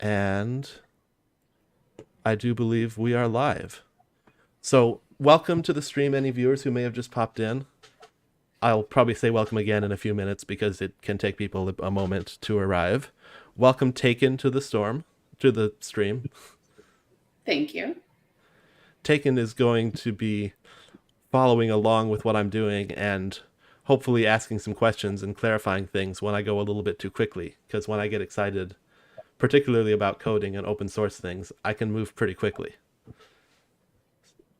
And I do believe we are live. So welcome to the stream, any viewers who may have just popped in. I'll probably say welcome again in a few minutes because it can take people a moment to arrive. Welcome Tayken to the stream. Thank you. Tayken is going to be following along with what I'm doing and hopefully asking some questions and clarifying things when I go a little bit too quickly, because when I get excited, particularly about coding and open source things, I can move pretty quickly.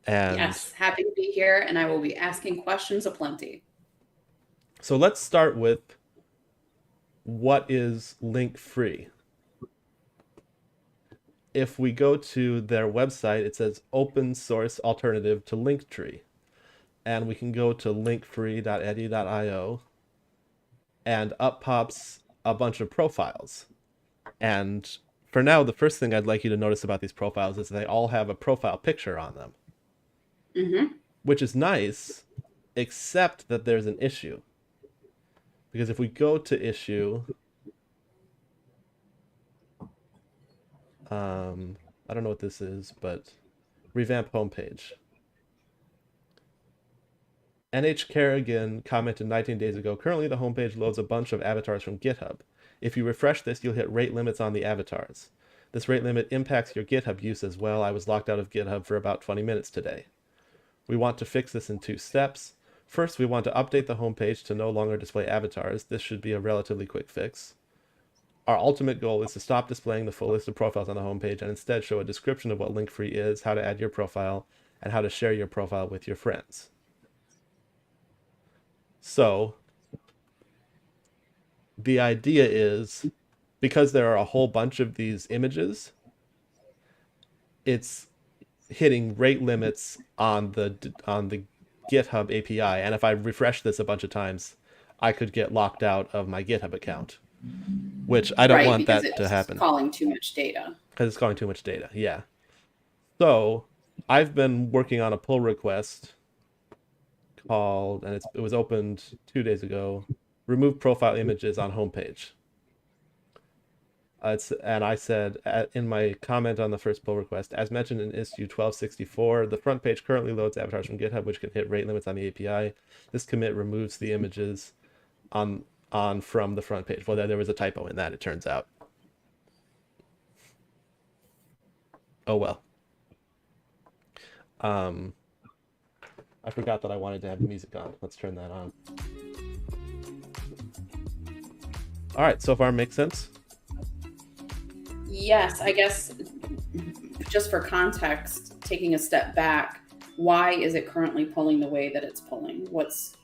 And yes, happy to be here, and I will be asking questions aplenty. So let's start with what is LinkFree? If we go to their website, it says open source alternative to LinkTree. And we can go to linkfree.eddie.io, and up pops a bunch of profiles. And for now, the first thing I'd like you to notice about these profiles is they all have a profile picture on them. Mm-hmm. Which is nice, except that there's an issue. Because if we go to issue, I don't know what this is, but revamp homepage. NH Kerrigan commented 19 days ago, currently the homepage loads a bunch of avatars from GitHub. If you refresh this, you'll hit rate limits on the avatars. This rate limit impacts your GitHub use as well. I was locked out of GitHub for about 20 minutes today. We want to fix this in 2 steps. First, we want to update the homepage to no longer display avatars. This should be a relatively quick fix. Our ultimate goal is to stop displaying the full list of profiles on the homepage and instead show a description of what LinkFree is, how to add your profile, and how to share your profile with your friends. So the idea is, because there are a whole bunch of these images, it's hitting rate limits on the GitHub API, and if I refresh this a bunch of times, I could get locked out of my GitHub account, which I don't want that to happen. It's calling too much data. Because it's calling too much data, yeah. So I've been working on a pull request called, and it was opened 2 days ago, remove profile images on homepage. And I said in my comment on the first pull request, as mentioned in issue 1264, the front page currently loads avatars from GitHub, which can hit rate limits on the API. This commit removes the images on from the front page. Well, there was a typo in that, it turns out. Oh well. I forgot that I wanted to have the music on. Let's turn that on. All right, so far makes sense? Yes, I guess just for context, taking a step back, why is it currently pulling the way that it's pulling? What's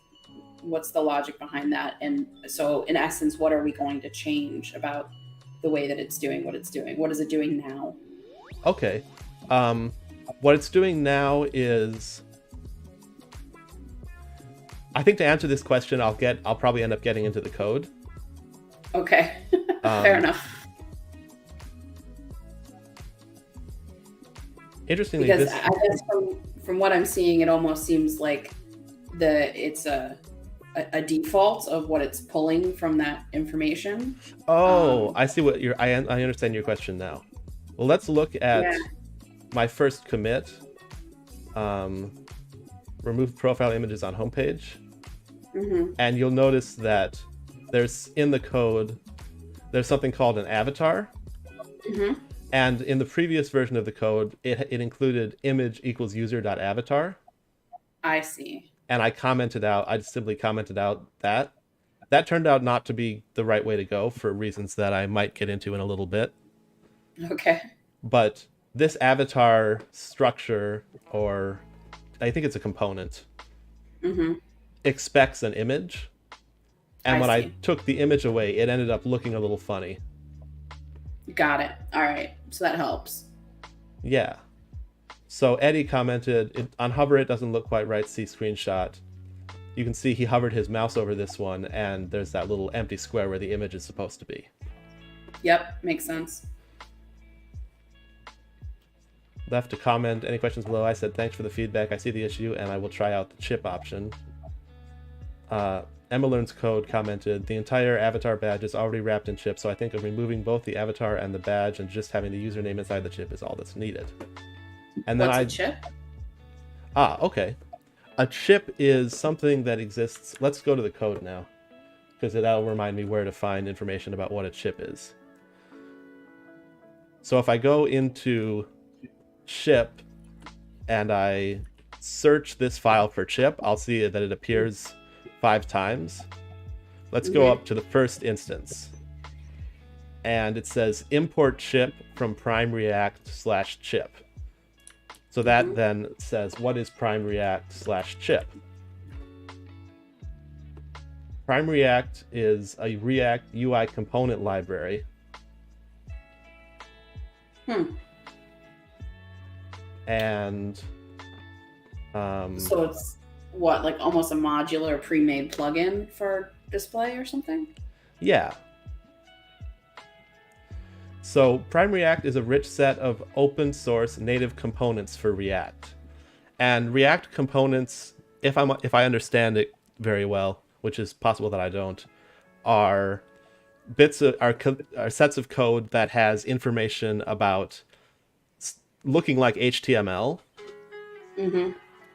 the logic behind that? And so in essence, what are we going to change about the way that it's doing what it's doing? What is it doing now? Okay. What it's doing now is, I think to answer this question, I'll probably end up getting into the code. Okay, fair enough. Interestingly, because I guess from what I'm seeing, it almost seems like it's a default of what it's pulling from that information. Oh, I see what I understand your question now. Well, let's look at my first commit. Remove profile images on homepage. Mm-hmm. And you'll notice that in the code, there's something called an avatar. Mm-hmm. And in the previous version of the code, it included image equals user.avatar. I see. And I simply commented out that. That turned out not to be the right way to go for reasons that I might get into in a little bit. Okay. But this avatar structure, or I think it's a component, mm-hmm. expects an image. And when I took the image away, it ended up looking a little funny. Got it. All right. So that helps. Yeah. So Eddie commented, on hover it doesn't look quite right, see screenshot. You can see he hovered his mouse over this one, and there's that little empty square where the image is supposed to be. Yep, makes sense. Left a comment, any questions below? I said, thanks for the feedback, I see the issue, and I will try out the chip option. Emma Learns Code commented, the entire avatar badge is already wrapped in chip, so I think of removing both the avatar and the badge and just having the username inside the chip is all that's needed. And then What's a chip? Okay. A chip is something that exists. Let's go to the code now, because that'll remind me where to find information about what a chip is. So if I go into chip and I search this file for chip, I'll see that it appears 5 times. Let's go up to the first instance. And it says import chip from prime react / chip. So that then says, what is prime react / chip? Prime React is a React UI component library. And so it's what, like almost a modular pre-made plugin for display or something? Yeah. So Prime React is a rich set of open source native components for React. And React components, if I understand it very well, which is possible that I don't, are sets of code that has information about looking like HTML.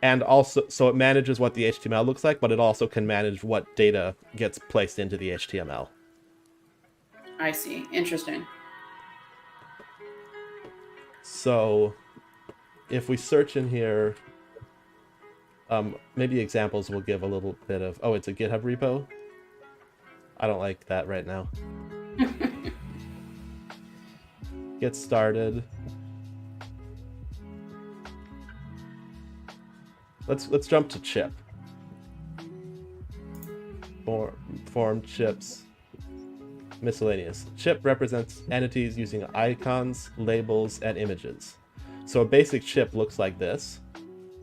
And also, so it manages what the HTML looks like, but it also can manage what data gets placed into the HTML. I see. Interesting. So if we search in here, maybe examples will give a little bit of, oh, it's a GitHub repo. I don't like that right now. Get started. Let's jump to chip. Form chips. Miscellaneous. Chip represents entities using icons, labels, and images. So a basic chip looks like this.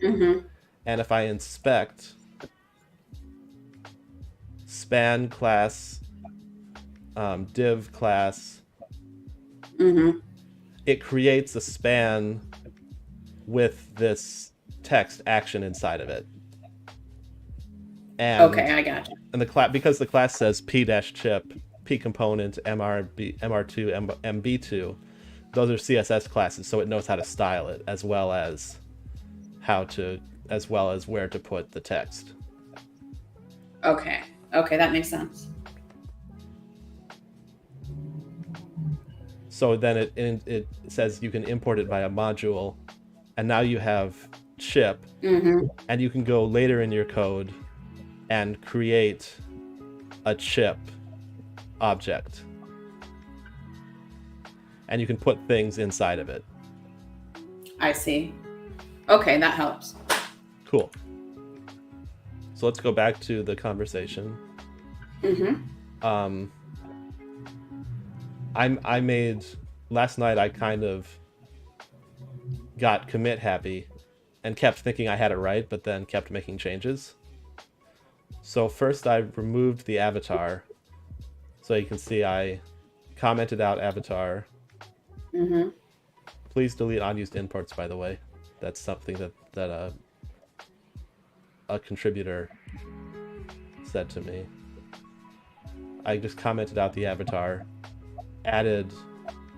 And if I inspect span class, div class, it creates a span with this text action inside of it. And, okay, I got you. And because the class says p-chip, p component, mr2, mb2, those are CSS classes, so it knows how to style it as well as where to put the text. Okay, that makes sense. So then it says you can import it via module, and now you have chip, and you can go later in your code and create a chip object, and you can put things inside of it. I see. Okay, that helps. Cool. So let's go back to the conversation. I made last night, I kind of got commit happy and kept thinking I had it right, but then kept making changes. So first I removed the avatar. So you can see I commented out avatar. Please delete unused imports, by the way. That's something that a contributor said to me. I just commented out the avatar, added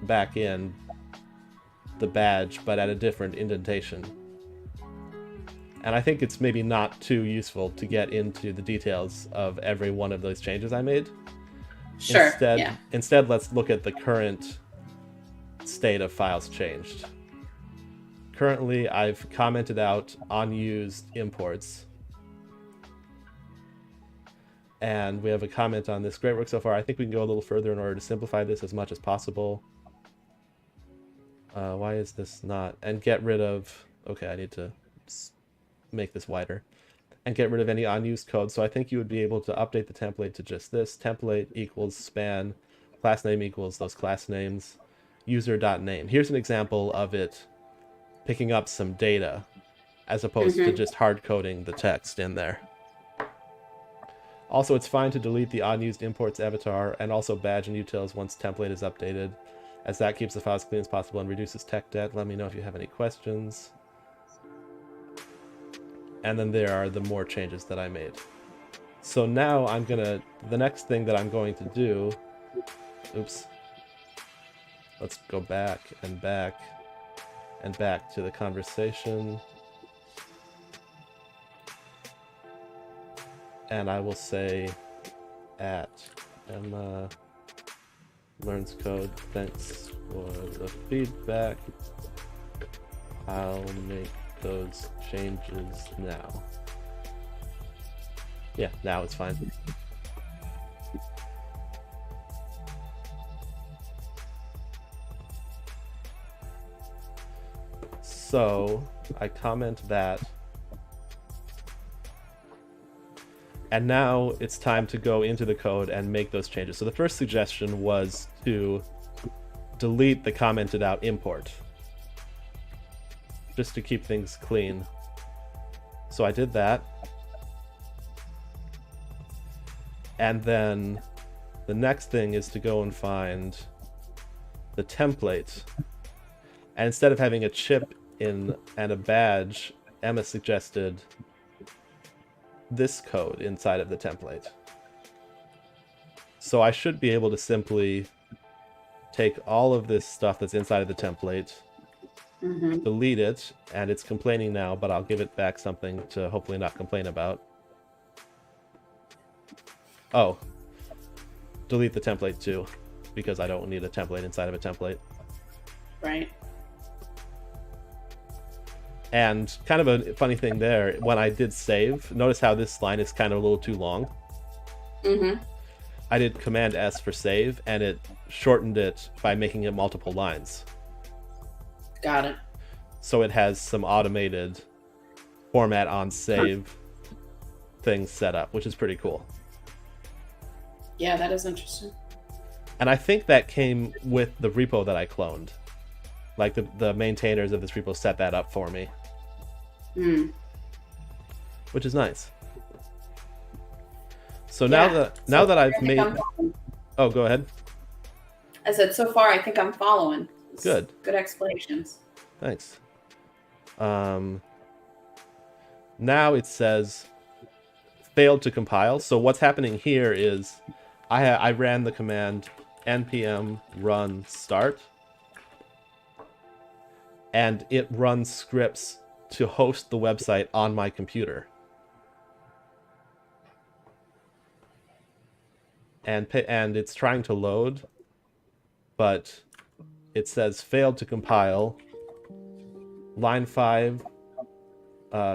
back in the badge, but at a different indentation. And I think it's maybe not too useful to get into the details of every one of those changes I made. Sure. Instead, let's look at the current state of files changed. Currently, I've commented out unused imports. And we have a comment on this. Great work so far. I think we can go a little further in order to simplify this as much as possible. Why is this not? And get rid of... Okay, I need to make this wider. And get rid of any unused code. So I think you would be able to update the template to just this. Template equals span. Class name equals those class names. User.name. Here's an example of it picking up some data as opposed to just hard coding the text in there. Also, it's fine to delete the unused imports avatar and also badge and utils once template is updated, as that keeps the file as clean as possible and reduces tech debt. Let me know if you have any questions. And then there are the more changes that I made. So now the next thing that I'm going to do, oops, let's go back and back and back to the conversation. And I will say at Emma learns code, thanks for the feedback. I'll make those changes now. Yeah, now it's fine. So I comment that. And now it's time to go into the code and make those changes. So the first suggestion was to delete the commented out import, just to keep things clean. So I did that. And then the next thing is to go and find the template. And instead of having a chip in and a badge, Emma suggested this code inside of the template. So I should be able to simply take all of this stuff that's inside of the template, delete it, and it's complaining now, but I'll give it back something to hopefully not complain about. Oh, delete the template too, because I don't need a template inside of a template. Right. And kind of a funny thing there, when I did save, notice how this line is kind of a little too long. I did Command S for save, and it shortened it by making it multiple lines. Got it. So it has some automated format on save things set up, which is pretty cool. Yeah, that is interesting. And I think that came with the repo that I cloned. Like the maintainers of this repo set that up for me. Which is nice. So now that I've made... Oh, go ahead. I said, so far, I think I'm following. Good. Good explanations. Thanks. Now it says failed to compile. So what's happening here is I ran the command npm run start, and it runs scripts to host the website on my computer. And it's trying to load, but it says failed to compile. Line 5,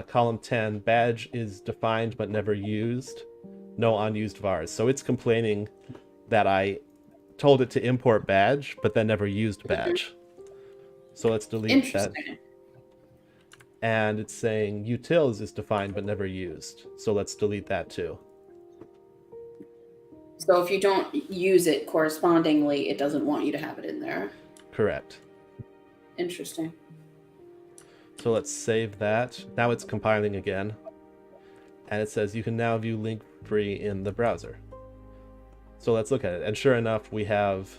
column 10, badge is defined but never used. No unused vars. So it's complaining that I told it to import badge, but then never used badge. So let's delete that. And it's saying utils is defined but never used. So let's delete that too. So if you don't use it correspondingly, it doesn't want you to have it in there. Correct. Interesting. So let's save that. Now it's compiling again. And it says you can now view LinkFree in the browser. So let's look at it. And sure enough, we have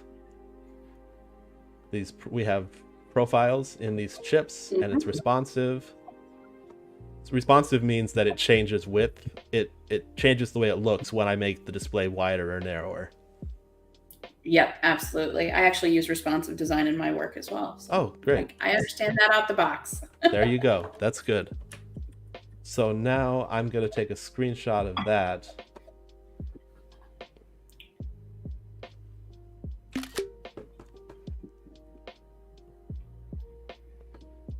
profiles in these chips, and it's responsive. So responsive means that it changes width. It changes the way it looks when I make the display wider or narrower. Yep, absolutely. I actually use responsive design in my work as well. So oh, great. I understand that out the box. There you go. That's good. So now I'm going to take a screenshot of that.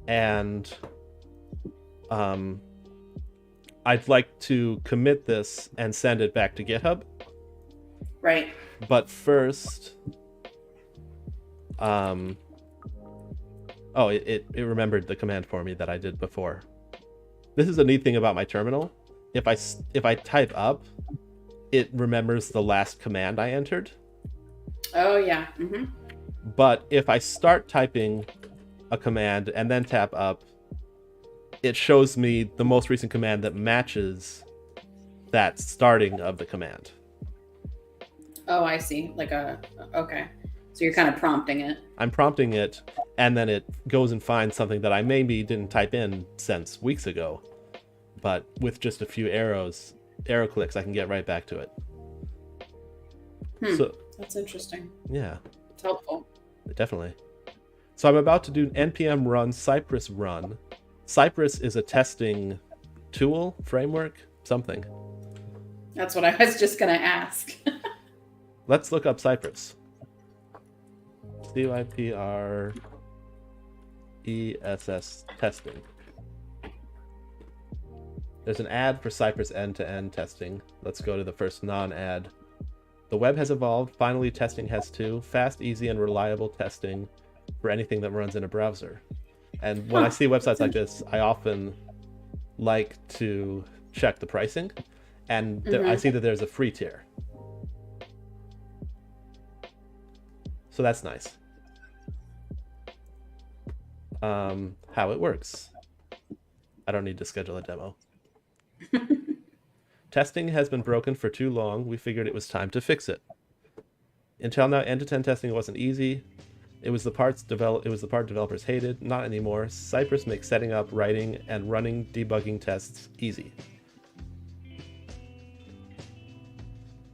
And I'd like to commit this and send it back to GitHub. Right. But first, it remembered the command for me that I did before. This is a neat thing about my terminal. If I type up, it remembers the last command I entered. Oh yeah. But if I start typing a command and then tap up, it shows me the most recent command that matches that starting of the command. Oh, I see. Okay. So you're kind of prompting it. I'm prompting it, and then it goes and finds something that I maybe didn't type in since weeks ago. But with just a few arrows, arrow clicks, I can get right back to it. Hmm. So That's interesting. yeah, It's helpful. definitely. So I'm about to do npm run Cypress run. Cypress is a testing tool, framework, something. That's what I was just going to ask. Let's look up Cypress. CYPRESS testing. There's an ad for Cypress end-to-end testing. Let's go to the first non-ad. The web has evolved. Finally, testing has too. Fast, easy, and reliable testing for anything that runs in a browser. And when I see websites like this, I often like to check the pricing. And I see that there's a free tier. So that's nice. How it works. I don't need to schedule a demo. Testing has been broken for too long. We figured it was time to fix it. Until now, end-to-end testing wasn't easy. It was the part developers hated. Not anymore. Cypress makes setting up, writing, and running debugging tests easy.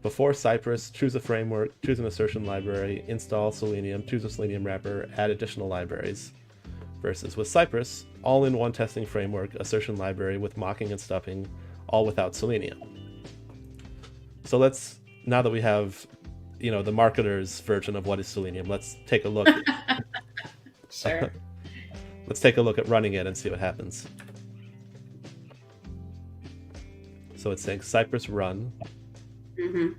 Before Cypress, choose a framework, choose an assertion library, install Selenium, choose a Selenium wrapper, add additional libraries. Versus with Cypress, all-in-one testing framework, assertion library with mocking and stuffing, all without Selenium. So let's, now that we have, the marketer's version of what is Selenium, let's take a look. Sure. Let's take a look at running it and see what happens. So it's saying Cypress run. Mm-hmm.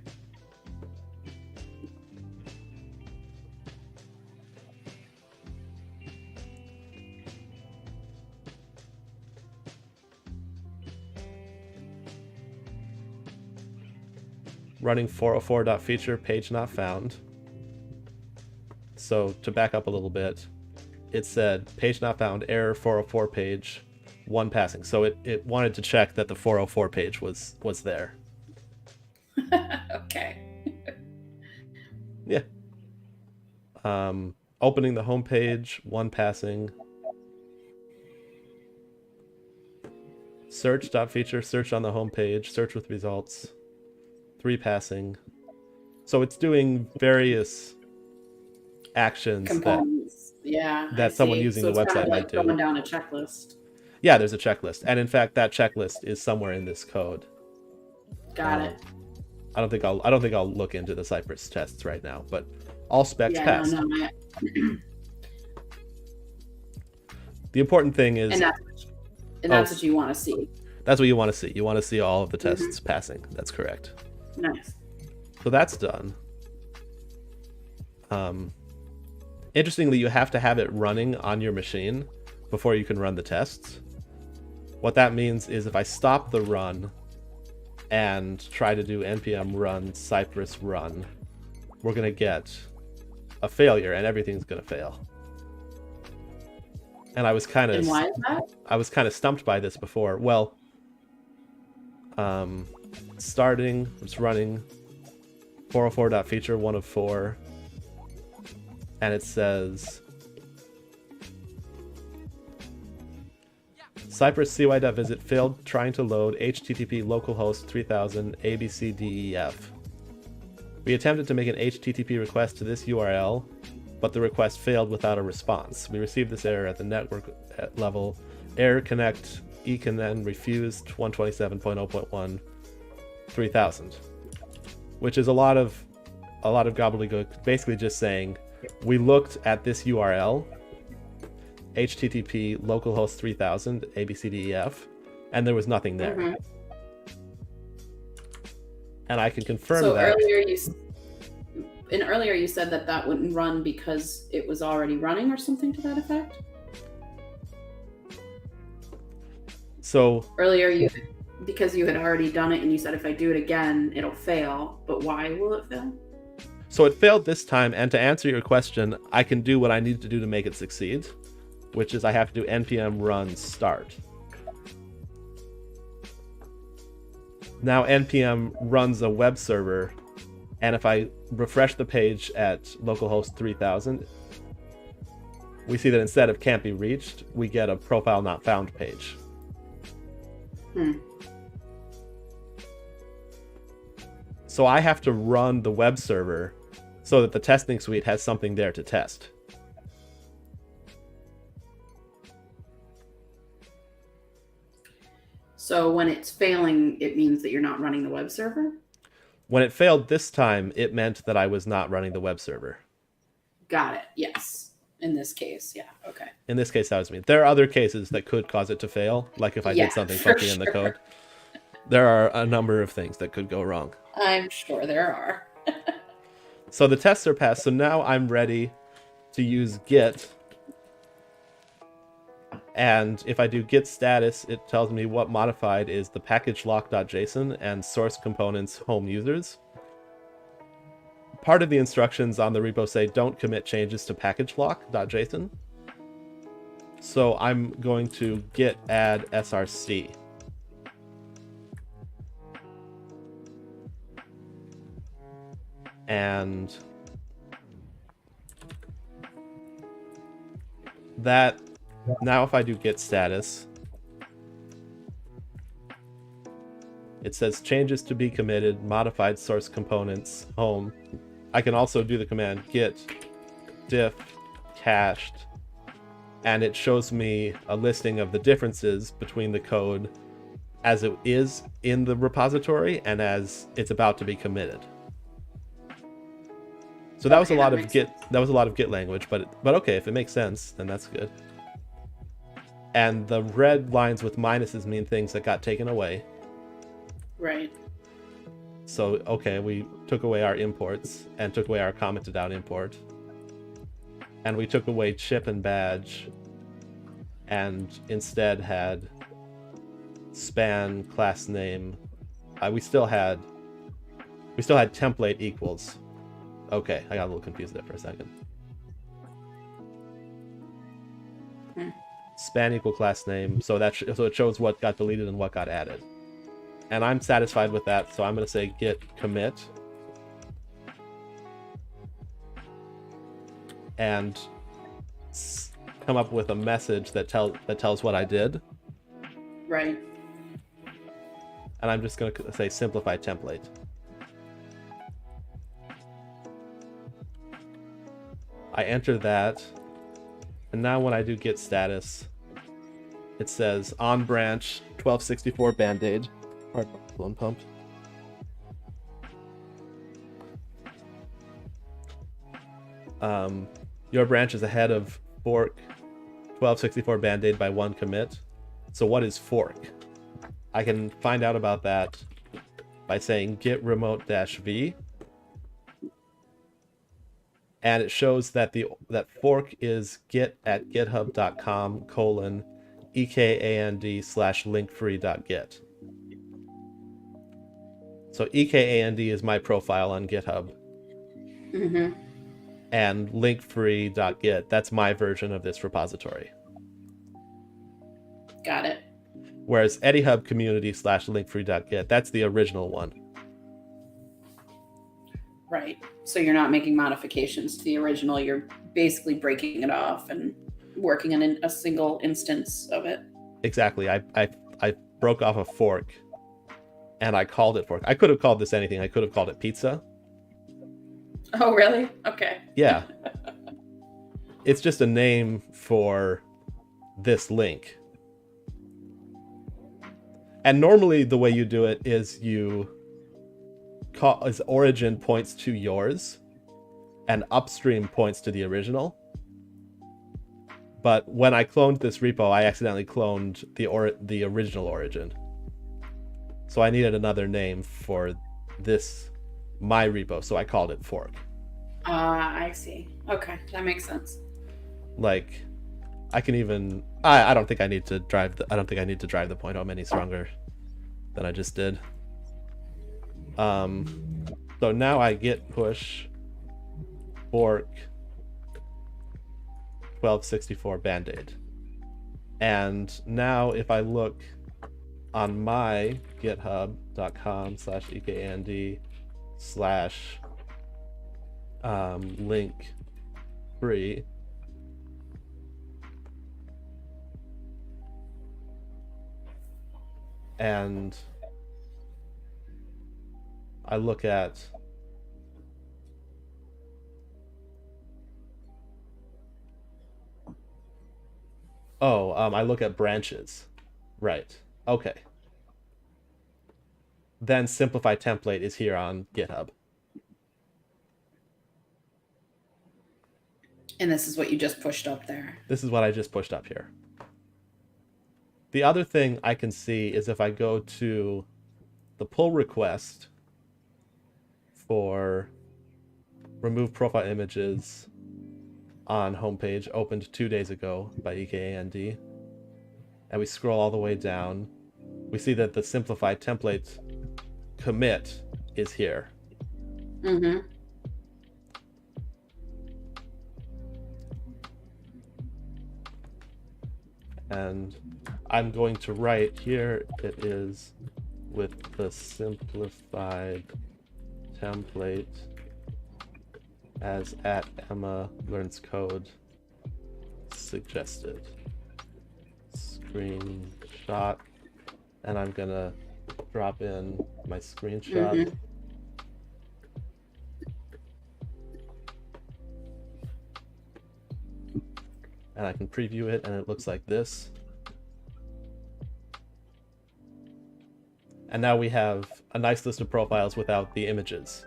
Running 404.feature, page not found. So to back up a little bit, it said page not found, error 404 page, one passing. So it wanted to check that the 404 page was there. Okay. Yeah. Opening the home page, one passing. Search.feature, search on the home page, search with results, 3 passing. So it's doing various actions Components. that someone using the website might do. Going down a checklist. Yeah, there's a checklist. And in fact, that checklist is somewhere in this code. Got it. I don't think I'll look into the Cypress tests right now, but all specs passed. No. The important thing is, and that's what you want to see. That's what you want to see. You want to see all of the tests passing. That's correct. Nice. So that's done. Interestingly, you have to have it running on your machine before you can run the tests. What that means is if I stop the run and try to do npm run Cypress run, we're going to get a failure and everything's going to fail. And I was kind of... And why is that? I was kind of stumped by this before. Well, starting, it's running 404.feature, 1 of 4. And it says Cypress CY.visit failed trying to load HTTP localhost 3000 ABCDEF. We attempted to make an HTTP request to this URL, but the request failed without a response. We received this error at the network level. Error connect eConnect refused 127.0.1 3000, which is a lot of gobbledygook, basically just saying we looked at this URL, HTTP localhost 3000 ABCDEF, and there was nothing there. Mm-hmm. And I can confirm that. Earlier you said that wouldn't run because it was already running or something to that effect? So earlier because you had already done it and you said if I do it again it'll fail, but why will it fail? So it failed this time, and to answer your question, I can do what I need to do to make it succeed, which is I have to do npm run start. Now npm runs a web server, and if I refresh the page at localhost 3000, we see that instead of can't be reached, we get a profile not found page. So I have to run the web server so that the testing suite has something there to test. So when it's failing, it means that you're not running the web server? When it failed this time, it meant that I was not running the web server. Got it. Yes. In this case, yeah. Okay. In this case, that was me. There are other cases that could cause it to fail, like if I did something funky in the code. There are a number of things that could go wrong. I'm sure there are. So the tests are passed. So now I'm ready to use git. And if I do git status, it tells me what modified is the package lock.json and source components home users. Part of the instructions on the repo say don't commit changes to package lock.json. So I'm going to git add src. And that, now if I do git status, it says changes to be committed, modified source components, home. I can also do the command git diff cached, and it shows me a listing of the differences between the code as it is in the repository and as it's about to be committed. So that was a lot of git. That was a lot of git language, but okay, if it makes sense, then that's good. And the red lines with minuses mean things that got taken away. Right. So okay, we took away our imports and took away our commented out import, and we took away chip and badge, and instead had span class name. We still had template equals. Okay, I got a little confused there for a second. Span equal class name, so that so it shows what got deleted and what got added. And I'm satisfied with that, so I'm going to say git commit. And come up with a message that tells what I did. Right. And I'm just going to say simplify template. I enter that, and now when I do git status, it says on branch 1264 band-aid. Blown pump. Your branch is ahead of fork 1264 band-aid by 1 commit. So what is fork? I can find out about that by saying git remote -v. And it shows that that fork is git at github.com:ekand/linkfree.git. So ekand is my profile on GitHub. Mm-hmm. And linkfree.git, that's my version of this repository. Got it. Whereas EddieHubCommunity/linkfree.git, that's the original one. Right. So you're not making modifications to the original. You're basically breaking it off and working on a single instance of it. Exactly. I broke off a fork and I called it fork. I could have called this anything. I could have called it pizza. Oh, really? Okay. Yeah. It's just a name for this link. And normally the way you do it is origin points to yours and upstream points to the original. But when I cloned this repo, I accidentally cloned the original origin. So I needed another name for my repo, so I called it fork. I see. Okay, that makes sense. Like, I can even I don't think I need to drive the point home any stronger than I just did. So now I git push fork 1264 band-aid. And now if I look on my github.com/ekand/linkfree, and I look at I look at branches. Right. Okay. Then simplify template is here on GitHub. And this is what you just pushed up there. This is what I just pushed up here. The other thing I can see is if I go to the pull request for remove profile images on homepage, opened 2 days ago by EKAND, and we scroll all the way down, we see that the simplified template commit is here. Mm-hmm. And I'm going to write here, it is with the simplified template as at Emma Learns Code suggested. Screenshot. And I'm gonna drop in my screenshot. Mm-hmm. And I can preview it, and it looks like this. And now we have a nice list of profiles without the images,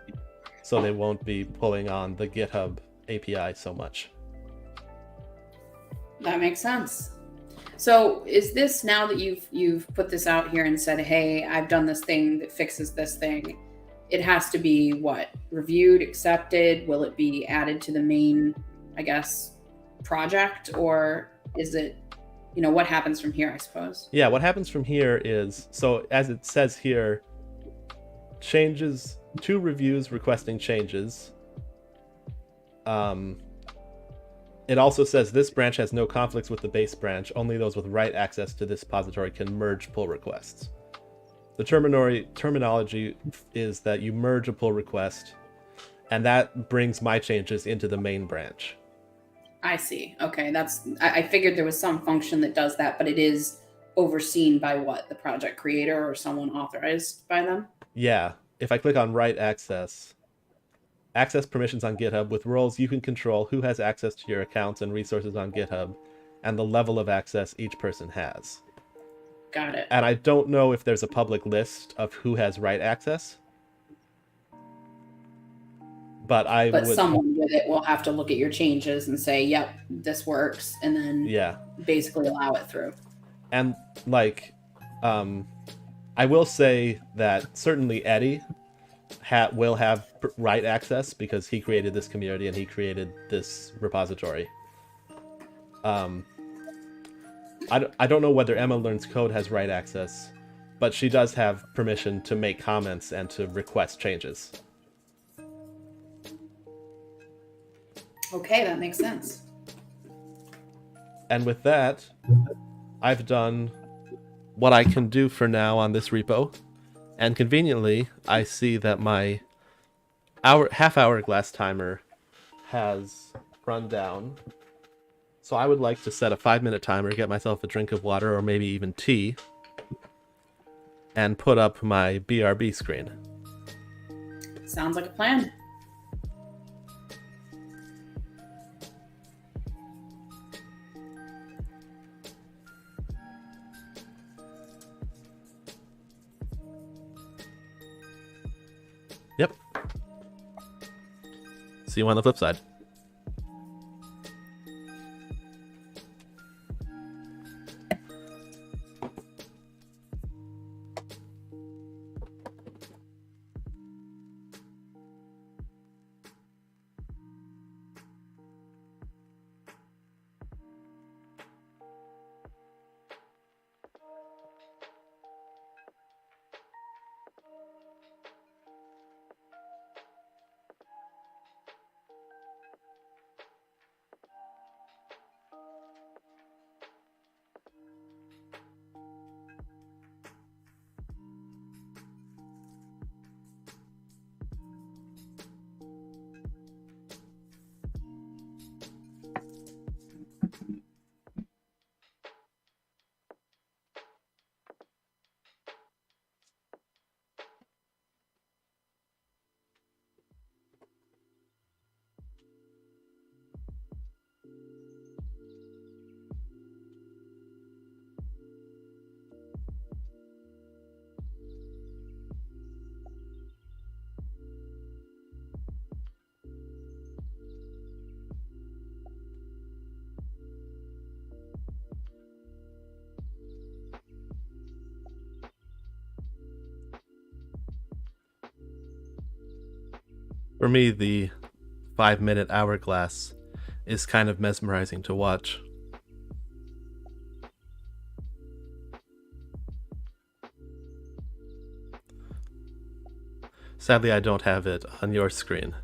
so they won't be pulling on the GitHub API so much. That makes sense. So is this, now that you've put this out here and said, hey, I've done this thing that fixes this thing, it has to be what? Reviewed, accepted? Will it be added to the main, I guess, project? Or is it, what happens from here, I suppose? Yeah, what happens from here is, so as it says here, changes, 2 reviews requesting changes. It also says this branch has no conflicts with the base branch. Only those with write access to this repository can merge pull requests. The terminology is that you merge a pull request, and that brings my changes into the main branch. I see. Okay, I figured there was some function that does that, but it is overseen by what? The project creator or someone authorized by them? Yeah. If I click on write access permissions on GitHub, with roles you can control who has access to your accounts and resources on GitHub, and the level of access each person has. Got it. And I don't know if there's a public list of who has write access. But someone with it will have to look at your changes and say, yep, this works, and then basically allow it through. And I will say that certainly Eddie will have write access because he created this community and he created this repository. I don't know whether Emma Learns Code has write access, but she does have permission to make comments and to request changes. Okay, that makes sense. And with that, I've done what I can do for now on this repo. And conveniently, I see that my half-hourglass timer has run down. So I would like to set a 5-minute timer, get myself a drink of water or maybe even tea, and put up my BRB screen. Sounds like a plan. Yep. See you on the flip side. For me, the 5-minute hourglass is kind of mesmerizing to watch. Sadly, I don't have it on your screen,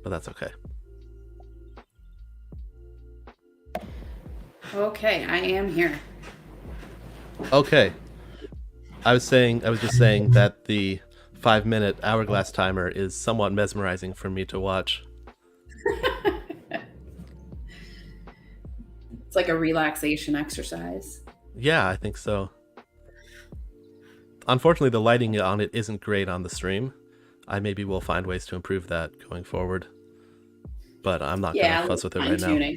but that's okay. Okay, I am here. Okay. I was just saying that the 5-minute hourglass timer is somewhat mesmerizing for me to watch. It's like a relaxation exercise. Yeah, I think so. Unfortunately, the lighting on it isn't great on the stream. Maybe we'll find ways to improve that going forward. But I'm not going to fuss with it right now.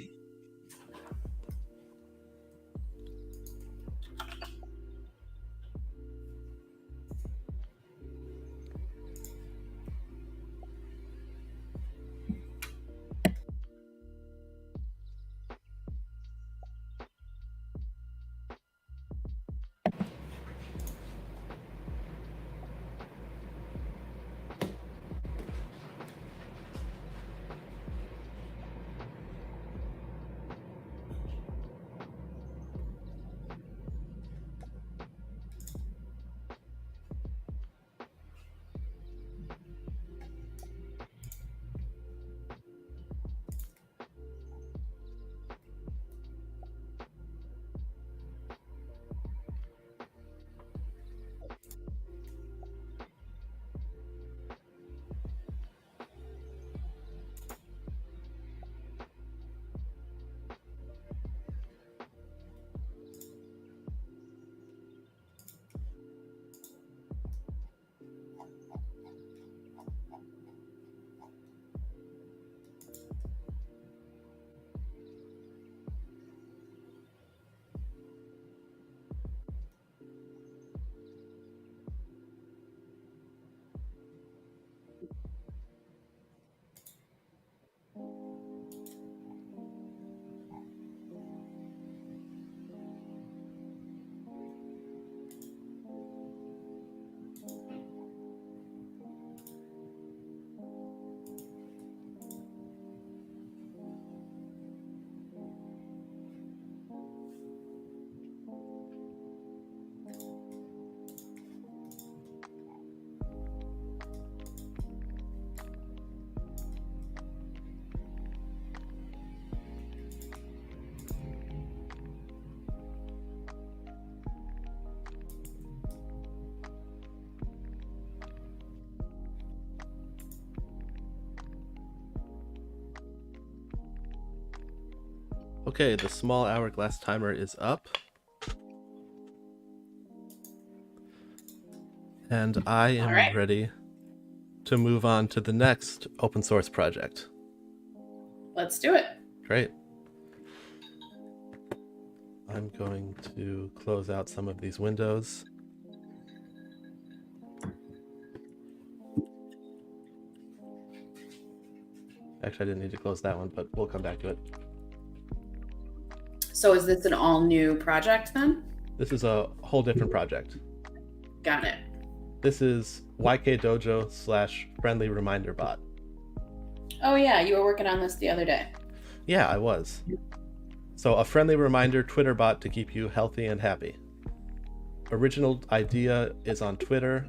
Okay, the small hourglass timer is up. And I am ready to move on to the next open source project. Let's do it. Great. I'm going to close out some of these windows. Actually, I didn't need to close that one, but we'll come back to it. So is this an all new project then? This is a whole different project. Got it. This is ykdojo / friendlyreminderbot. Oh yeah, you were working on this the other day. Yeah, I was. So a friendly reminder Twitter bot to keep you healthy and happy. Original idea is on Twitter.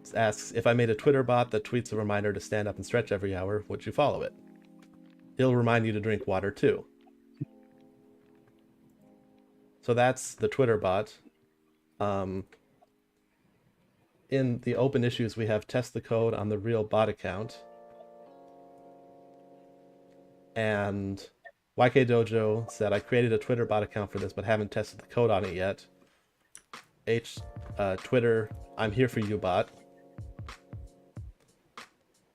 It asks, if I made a Twitter bot that tweets a reminder to stand up and stretch every hour, would you follow it? It'll remind you to drink water too. So that's the Twitter bot. In the open issues, we have test the code on the real bot account. And ykdojo said, I created a Twitter bot account for this, but haven't tested the code on it yet. Twitter, I'm here for you bot.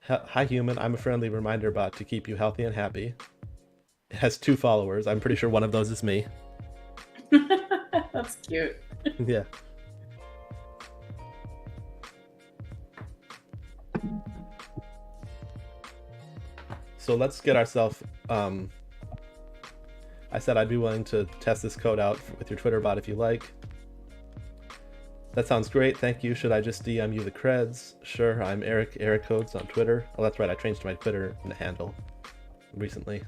Hi human, I'm a friendly reminder bot to keep you healthy and happy. It has 2 followers. I'm pretty sure one of those is me. That's cute. Yeah. So let's get ourselves, I said I'd be willing to test this code out with your Twitter bot if you like. That sounds great. Thank you. Should I just DM you the creds? Sure. I'm Eric Codes on Twitter. Oh, that's right. I changed my Twitter handle recently.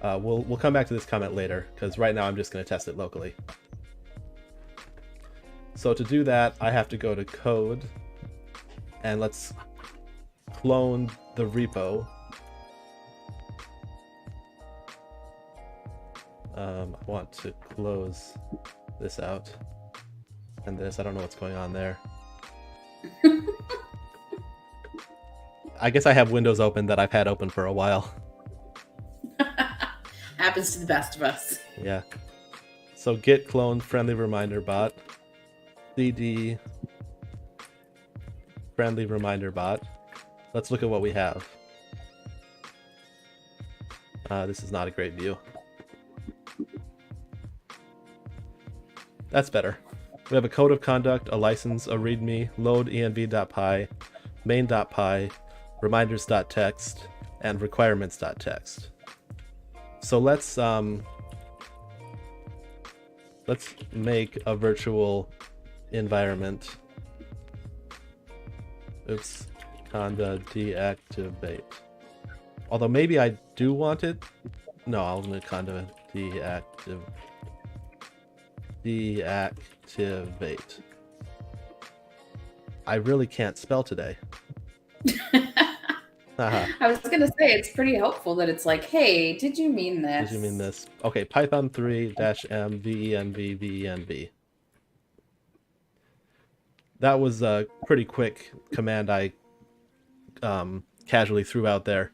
We'll come back to this comment later because right now I'm just going to test it locally. So to do that, I have to go to code and let's clone the repo. I want to close this out and this. I don't know what's going on there. I guess I have windows open that I've had open for a while. Happens to the best of us. Yeah. So git clone friendlyreminderbot, cd friendlyreminderbot. Let's look at what we have. This is not a great view. That's better. We have a code of conduct, a license, a readme, load env.py, main.py, reminders.txt, and requirements.txt. So let's make a virtual environment. Oops, conda deactivate. Although maybe I do want it. No, I'll make conda deactivate. I really can't spell today. I was going to say, it's pretty helpful that it's like, hey, did you mean this? Did you mean this? Okay, Python 3-m venv venv. That was a pretty quick command I casually threw out there.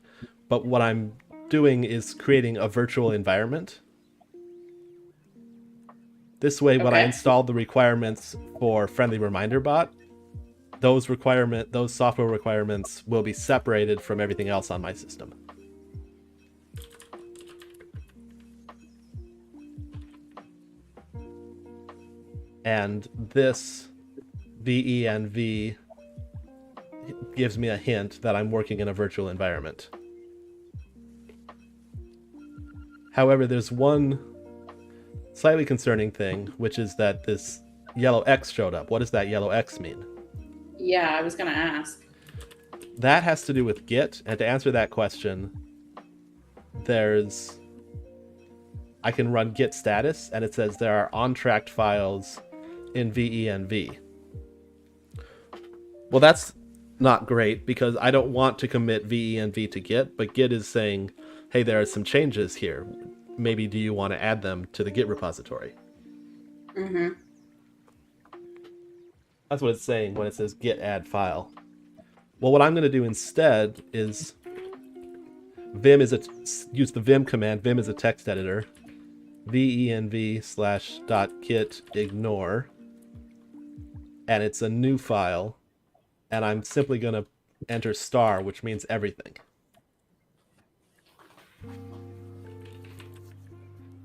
But what I'm doing is creating a virtual environment. This way, when I install the requirements for friendlyreminderbot, those software requirements will be separated from everything else on my system. And this venv gives me a hint that I'm working in a virtual environment. However, there's one slightly concerning thing, which is that this yellow X showed up. What does that yellow X mean? Yeah, I was going to ask. That has to do with Git, and to answer that question, I can run git status, and it says there are on-tracked files in venv. Well, that's not great, because I don't want to commit venv to Git, but Git is saying, hey, there are some changes here. Maybe do you want to add them to the Git repository? Mm-hmm. That's what it's saying when it says git add file. Well, what I'm going to do instead is use the vim command. Vim is a text editor. venv/.git ignore. And it's a new file. And I'm simply going to enter star, which means everything.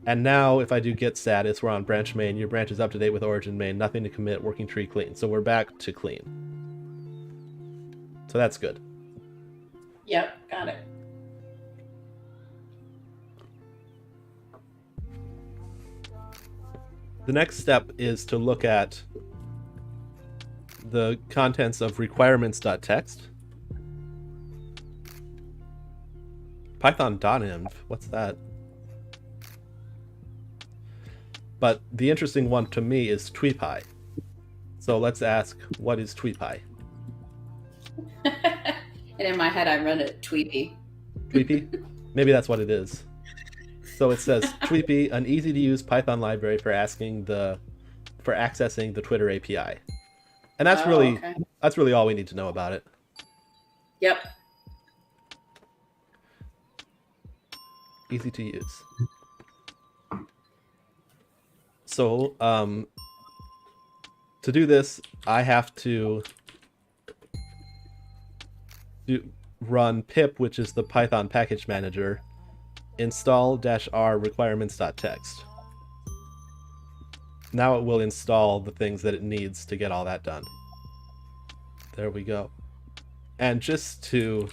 And now if I do git status, we're on branch main. Your branch is up to date with origin main. Nothing to commit. Working tree clean. So we're back to clean. So that's good. Yep, got it. The next step is to look at the contents of requirements.txt. Python.env. What's that? But the interesting one to me is tweepy. So let's ask, what is tweepy? And in my head, I read it tweepy. Tweepy? Maybe that's what it is. So it says tweepy, an easy-to-use Python library for accessing the Twitter API. And that's really all we need to know about it. Yep. Easy to use. So, to do this, I have to run pip, which is the Python package manager, install-r requirements.txt. Now it will install the things that it needs to get all that done. There we go. And just to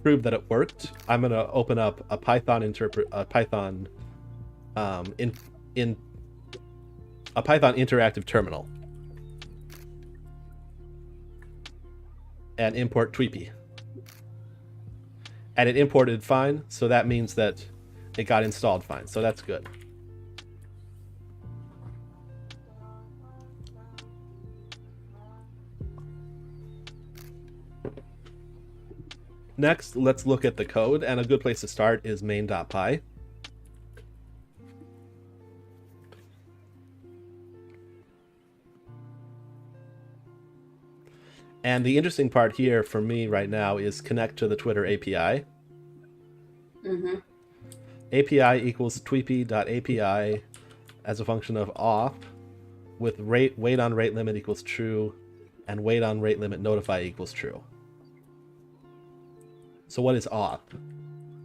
prove that it worked, I'm going to open up a Python interactive terminal. and import tweepy. And it imported fine, so that means that it got installed fine, so that's good. Next, let's look at the code, and a good place to start is main.py. And the interesting part here for me right now is connect to the Twitter API. Mm-hmm. API equals tweepy.api as a function of auth with wait on rate limit equals true and wait on rate limit notify equals true. So what is auth?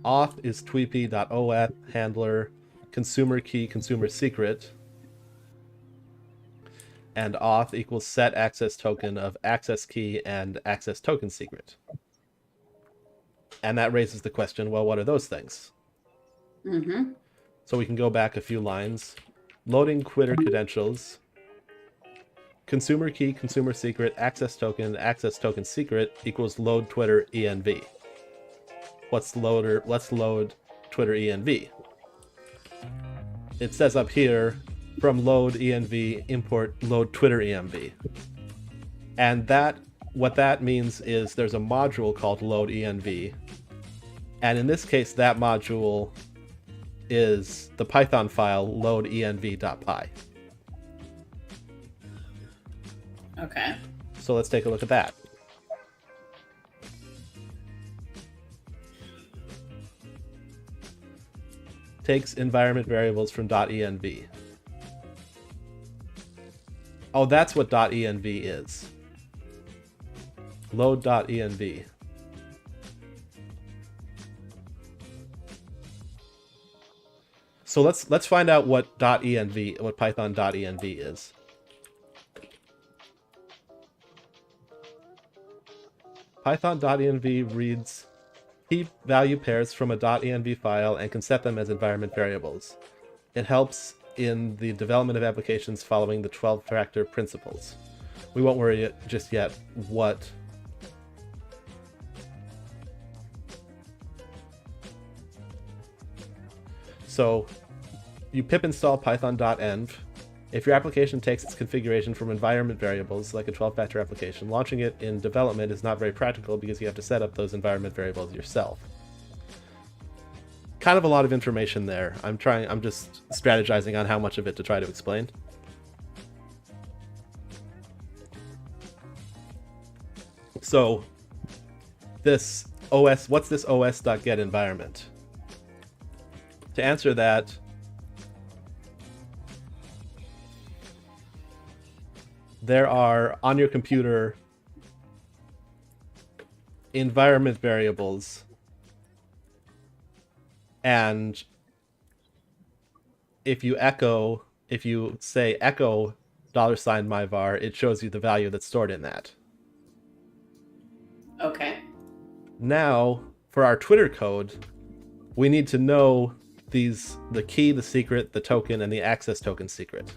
Auth is tweepy.auth handler consumer key consumer secret, and auth equals set access token of access key and access token secret. And that raises the question, well, what are those things? Mm-hmm. So we can go back a few lines. Loading Twitter credentials, consumer key, consumer secret, access token secret equals load Twitter env. Let's load Twitter env. It says up here, from load env import load Twitter env. And what that means is there's a module called load env. And in this case, that module is the Python file loadenv.py. Okay. So let's take a look at that. Takes environment variables from .env. Oh, that's what .env is. Load.env. So let's find out what Python.env is. Python.env reads key value pairs from a .env file and can set them as environment variables. It helps in the development of applications following the 12-factor principles. We won't worry just yet what So you pip install python.env. If your application takes its configuration from environment variables, like a 12-factor application, launching it in development is not very practical because you have to set up those environment variables yourself. Kind of a lot of information there. I'm just strategizing on how much of it to try to explain. So this OS, what's this os.get environment? To answer that, there are on your computer environment variables, and if you say echo $myvar, it shows you the value that's stored in that. Okay. Now, for our Twitter code, we need to know the key, the secret, the token, and the access token secret.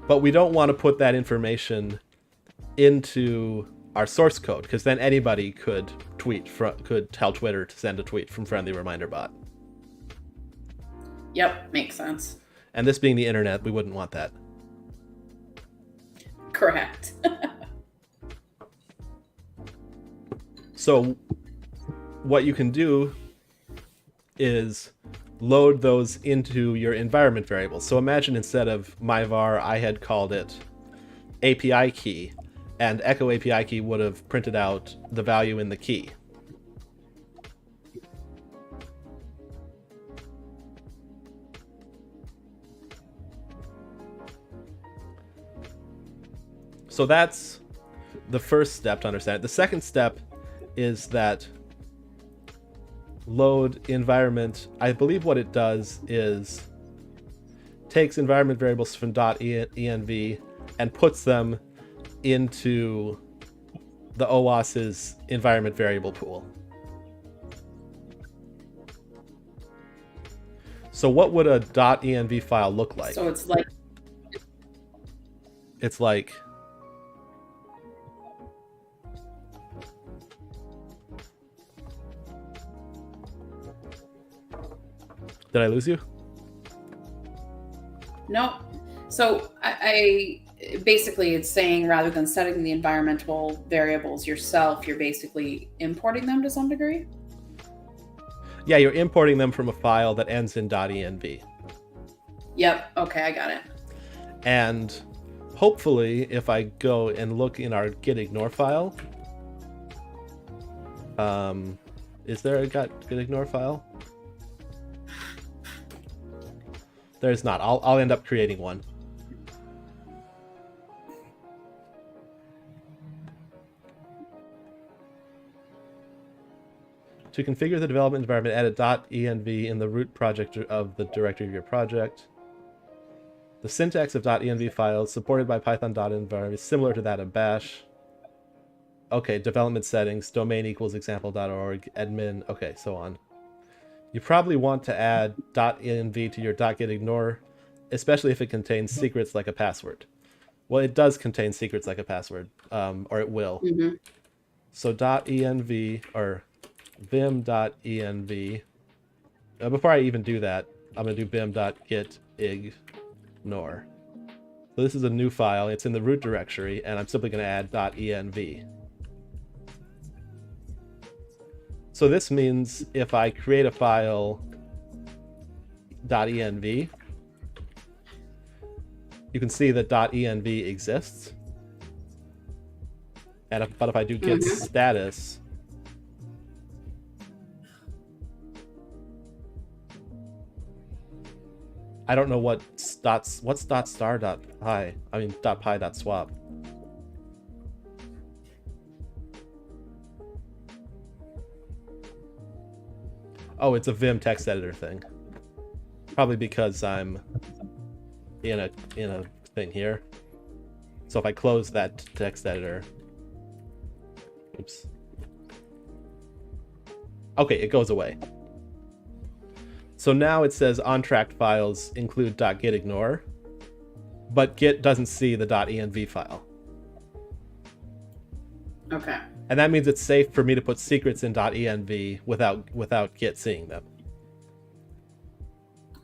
But we don't want to put that information into our source code, because then anybody could tell Twitter to send a tweet from friendlyreminderbot. Yep, makes sense. And this being the internet, we wouldn't want that. Correct. So what you can do is load those into your environment variables. So imagine instead of myvar, I had called it API key, and echo API key would have printed out the value in the key. So that's the first step to understand it. The second step is that load environment, I believe what it does is takes environment variables from .env and puts them into the OWASP's environment variable pool. So what would a .env file look like? So it's like Did I lose you? Nope. So I basically it's saying rather than setting the environmental variables yourself, you're basically importing them to some degree. Yeah, you're importing them from a file that ends in .env. Yep. Okay, I got it. And hopefully, if I go and look in our gitignore file, is there a gitignore file? There's not. I'll end up creating one. To configure the development environment, add a .env in the root project of the directory of your project. The syntax of .env files supported by python.env is similar to that of bash. Okay, development settings, domain equals example.org, admin, okay, so on. You probably want to add .env to your .gitignore, especially if it contains secrets like a password. Well, it does contain secrets like a password, or it will. Mm-hmm. So .env, or vim.env. Before I even do that, I'm going to do vim.gitignore. So this is a new file. It's in the root directory, and I'm simply going to add .env. So this means if I create a file .env, you can see that .env exists. But if I do git status, I don't know what's .star.py. I mean .py.swap. Oh, it's a Vim text editor thing. Probably because I'm in a thing here. So if I close that text editor, oops. Okay, it goes away. So now it says on-track files include .gitignore, but Git doesn't see the .env file. Okay. And that means it's safe for me to put secrets in .env without Git seeing them.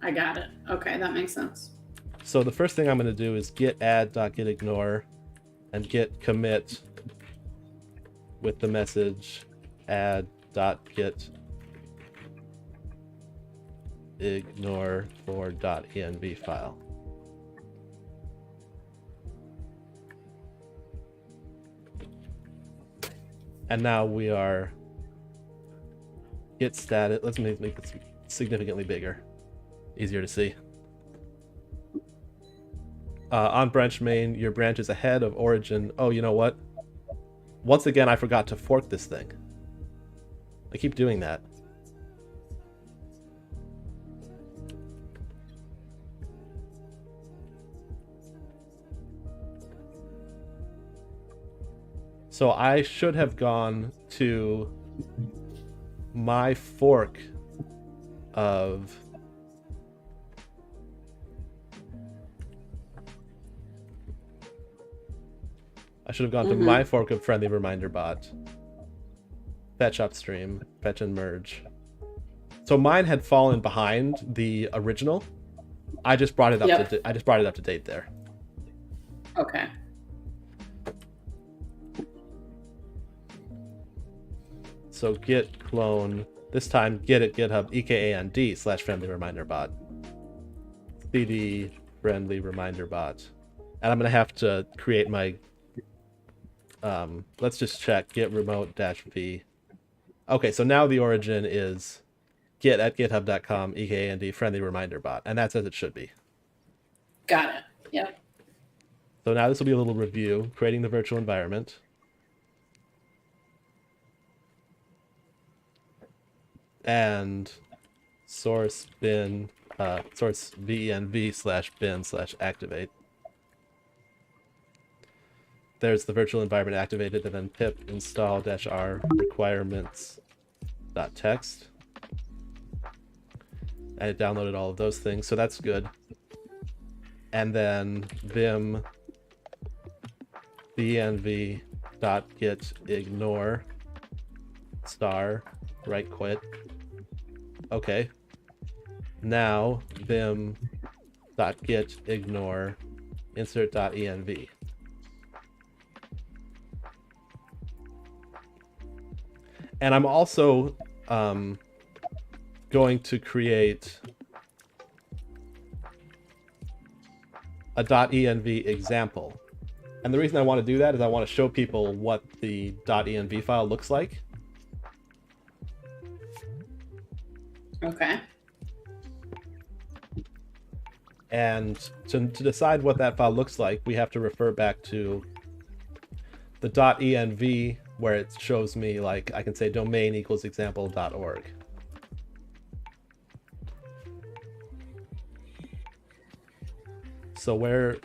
I got it. Okay, that makes sense. So the first thing I'm going to do is git add.gitignore and git commit with the message add.gitignore for .env file. And now we are git status. Let's make it significantly bigger, easier to see. On branch main, your branch is ahead of origin. Oh, you know what? Once again, I forgot to fork this thing. I keep doing that. So I should have gone to my fork of to my fork of friendlyreminderbot, fetch upstream, fetch and merge. So mine had fallen behind the original. I just brought it up to date there. Okay. So git clone, this time git at GitHub ekand/friendlyreminderbot, cd friendlyreminderbot, and I'm gonna have to create my let's just check git remote-v. Okay, so now the origin is git at github.com ekand friendlyreminderbot, and that's as it should be. Got it. Yep. So now this will be a little review, creating the virtual environment. And source bin source venv/bin/activate. There's the virtual environment activated, and then pip install -r requirements.txt. And it downloaded all of those things, so that's good. And then vim venv.gitignore * right quit. Okay. now vim.getignore insert.env. And I'm also going to create a .env example. And the reason I want to do that is I want to show people what the .env file looks like. Okay. And to decide what that file looks like, we have to refer back to the .env, where it shows me, like, I can say domain equals example.org. So where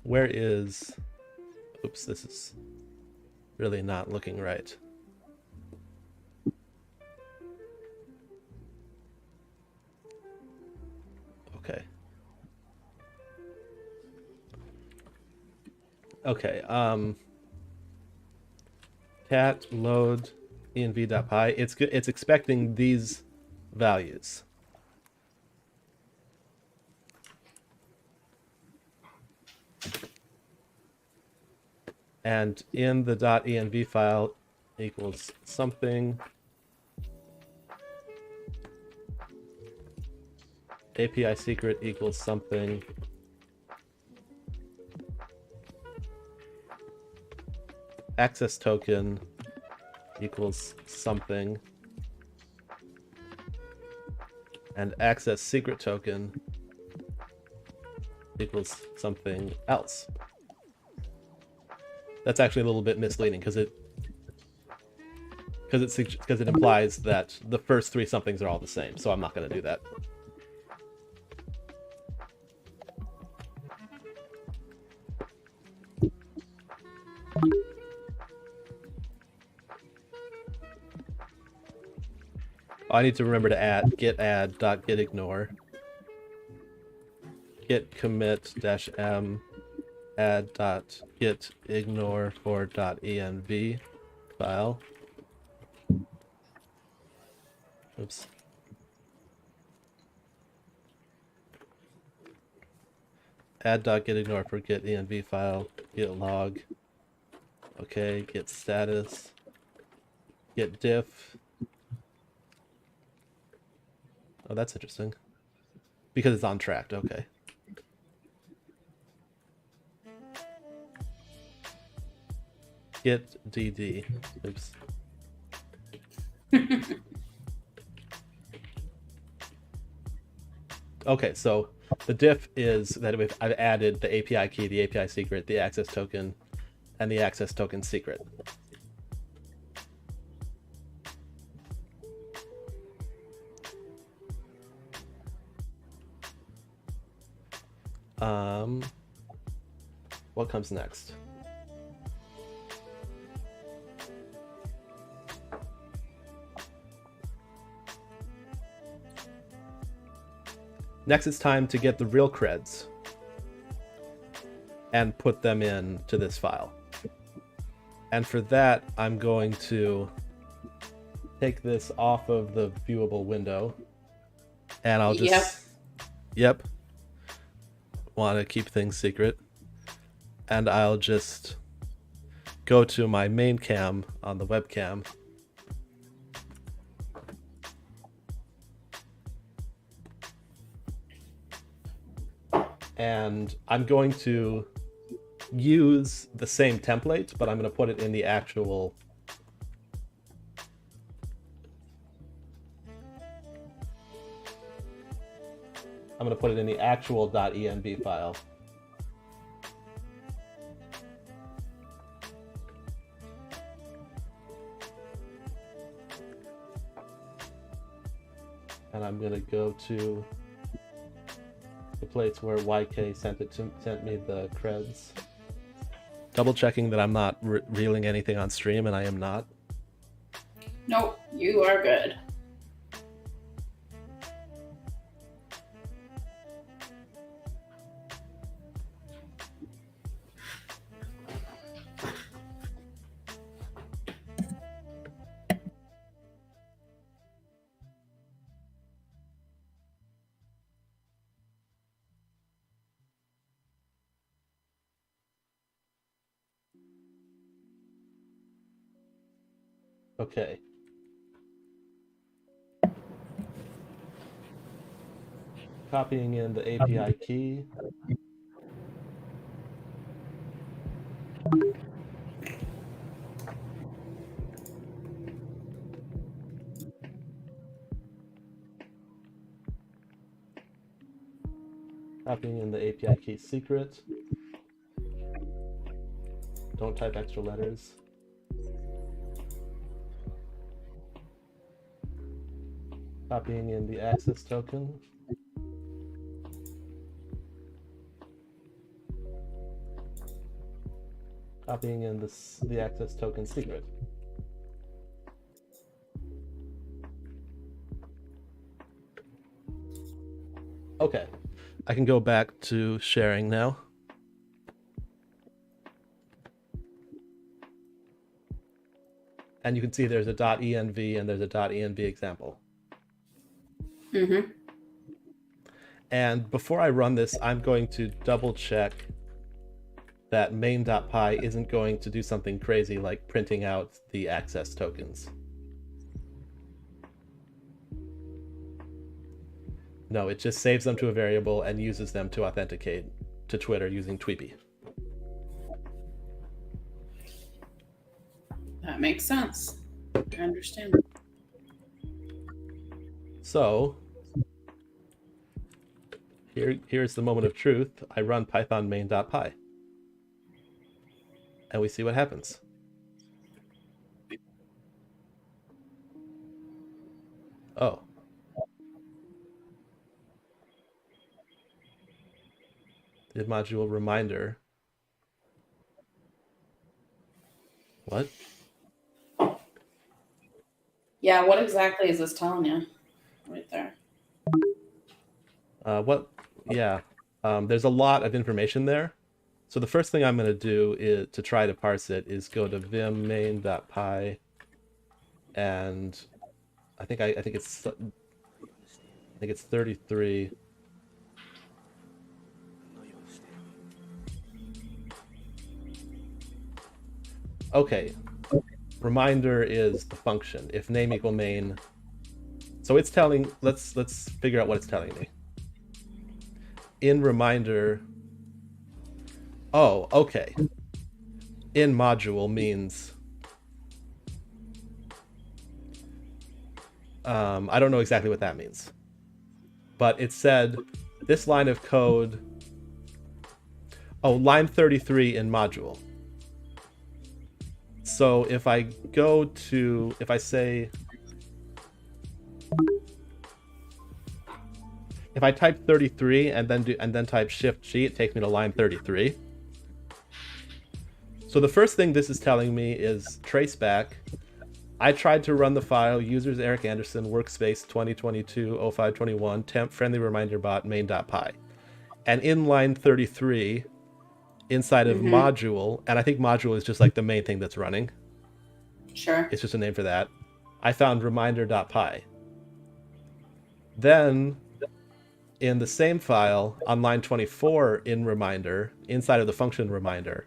is, oops, this is really not looking right. Okay. Okay, cat load env.py. It's expecting these values. And in the .env file equals something, API secret equals something, access token equals something, and access secret token equals something else. That's actually a little bit misleading because it implies that the first three somethings are all the same. So I'm not going to do that. I need to remember to add git add.getignore, git commit -m add.getignore for .env file. Oops. Add.getignore for gitenv file, git log. Okay, git status, git diff. Oh, that's interesting. Because it's on tracked, okay. Git dd. Oops. Okay, so the diff is that I've added the API key, the API secret, the access token, and the access token secret. What comes next? Next, it's time to get the real creds and put them into this file. And for that, I'm going to take this off of the viewable window, and I'll just, yep, want to keep things secret, and I'll just go to my main cam on the webcam. And I'm going to use the same template, but I'm going to put it in the actual .env file. And I'm going to go to the place where YK sent me the creds. Double checking that I'm not revealing anything on stream, and I am not. Nope, you are good. Okay. Copying in the API key. Copying in the API key secret. Don't type extra letters. Copying in the access token. Copying in the access token secret. Okay, I can go back to sharing now. And you can see there's a .env and there's a .env example. Mm-hmm. And before I run this, I'm going to double check that main.py isn't going to do something crazy like printing out the access tokens. No, it just saves them to a variable and uses them to authenticate to Twitter using Tweepy. That makes sense. I understand. So here's the moment of truth. I run python main.py. And we see what happens. Oh. The module reminder. What? Yeah, what exactly is this telling you? Right there. There's a lot of information there. So the first thing I'm going to do is to try to parse it is go to vim main.py, and I think it's 33. Okay. Reminder is the function. If name equal main. So it's telling, let's figure out what it's telling me. In reminder. Oh, okay. In module means I don't know exactly what that means. But it said this line of code. Oh, line 33 in module. So if I go to, if I say, if I type 33 and then type Shift G, it takes me to line 33. So the first thing this is telling me is traceback. I tried to run the file users Eric Anderson workspace 2022-0521 temp friendlyreminderbot main.py, and in line 33. Inside of module, and I think module is just like the main thing that's running. Sure. It's just a name for that. I found reminder.py. Then, in the same file, on line 24 in reminder, inside of the function reminder,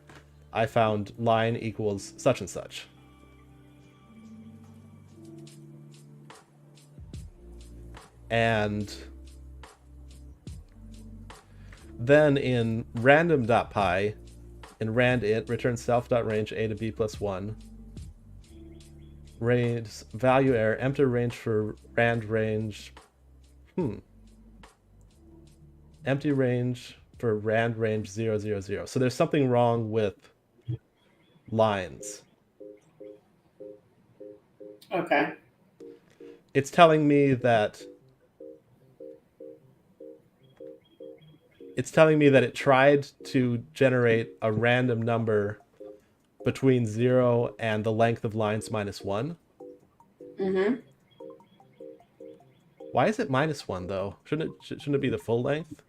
I found line equals such and such. And then in random.py, in randint, return self.range a to b plus 1. Range value error, empty range for rand range. Empty range for rand range 0, 0, 0. So there's something wrong with lines. Okay. It's telling me that it tried to generate a random number between 0 and the length of lines -1. Why is it -1 though? Shouldn't it be the full length?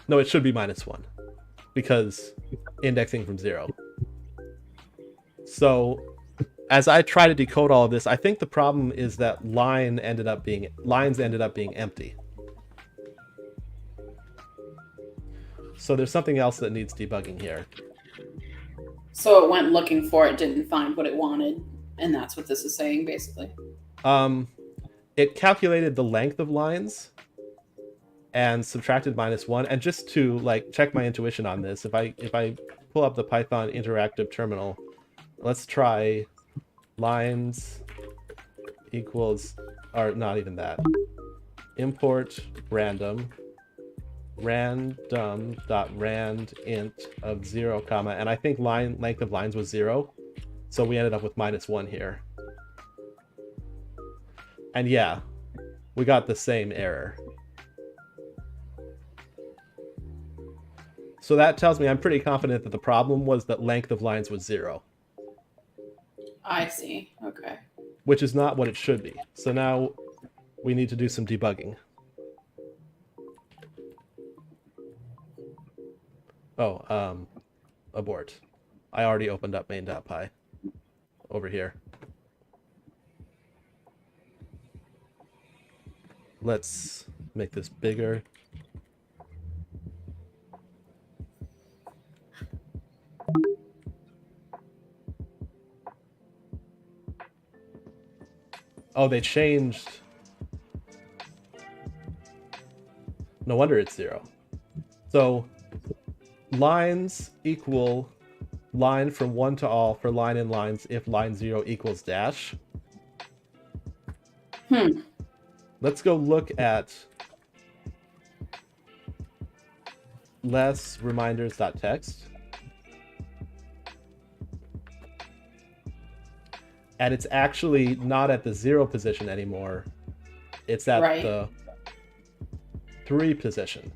No, it should be -1 because indexing from 0. So as I try to decode all of this, I think the problem is that lines ended up being empty. So there's something else that needs debugging here. So it went looking for it, didn't find what it wanted, and that's what this is saying, basically. It calculated the length of lines and subtracted -1. And just to like check my intuition on this, if I pull up the Python interactive terminal, let's try lines equals, or not even that. Import random random.rand int of 0, comma, and I think line length of lines was 0, so we ended up with -1 here. And yeah, we got the same error. So that tells me I'm pretty confident that the problem was that length of lines was 0. I see. Okay. Which is not what it should be. So now we need to do some debugging. Oh, abort. I already opened up main.py over here. Let's make this bigger. Oh, they changed. No wonder it's 0. So lines equal line from 1 to all for line in lines if line 0 equals dash. Let's go look at less reminders.txt. And it's actually not at the 0 position anymore. It's at the 3 position.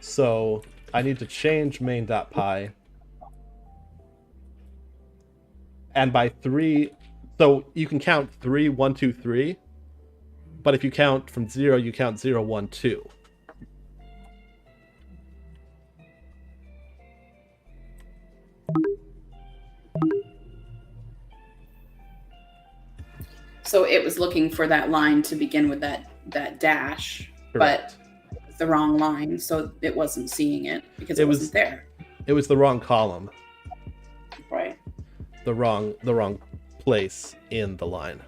So I need to change main.py. And by 3, so you can count 3, 1, 2, 3. But if you count from 0, you count 0, 1, 2. So it was looking for that line to begin with that dash, Correct. but it's the wrong line, so it wasn't seeing it because it wasn't there. It was the wrong column. Right. The wrong place in the line.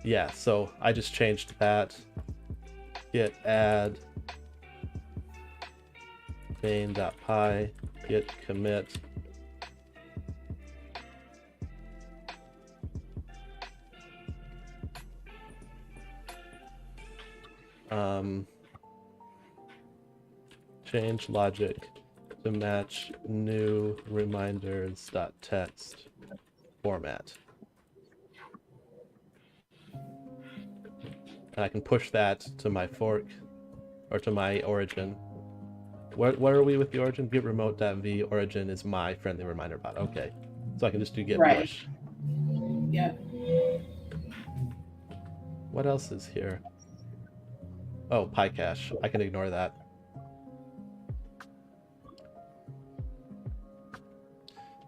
Yeah, so I just changed that. Git add main.py git commit change logic to match new reminders.txt format. And I can push that to my fork or to my origin. Where are we with the origin? Git remote.v origin is my friendly reminder bot. Okay. So I can just do git push. Yeah. What else is here? Oh, PyCache. I can ignore that.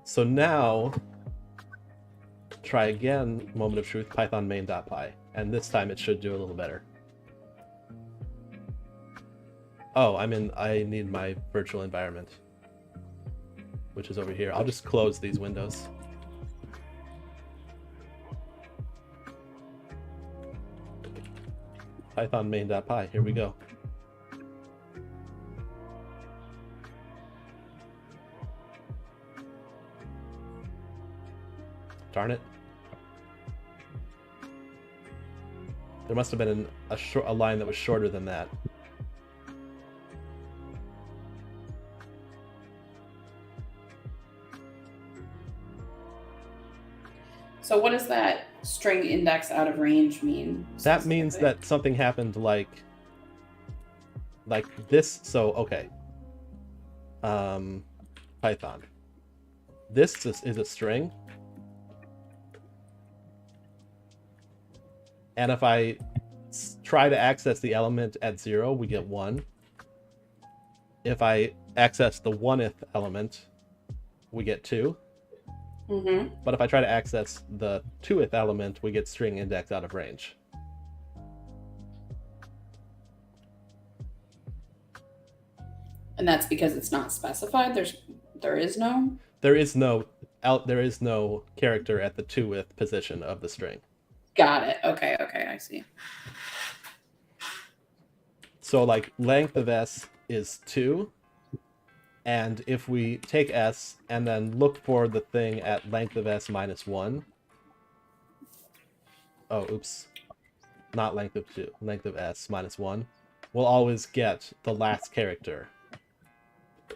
So now, try again, moment of truth, python main.py. And this time it should do a little better. Oh, I need my virtual environment, which is over here. I'll just close these windows. Python main.py, here we go. Darn it. There must have been a line that was shorter than that. So what does that string index out of range mean? That means that something happened like this. So, okay. Python. This is a string. And if I try to access the element at 0, we get 1. If I access the 1th element, we get 2. Mm-hmm. But if I try to access the 2th element, we get string index out of range. And that's because it's not specified. There is no character at the 2th position of the string. Got it. Okay, I see. So like length of s is 2, and if we take s and then look for the thing at length of s minus 1, oh oops, not length of 2, length of s minus 1, we'll always get the last character.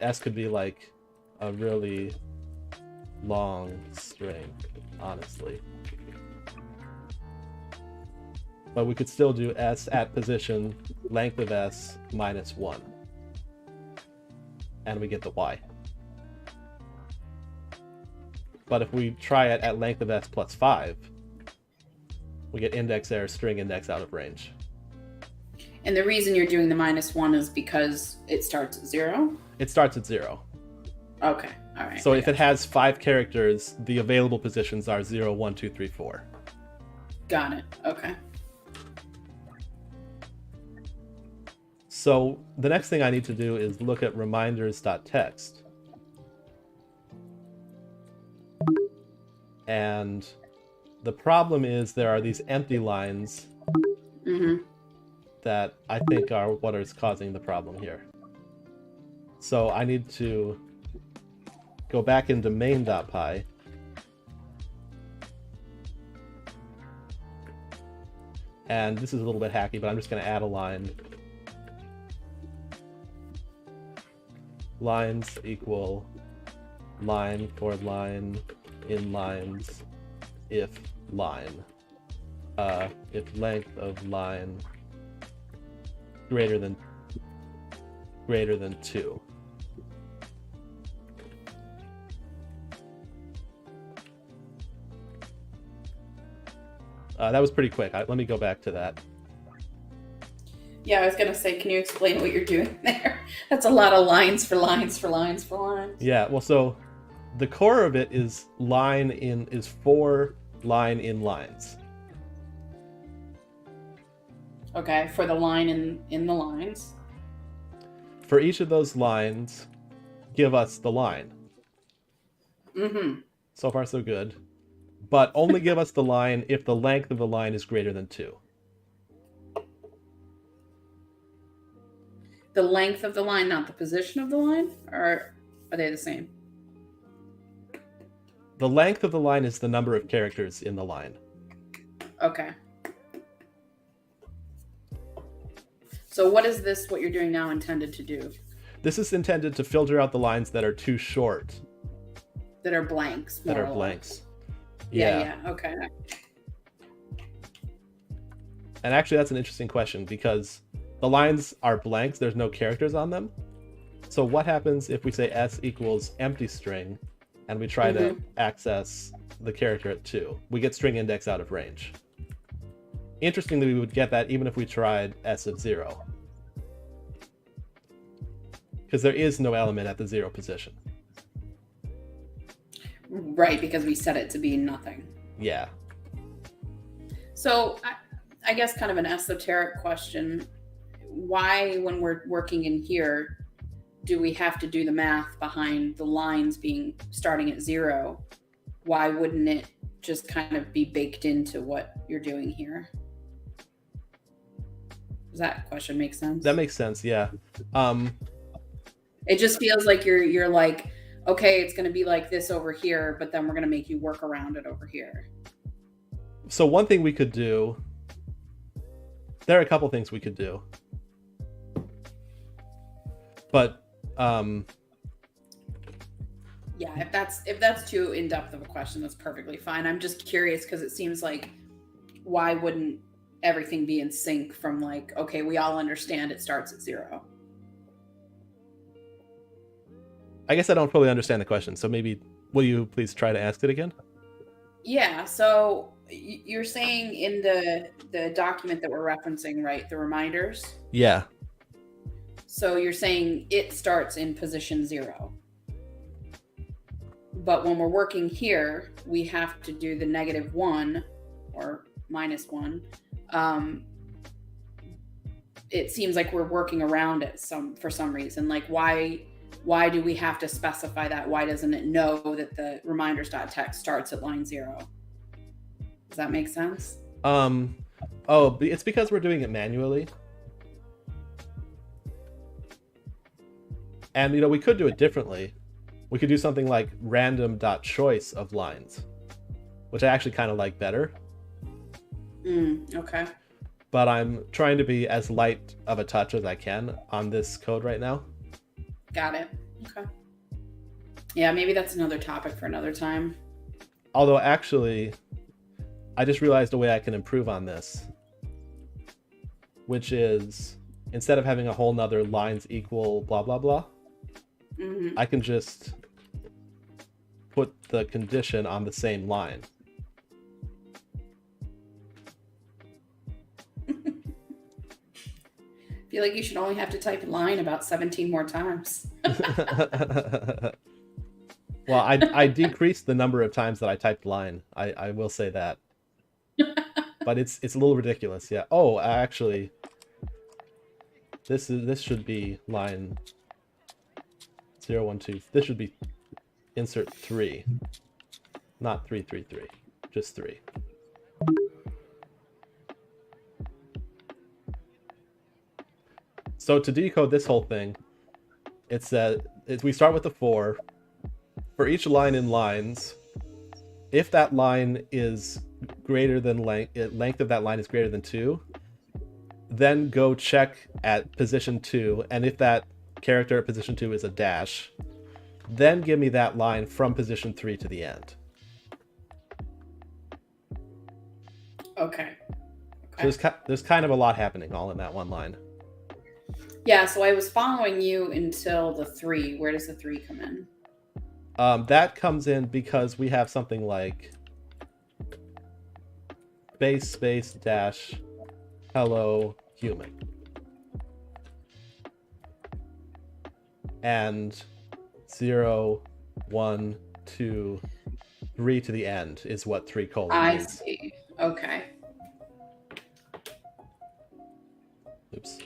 S could be like a really long string, honestly. But we could still do s at position length of s minus 1. And we get the y. But if we try it at length of s plus 5, we get index error string index out of range. And the reason you're doing the -1 is because it starts at 0? It starts at 0. Okay, all right. So if it has 5 characters, the available positions are 0, 1, 2, 3, 4. Got it, okay. So the next thing I need to do is look at reminders.txt. And the problem is there are these empty lines that I think are what is causing the problem here. So I need to go back into main.py and this is a little bit hacky, but I'm just going to add a line. Lines equal line for line in lines if line. If length of line greater than 2. That was pretty quick. Let me go back to that. Yeah, I was going to say, can you explain what you're doing there? That's a lot of lines for lines for lines for lines. Yeah, well, so the core of it is for line in lines. Okay, for the line in the lines. For each of those lines, give us the line. Mm-hmm. So far, so good. But only give us the line if the length of the line is greater than 2. The length of the line, not the position of the line? Or are they the same? The length of the line is the number of characters in the line. Okay. So what is this, what you're doing now, intended to do? This is intended to filter out the lines that are too short. That are blanks. That are blanks. Yeah, okay. And actually, that's an interesting question because the lines are blanks. There's no characters on them. So what happens if we say s equals empty string and we try to access the character at 2? We get string index out of range. Interestingly, we would get that even if we tried s of 0. Because there is no element at the 0 position. Right, because we set it to be nothing. Yeah. So I guess kind of an esoteric question. Why, when we're working in here, do we have to do the math behind the lines starting at 0? Why wouldn't it just kind of be baked into what you're doing here? Does that question make sense? That makes sense, yeah. It just feels like you're like, okay, it's going to be like this over here, but then we're going to make you work around it over here. So one thing we could do, there are a couple things we could do. But yeah, if that's too in-depth of a question, that's perfectly fine. I'm just curious because it seems like, why wouldn't everything be in sync from like, okay, we all understand it starts at 0. I guess I don't fully understand the question, so maybe will you please try to ask it again? Yeah, so you're saying in the document that we're referencing, right, the reminders? Yeah. So you're saying it starts in position 0. But when we're working here, we have to do the -1 or -1. It seems like we're working around it for some reason. Like why do we have to specify that? Why doesn't it know that the reminders.txt starts at line 0? Does that make sense? Oh, it's because we're doing it manually. And, you know, we could do it differently. We could do something like random.choice of lines, which I actually kind of like better. Okay. But I'm trying to be as light of a touch as I can on this code right now. Got it. Okay. Yeah, maybe that's another topic for another time. Although, actually, I just realized a way I can improve on this, which is instead of having a whole nother lines equal blah, blah, blah, I can just put the condition on the same line. I feel like you should only have to type line about 17 more times. Well, I decreased the number of times that I typed line. I will say that. But it's a little ridiculous, yeah. Oh, actually, this should be line 012. This should be insert 3, not 333, just 3. So to decode this whole thing, it's we start with the 4. For each line in lines, if that line is greater than length of that line is greater than 2, then go check at position 2, and if that character at position 2 is a dash, then give me that line from position 3 to the end. Okay. So there's kind of a lot happening all in that one line. Yeah, so I was following you until the 3. Where does the 3 come in? That comes in because we have something like space dash hello human, and 0, 1, 2, 3 to the end is what 3 colon I means. see. Okay. Oops.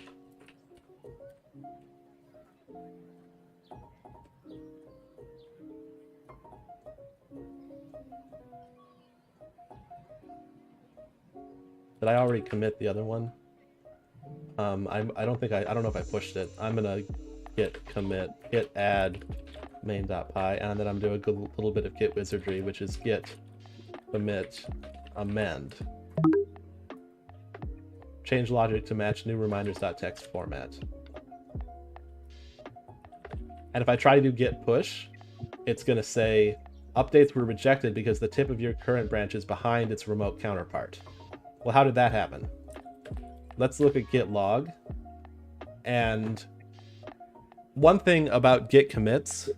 Did I already commit the other one? I don't know if I pushed it. I'm gonna git commit, git add main.py, and then I'm doing a little bit of git wizardry, which is git commit amend. Change logic to match new reminders.txt format. And if I try to do git push, it's gonna say updates were rejected because the tip of your current branch is behind its remote counterpart. Well, how did that happen? Let's look at git log. And one thing about git commits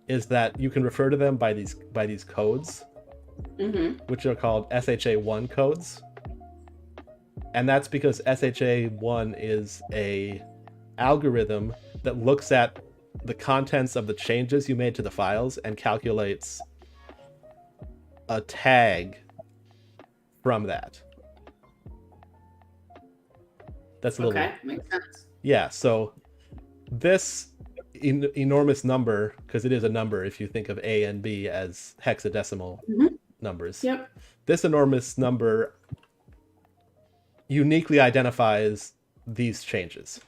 is that you can refer to them by these codes, which are called SHA1 codes. And that's because SHA1 is a algorithm that looks at the contents of the changes you made to the files and calculates a tag from that. That's a little... Okay, makes sense. Yeah, so this enormous number, because it is a number if you think of A and B as hexadecimal numbers. Yep. This enormous number uniquely identifies these changes.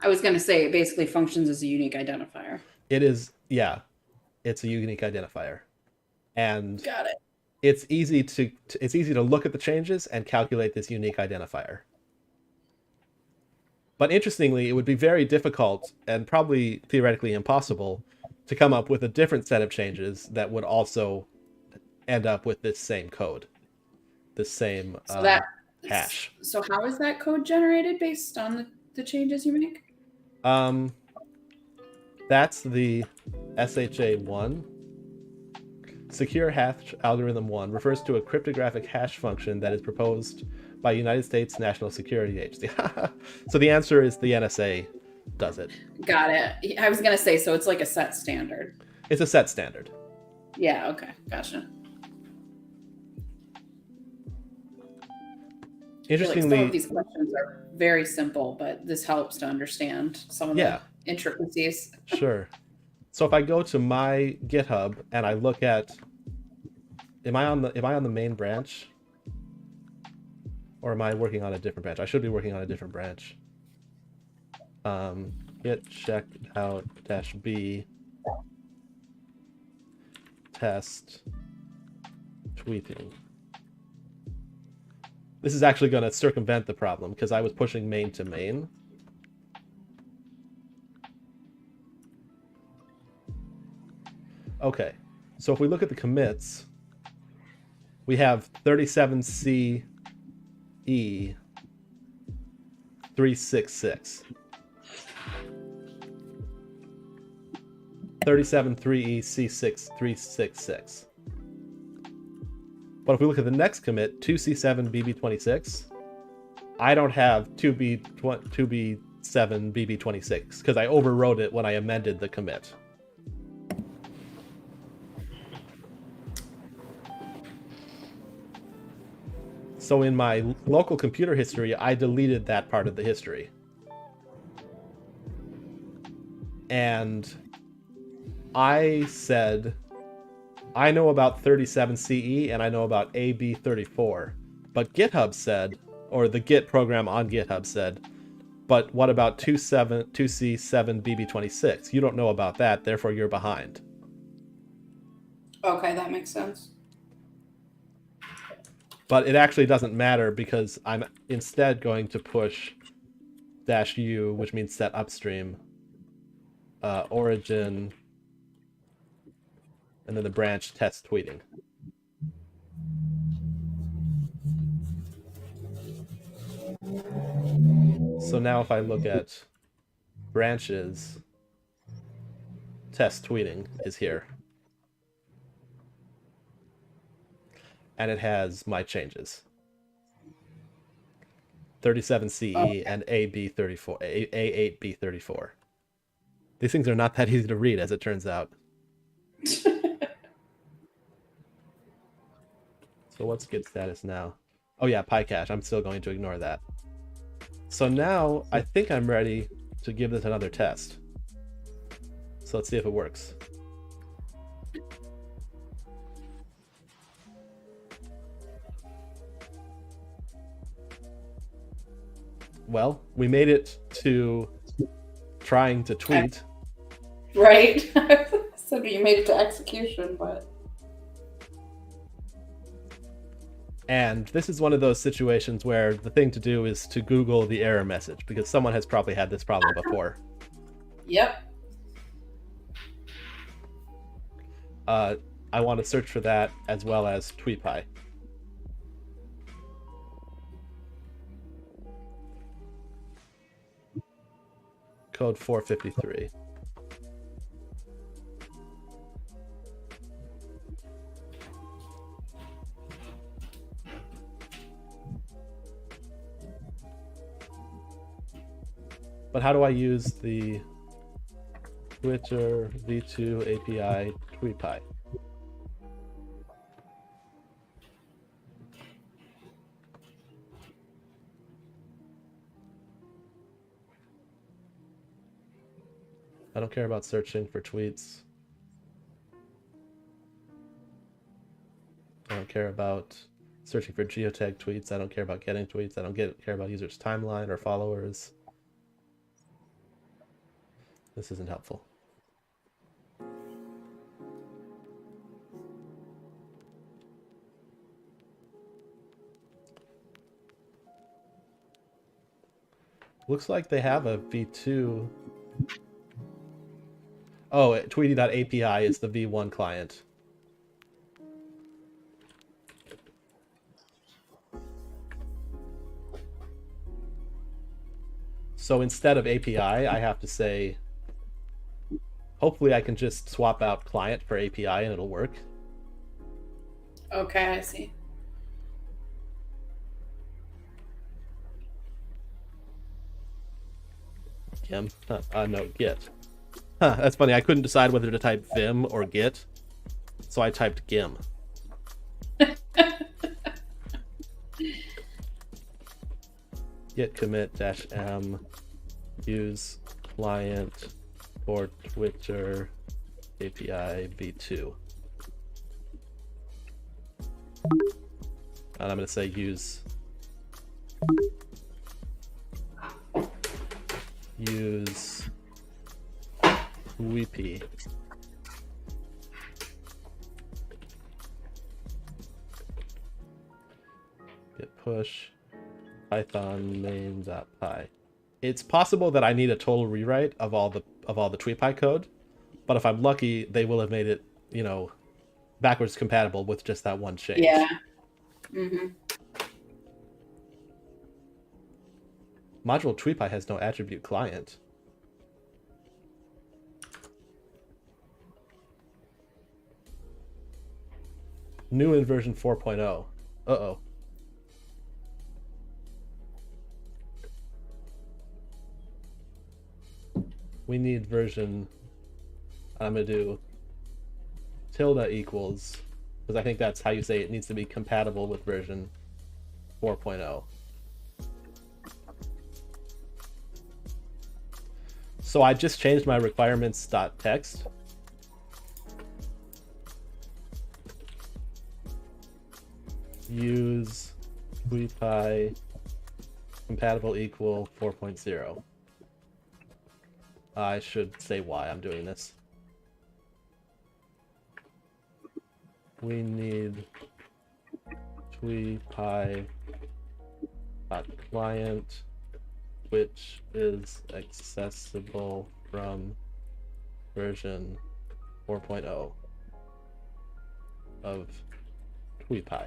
I was going to say it basically functions as a unique identifier. It is, yeah, it's a unique identifier. And got it. It's easy to look at the changes and calculate this unique identifier. But interestingly, it would be very difficult and probably theoretically impossible to come up with a different set of changes that would also end up with this same code, this same hash. So how is that code generated based on the changes you make? That's the SHA1. Secure hash algorithm 1 refers to a cryptographic hash function that is proposed by United States National Security Agency. So the answer is the NSA does it. Got it. I was going to say, so it's like a set standard. It's a set standard. Yeah, okay, gotcha. I feel like some Interestingly, of these questions are very simple, but this helps to understand some of yeah, the intricacies. sure. So if I go to my GitHub and I look at, am I on the main branch? Or am I working on a different branch? I should be working on a different branch. Git check out -b test tweeting. This is actually going to circumvent the problem because I was pushing main to main. Okay, so if we look at the commits, we have 37CE 366. 37.3e C6 366. But if we look at the next commit, 2C7 BB26, I don't have 2B7 BB26 because I overwrote it when I amended the commit. So in my local computer history, I deleted that part of the history. And I said, I know about 37CE and I know about AB34. But GitHub said, or the Git program on GitHub said, but what about 2C7 BB26? You don't know about that, therefore you're behind. Okay, that makes sense. But it actually doesn't matter because I'm instead going to push -u, which means set upstream, origin, and then the branch test tweeting. So now if I look at branches, test tweeting is here. And it has my changes. 37CE and AB34, A8B34. These things are not that easy to read, as it turns out. So what's Git status now? Oh yeah, PyCache. I'm still going to ignore that. So now I think I'm ready to give this another test. So let's see if it works. Well, we made it to trying to tweet. Right. So you made it to execution, but... And this is one of those situations where the thing to do is to Google the error message, because someone has probably had this problem before. Yep. I want to search for that as well as TweetPy. Code 453. But how do I use the Twitter v2 API TweetPy? I don't care about searching for tweets. I don't care about searching for geotag tweets. I don't care about getting tweets. I don't care about users' timeline or followers. This isn't helpful. Looks like they have a v2. Oh, tweety.api is the v1 client. So instead of API, I have to say, hopefully I can just swap out client for API and it'll work. Okay, I see. Gim? No, Git. Huh, that's funny. I couldn't decide whether to type Vim or Git. So I typed gim. Git commit -m use client for Twitter API v2. And I'm going to say use WP. Git push python main.py. It's possible that I need a total rewrite of all the TweetPy code, but if I'm lucky, they will have made it, you know, backwards compatible with just that one change. Yeah. Mm-hmm. Module TweetPy has no attribute client. New in version 4.0. Uh-oh. We need version, I'm going to do tilde equals, because I think that's how you say it needs to be compatible with version 4.0. So I just changed my requirements.text. Use TweetPy compatible equal 4.0. I should say why I'm doing this. We need TweetPy client, which is accessible from version 4.0 of TweetPy.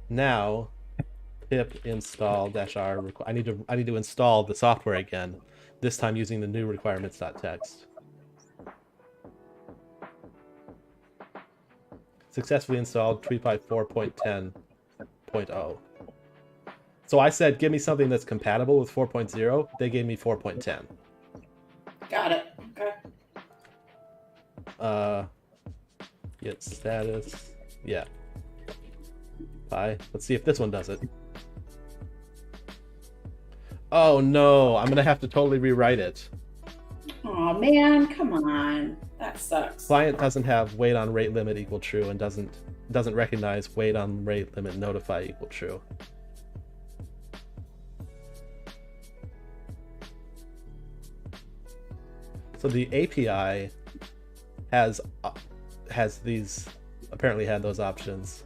Now, pip install -r. I need to install the software again. This time using the new requirements.txt. Successfully installed TweetPy 4.10.0. So I said, give me something that's compatible with 4.0. They gave me 4.10. Got it. Okay. Get status. Yeah. Bye. Let's see if this one does it. Oh no, I'm gonna have to totally rewrite it. Oh man, come on. That sucks. Client doesn't have wait on rate limit equal true and doesn't recognize wait on rate limit notify equal true. So the API has these, apparently had those options.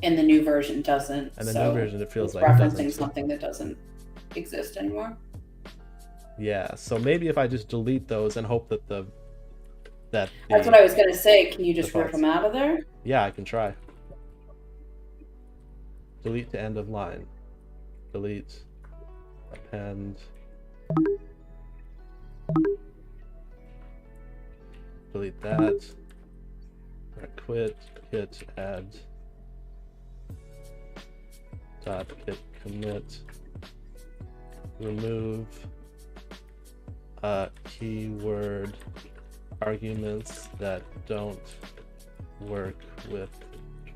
And the new version doesn't. And the new version, it feels like referencing something that doesn't exist anymore. Yeah, so maybe if I just delete those and hope that that's what I was gonna say. Can you just rip them out of there? Yeah, I can try. Delete to end of line. Delete. Append. Delete that. Quit. Git add. Git commit. Remove keyword arguments that don't work with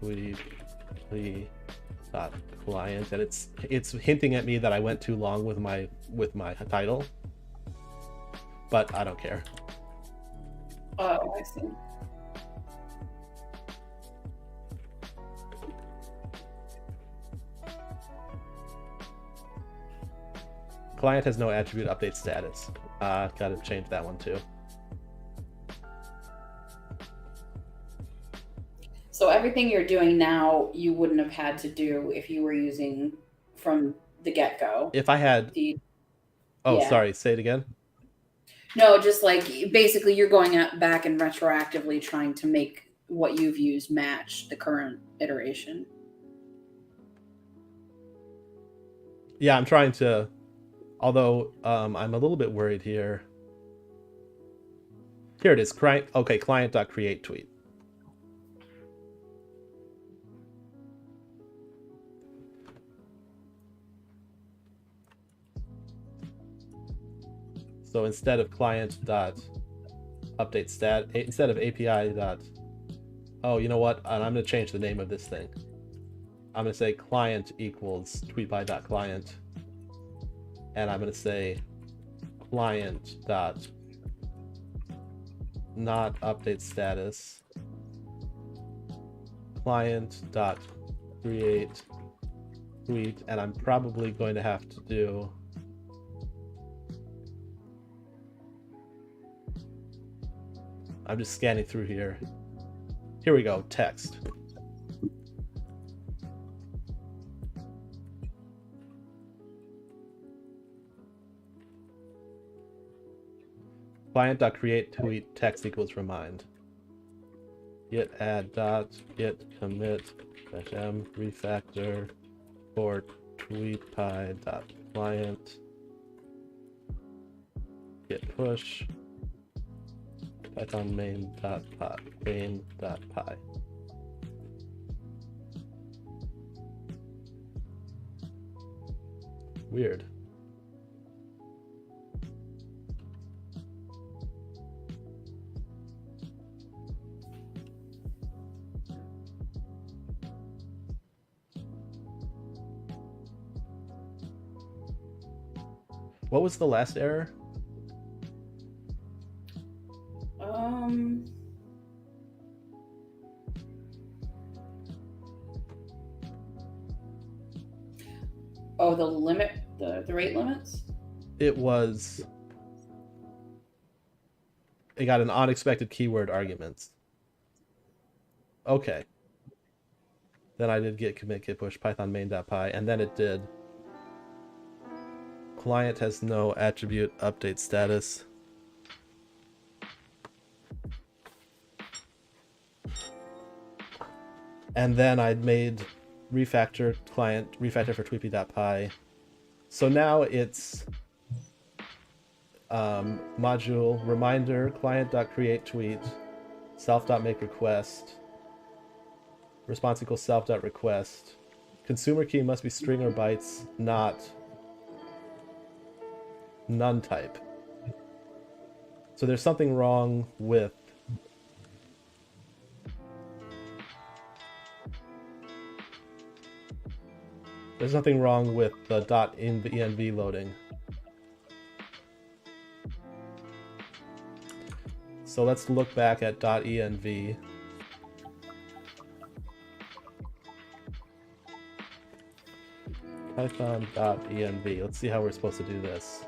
tweetly.client, and it's hinting at me that I went too long with my title, but I don't care. Oh, I see. Client has no attribute update status. Gotta change that one too. So everything you're doing now, you wouldn't have had to do if you were using from the get-go. If I had... Sorry, say it again. No, just like basically you're going back and retroactively trying to make what you've used match the current iteration. Yeah, I'm trying to... Although I'm a little bit worried here. Here it is. Okay, client.create tweet. So instead of client dot update stat, instead of API dot, oh, you know what? And I'm going to change the name of this thing. I'm going to say client equals tweetby.client. And I'm going to say client dot not update status, client dot create tweet, and I'm probably going to have to do I'm just scanning through here. Here we go, text. Client.create tweet text equals remind. Git add dot git commit -m refactor for tweetpy dot client git push python main.py. Weird. What was the last error? Oh, the limit, the rate limits? It got an unexpected keyword arguments. Okay. Then I did git commit git push python main.py, and then it did client has no attribute update status. And then I made refactor client refactor for tweetpy.py. So now it's module reminder client.create tweet self.make request response equals self.request. Consumer key must be string or bytes, not none type. So there's something wrong with the .env loading. So let's look back at .env. Python.env. Let's see how we're supposed to do this.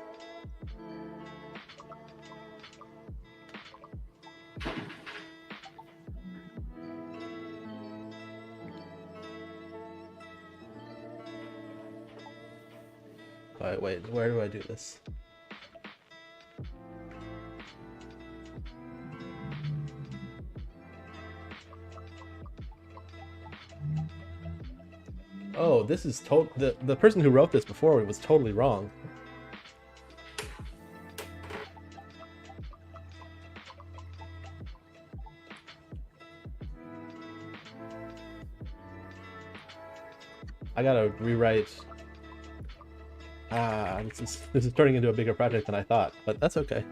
Alright, wait, where do I do this? Oh, this is the person who wrote this before was totally wrong. I gotta rewrite. This is turning into a bigger project than I thought, but that's okay.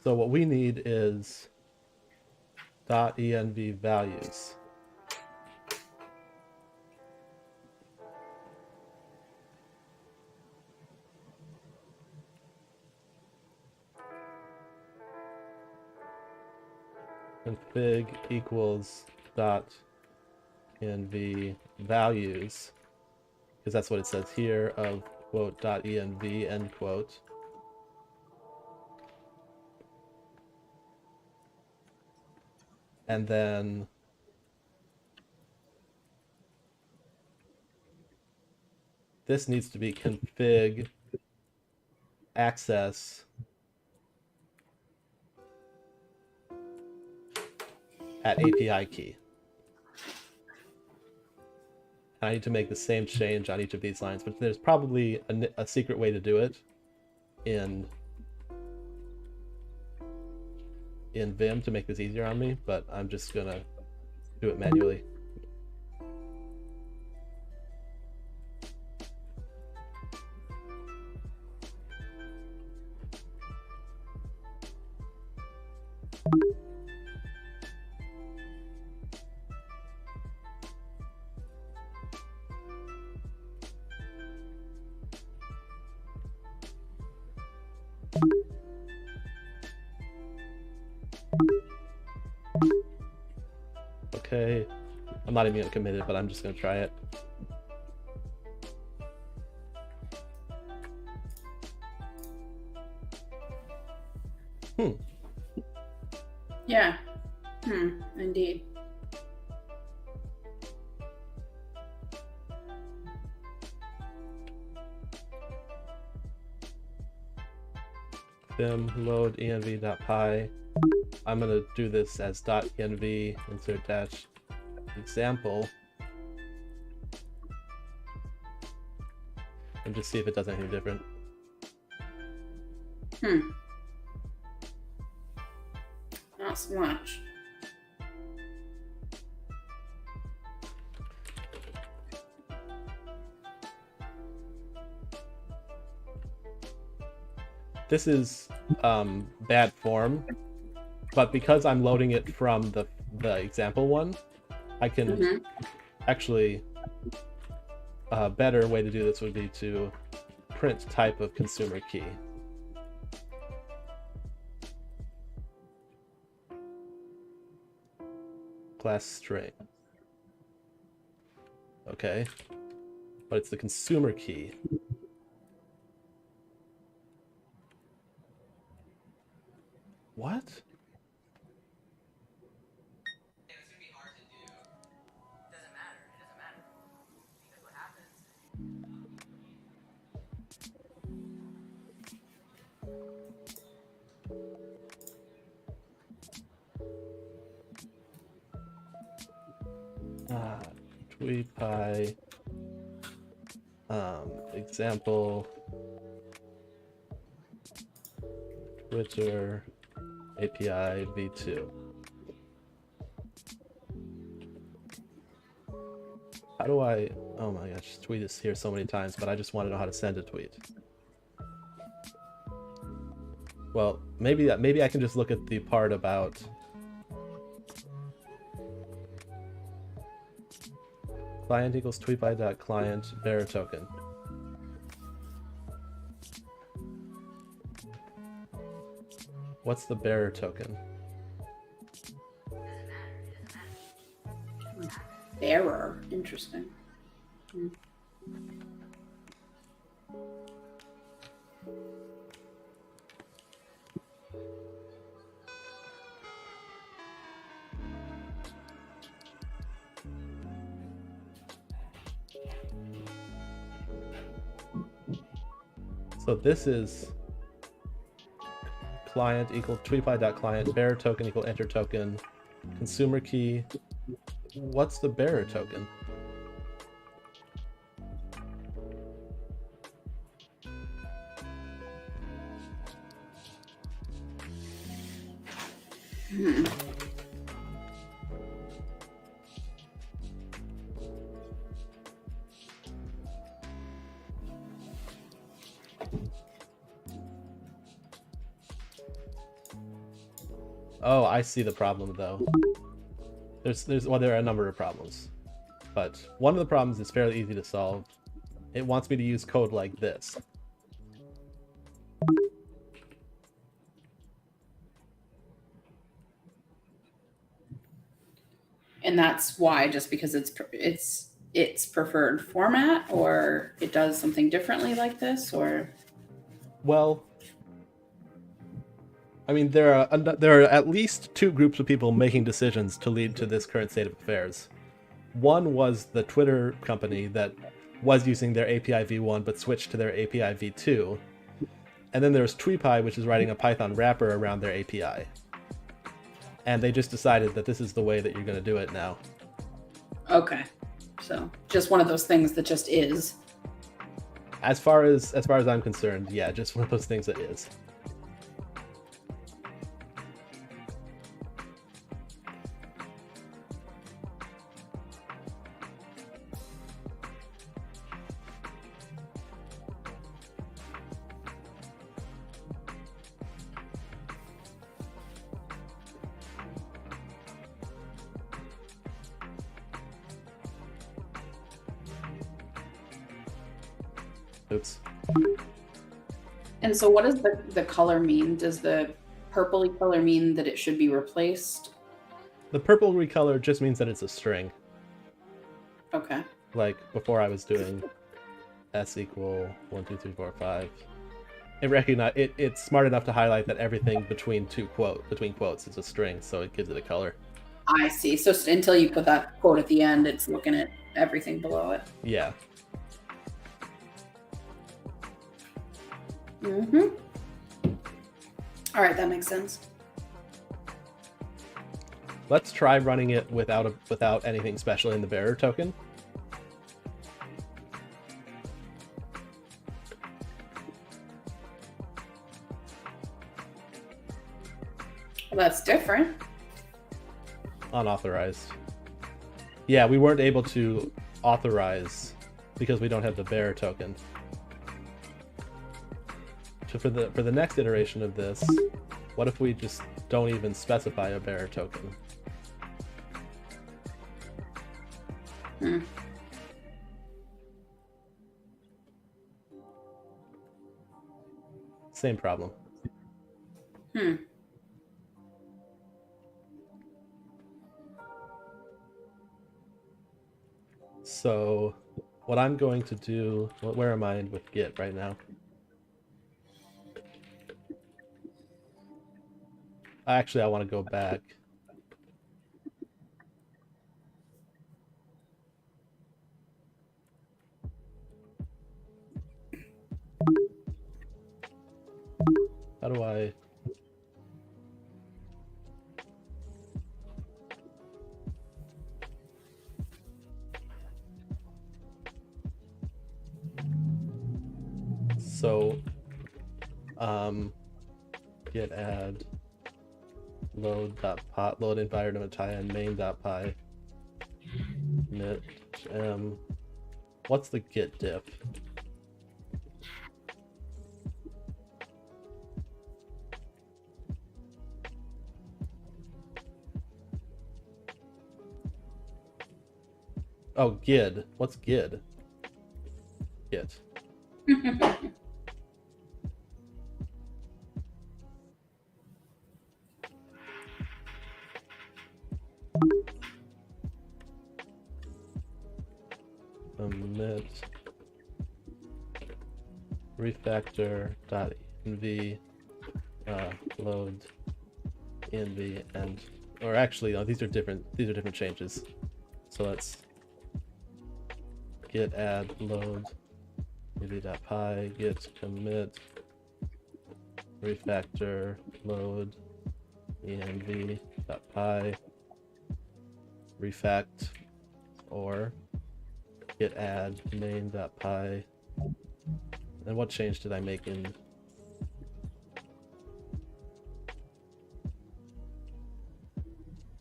So what we need is .env values. Config equals .env values, because that's what it says here of quote .env end quote. And then this needs to be config access at API key. I need to make the same change on each of these lines, but there's probably a secret way to do it in in Vim to make this easier on me, but I'm just gonna do it manually. Okay, I'm not even committed, but I'm just gonna try it. Yeah. Indeed. Vim load env.py. I'm gonna do this as .env insert dash example and just see if it does anything different. Not so much. This is bad form, but because I'm loading it from the example one, I can actually a better way to do this would be to print type of consumer key. Class string. Okay, but it's the consumer key. What? It's gonna be hard to do. Doesn't matter. It doesn't matter. Because what happens? TweetPy example Twitter API v2. How do I, oh my gosh, tweet is here so many times, but I just want to know how to send a tweet. Well, maybe I can just look at the part about client equals tweetpy.client bearer token. What's the bearer token? Bearer. Interesting. So this is client equal tweetpy.client bearer token equal enter token consumer key. What's the bearer token? Oh, I see the problem though. Well, there are a number of problems, but one of the problems is fairly easy to solve. It wants me to use code like this. And that's why, just because it's preferred format, or it does something differently like this, or? Well, I mean, there are at least two groups of people making decisions to lead to this current state of affairs. One was the Twitter company that was using their API v1 but switched to their API v2. And then there's TweetPy, which is writing a Python wrapper around their API. And they just decided that this is the way that you're going to do it now. Okay. So just one of those things that just is. As far as I'm concerned, yeah, just one of those things that is. Oops. And so what does the color mean? Does the purpley color mean that it should be replaced? The purple recolor just means that it's a string. Okay. Like before I was doing s equal 1, 2, 3, 4, 5. It's smart enough to highlight that everything between quotes is a string, so it gives it a color. I see. So until you put that quote at the end, it's looking at everything below it. Yeah. Mm-hmm. All right, that makes sense. Let's try running it without anything special in the bearer token. Well, that's different. Unauthorized. Yeah, we weren't able to authorize because we don't have the bearer token. So for the next iteration of this, what if we just don't even specify a bearer token? Same problem. So what I'm going to do, where am I with Git right now? Actually, I want to go back. How do I... So, git add load.pot, load environment tie-in main.py init what's the git diff? Oh, gid. What's gid? Git. Emit refactor.env load env and, or actually no, these are different changes. So let's git add load env.py git commit refactor load env.py refact or git add main.py. And what change did I make in?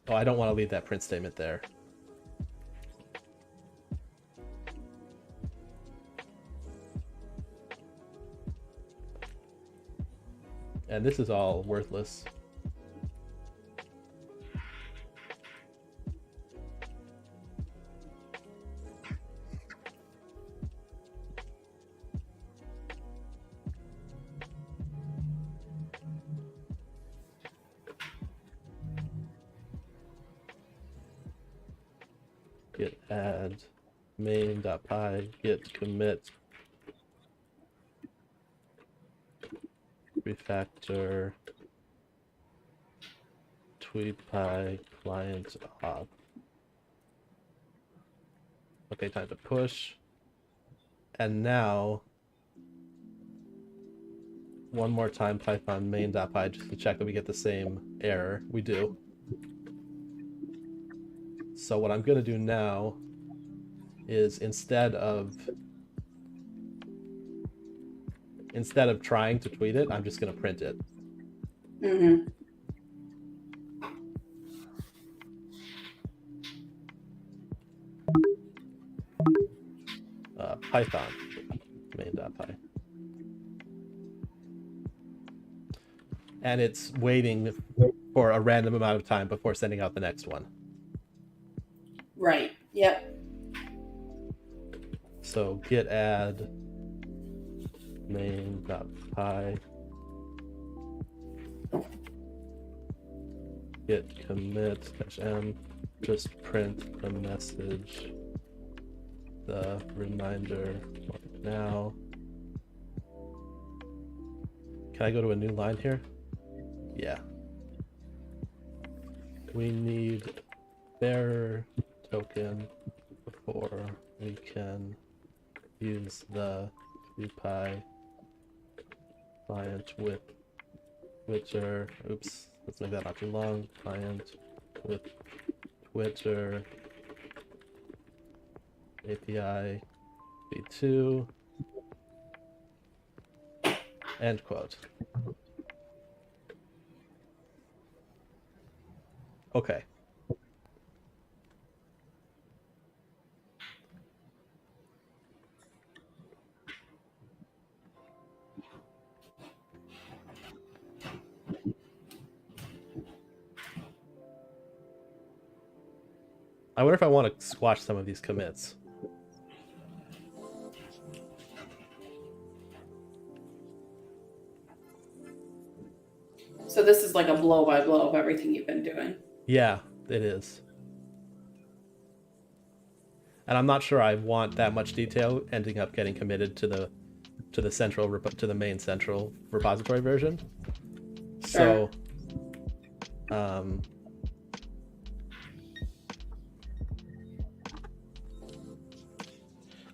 Oh, I don't want to leave that print statement there. And this is all worthless. Git add main.py git commit refactor tweetpy client op. Okay, time to push. And now one more time python main.py just to check that we get the same error. We do. So what I'm going to do now is instead of trying to tweet it, I'm just going to print it. Python main.py. And it's waiting for a random amount of time before sending out the next one. Right. Yep. So git add main.py git commit -m, just print the message, the reminder now. Can I go to a new line here? Yeah. We need bearer token before we can use the Pi client with Twitter. Oops, let's make that not too long. Client with Twitter API v2. End quote. Okay. I wonder if I want to squash some of these commits. So this is like a blow by blow of everything you've been doing. Yeah, it is. And I'm not sure I want that much detail ending up getting committed to the main central repository version. Sure. So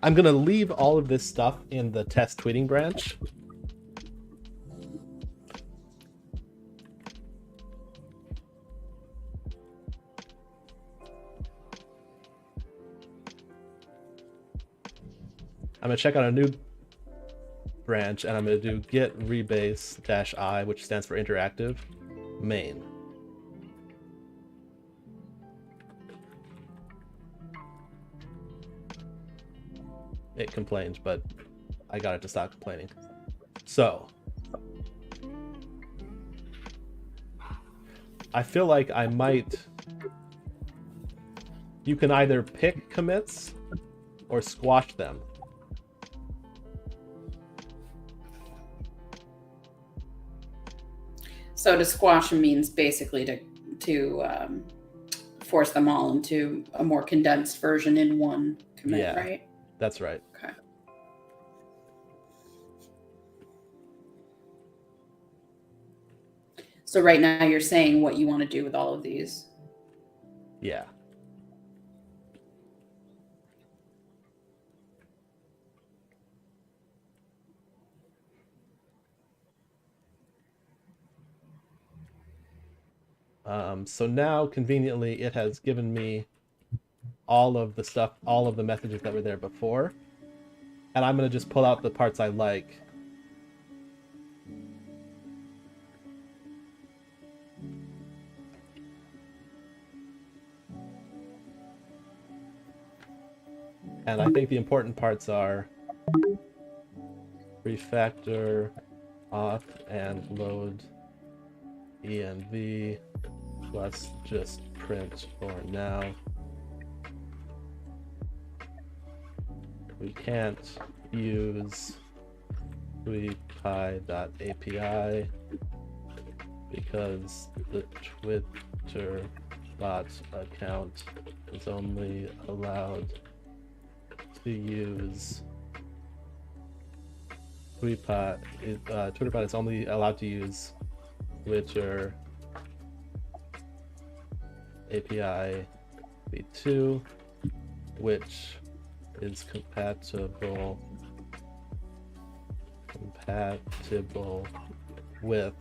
I'm gonna leave all of this stuff in the test tweeting branch. I'm gonna check out a new branch and I'm gonna do git rebase -i, which stands for interactive main. It complained, but I got it to stop complaining. So I feel like I might. You can either pick commits or squash them. So to squash them means basically to force them all into a more condensed version in one commit, Yeah. right? That's right. Okay. So right now you're saying what you want to do with all of these. Yeah. So now conveniently it has given me all of the stuff, all of the messages that were there before. And I'm going to just pull out the parts I like. And I think the important parts are refactor, auth, and load env, plus just print for now. We can't use pi.api because the Twitter bot account is only allowed to use Twitterbot is only allowed to use Twitter API v2, which is compatible with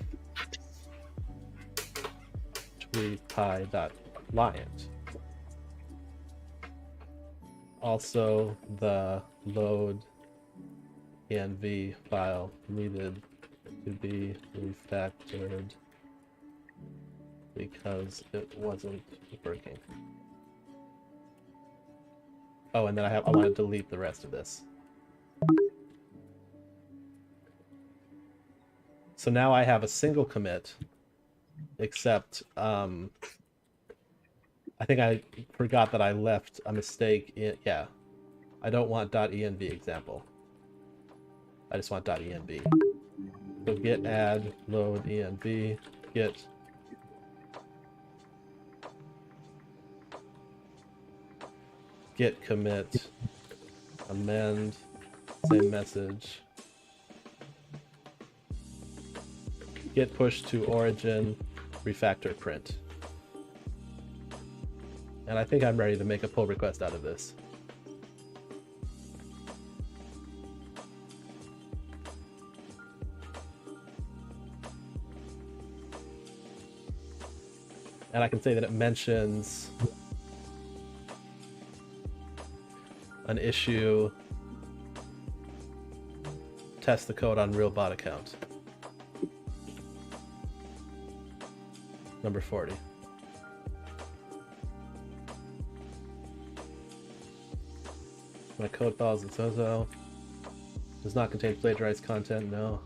tweetpi.client. Also, the load env file needed to be refactored because it wasn't working. Oh, and then I want to delete the rest of this. So now I have a single commit, except I think I forgot that I left a mistake in, yeah, I don't want .env example. I just want .env. So git add load env, git commit amend, same message, git push to origin, refactor print. And I think I'm ready to make a pull request out of this. And I can say that it mentions an issue, test the code on real bot account. Number 40. My code files in Sozo. Does not contain plagiarized content, no.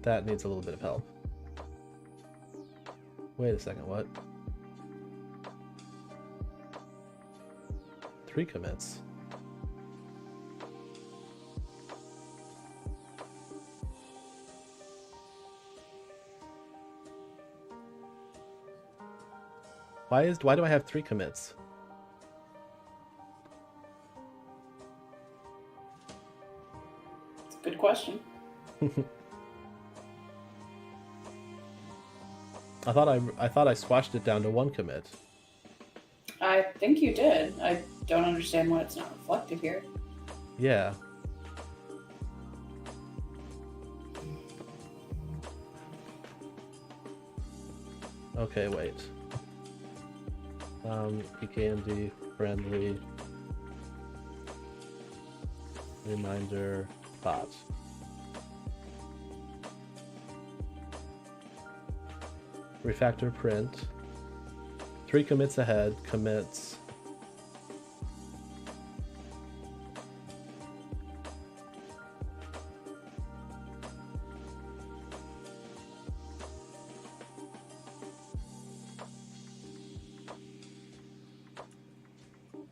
That needs a little bit of help. Wait a second, what? 3 commits. Why do I have 3 commits? It's a good question. I thought I squashed it down to 1 commit. I think you did. I don't understand why it's not reflected here. Yeah. Okay, wait. PKMD friendly reminder bot. Refactor print. 3 commits ahead, commits.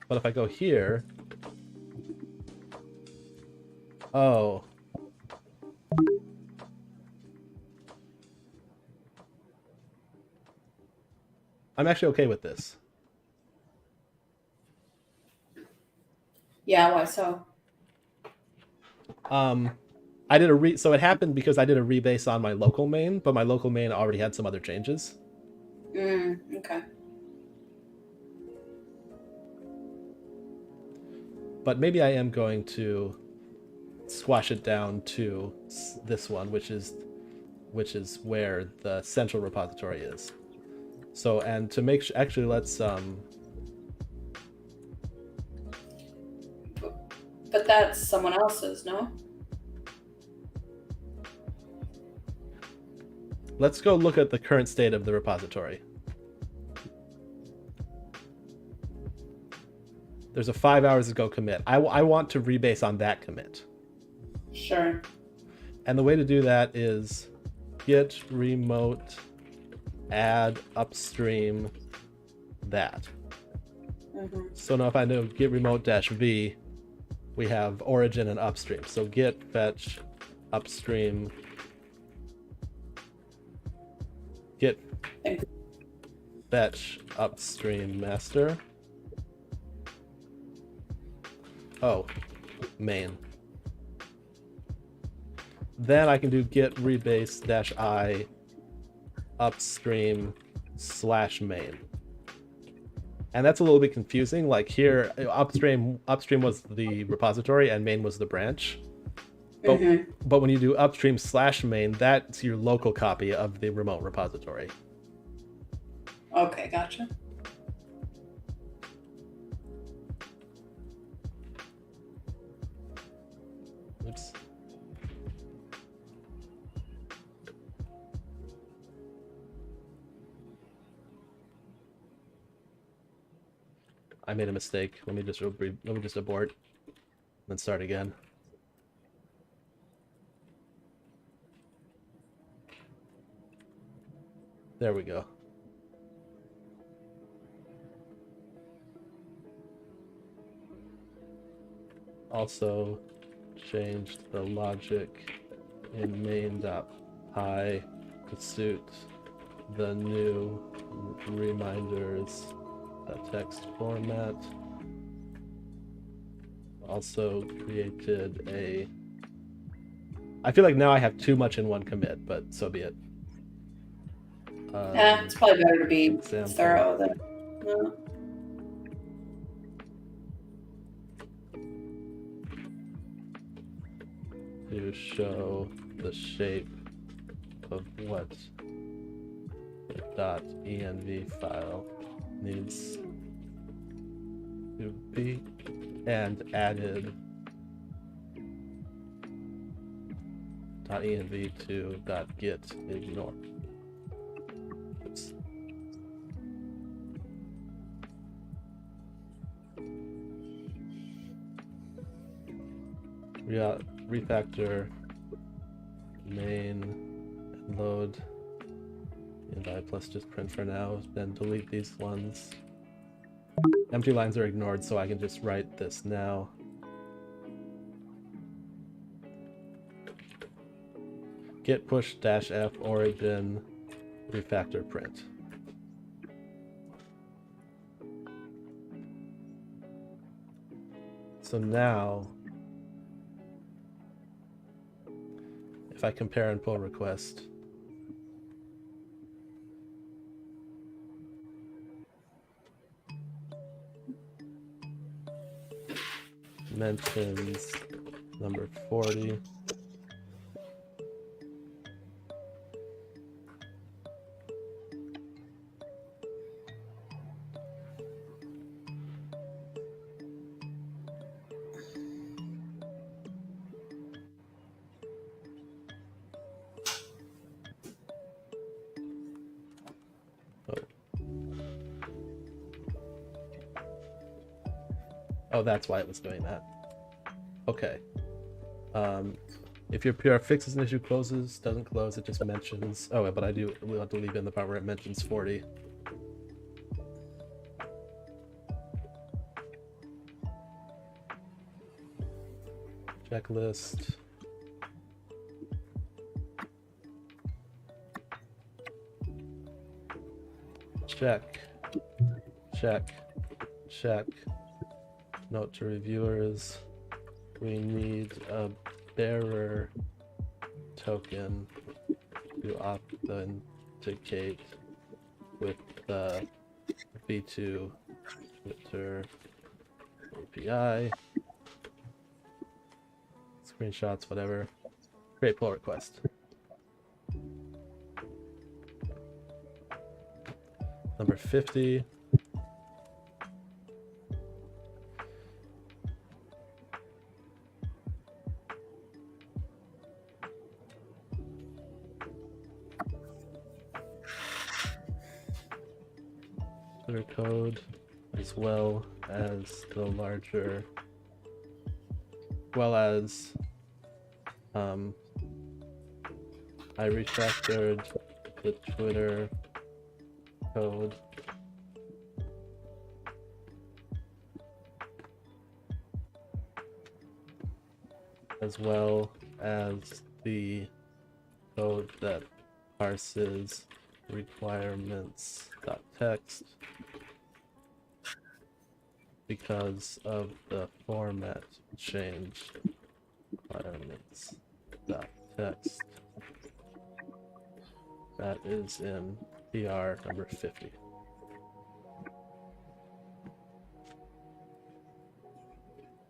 But if I go here, oh. I'm actually okay with this. Yeah, why so? I did so it happened because I did a rebase on my local main, but my local main already had some other changes. Okay. But maybe I am going to squash it down to this one, which is where the central repository is. So, and to make sure, actually, let's But that's someone else's, no? let's go look at the current state of the repository. There's a 5 hours ago commit. I want to rebase on that commit. Sure. And the way to do that is git remote add upstream that. So now if I do git remote -v, we have origin and upstream. So git fetch upstream, git fetch upstream master. Oh, main. Then I can do git rebase -i upstream /main. And that's a little bit confusing. Like here, upstream was the repository and main was the branch. But when you do upstream /main, that's your local copy of the remote repository. Okay, gotcha. Oops. I made a mistake. Let me just abort, then start again. There we go. Also changed the logic in main.py to suit the new reminders text format. Also created a... I feel like now I have too much in one commit, but so be it. It's probably better to be example. thorough than. To show the shape of what the .env file needs to be, and added .env to .get ignore. Oops. Refactor main and load and I plus just print for now, then delete these ones. Empty lines are ignored, so I can just write this now. Git push -f origin refactor print. So now, if I compare and pull request, mentions number 40. Oh, that's why it was doing that. Okay. If your PR fixes an issue, closes, doesn't close, it just mentions... Oh, but we'll have to leave in the part where it mentions 40. Checklist. Check. Check. Check. Note to reviewers. We need a bearer token to authenticate with the v2 Twitter API. Screenshots, whatever. Create pull request. Number 50. Twitter code, as well as the larger, I refactored the Twitter code as well as the code that parses requirements.txt because of the format change. Requirements.txt. That is in PR number 50.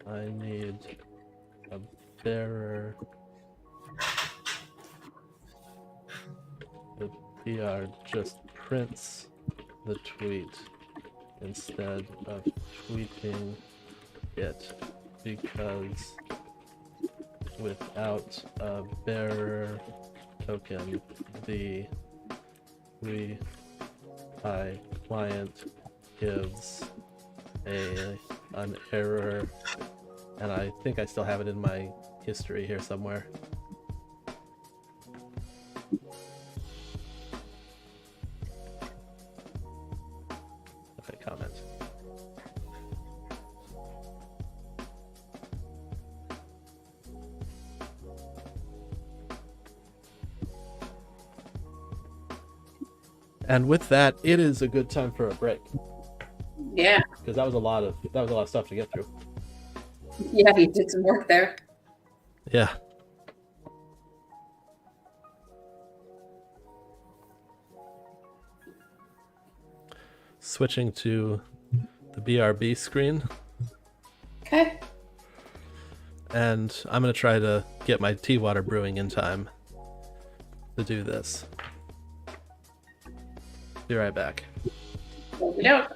I need a bearer. The PR just prints the tweet instead of tweeting it, because without a bearer token, the client gives an error, and I think I still have it in my history here somewhere. Okay, comment. And with that, it is a good time for a break Yeah. because that was a lot of stuff to get through. Yeah, you did some work there. Yeah. Switching to the BRB screen. Okay. And I'm going to try to get my tea water brewing in time to do this. Be right back. Okey-doke.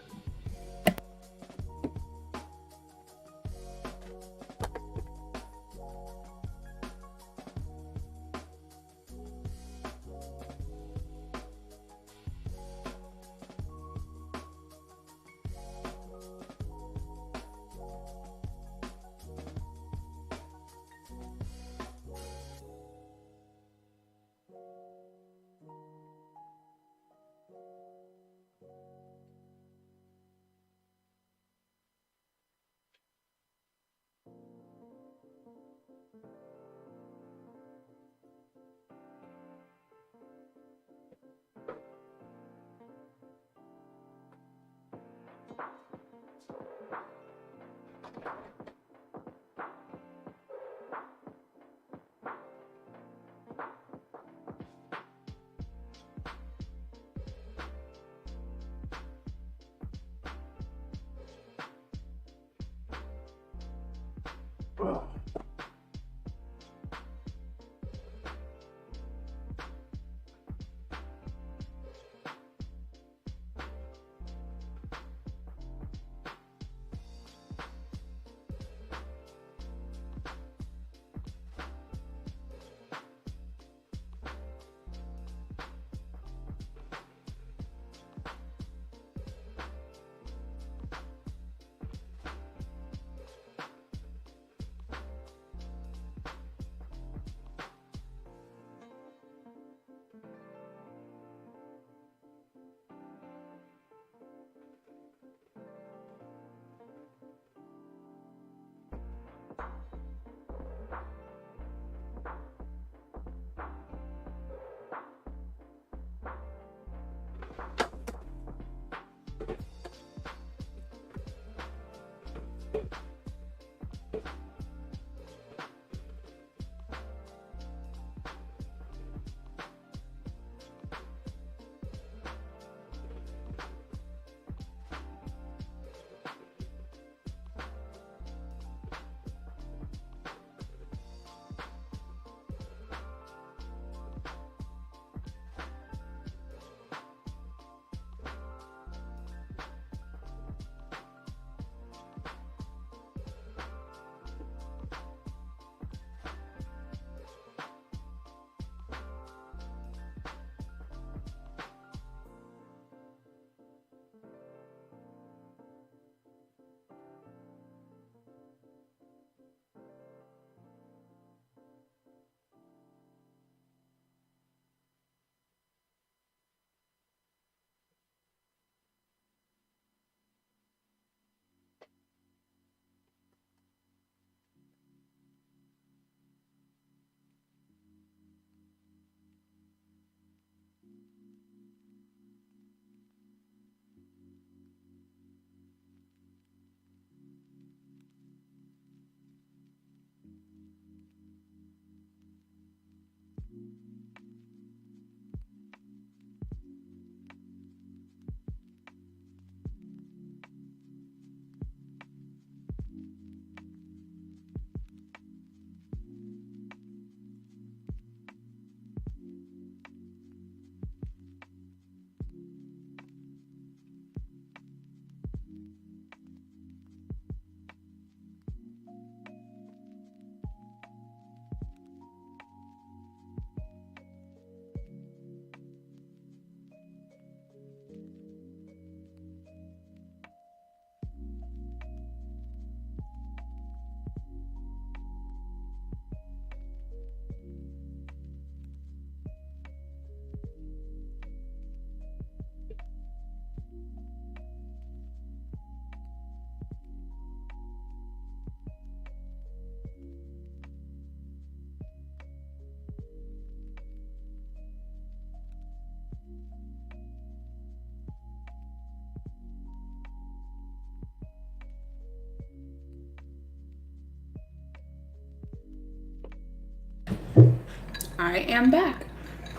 I am back.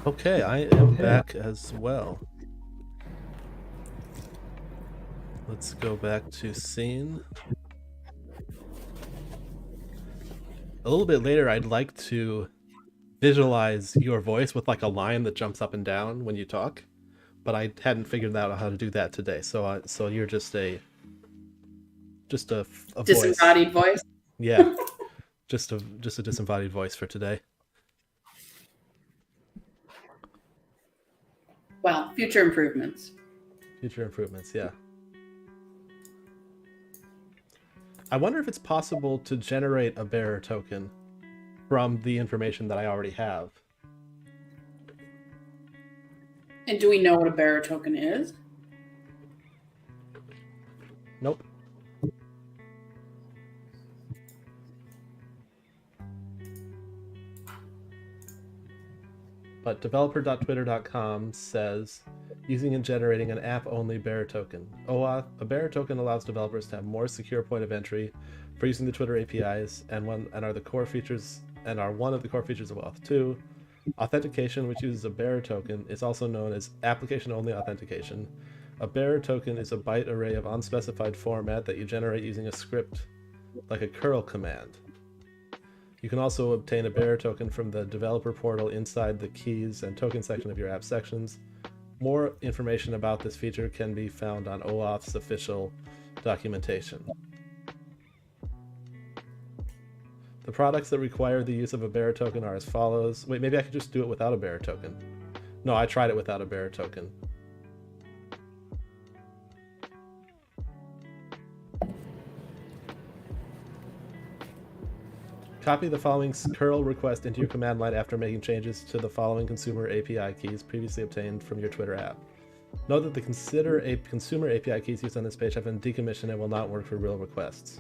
Okay, I am back as well. Let's go back to scene. A little bit later, I'd like to visualize your voice with like a line that jumps up and down when you talk, but I hadn't figured out how to do that today. So you're just a voice. Disembodied voice. Yeah, just a disembodied voice for today. Well, future improvements. Future improvements, yeah. I wonder if it's possible to generate a bearer token from the information that I already have. And do we know what a bearer token is? Nope. But developer.twitter.com says, using and generating an app-only bearer token. OAuth, a bearer token allows developers to have more secure point of entry for using the Twitter APIs and are one of the core features of OAuth 2. Authentication, which uses a bearer token, is also known as application-only authentication. A bearer token is a byte array of unspecified format that you generate using a script like a curl command. You can also obtain a bearer token from the developer portal inside the keys and token section of your app sections. More information about this feature can be found on OAuth's official documentation. The products that require the use of a bearer token are as follows. Wait, maybe I could just do it without a bearer token. No, I tried it without a bearer token. Copy the following curl request into your command line after making changes to the following consumer API keys previously obtained from your Twitter app. Note that the consumer API keys used on this page have been decommissioned and will not work for real requests.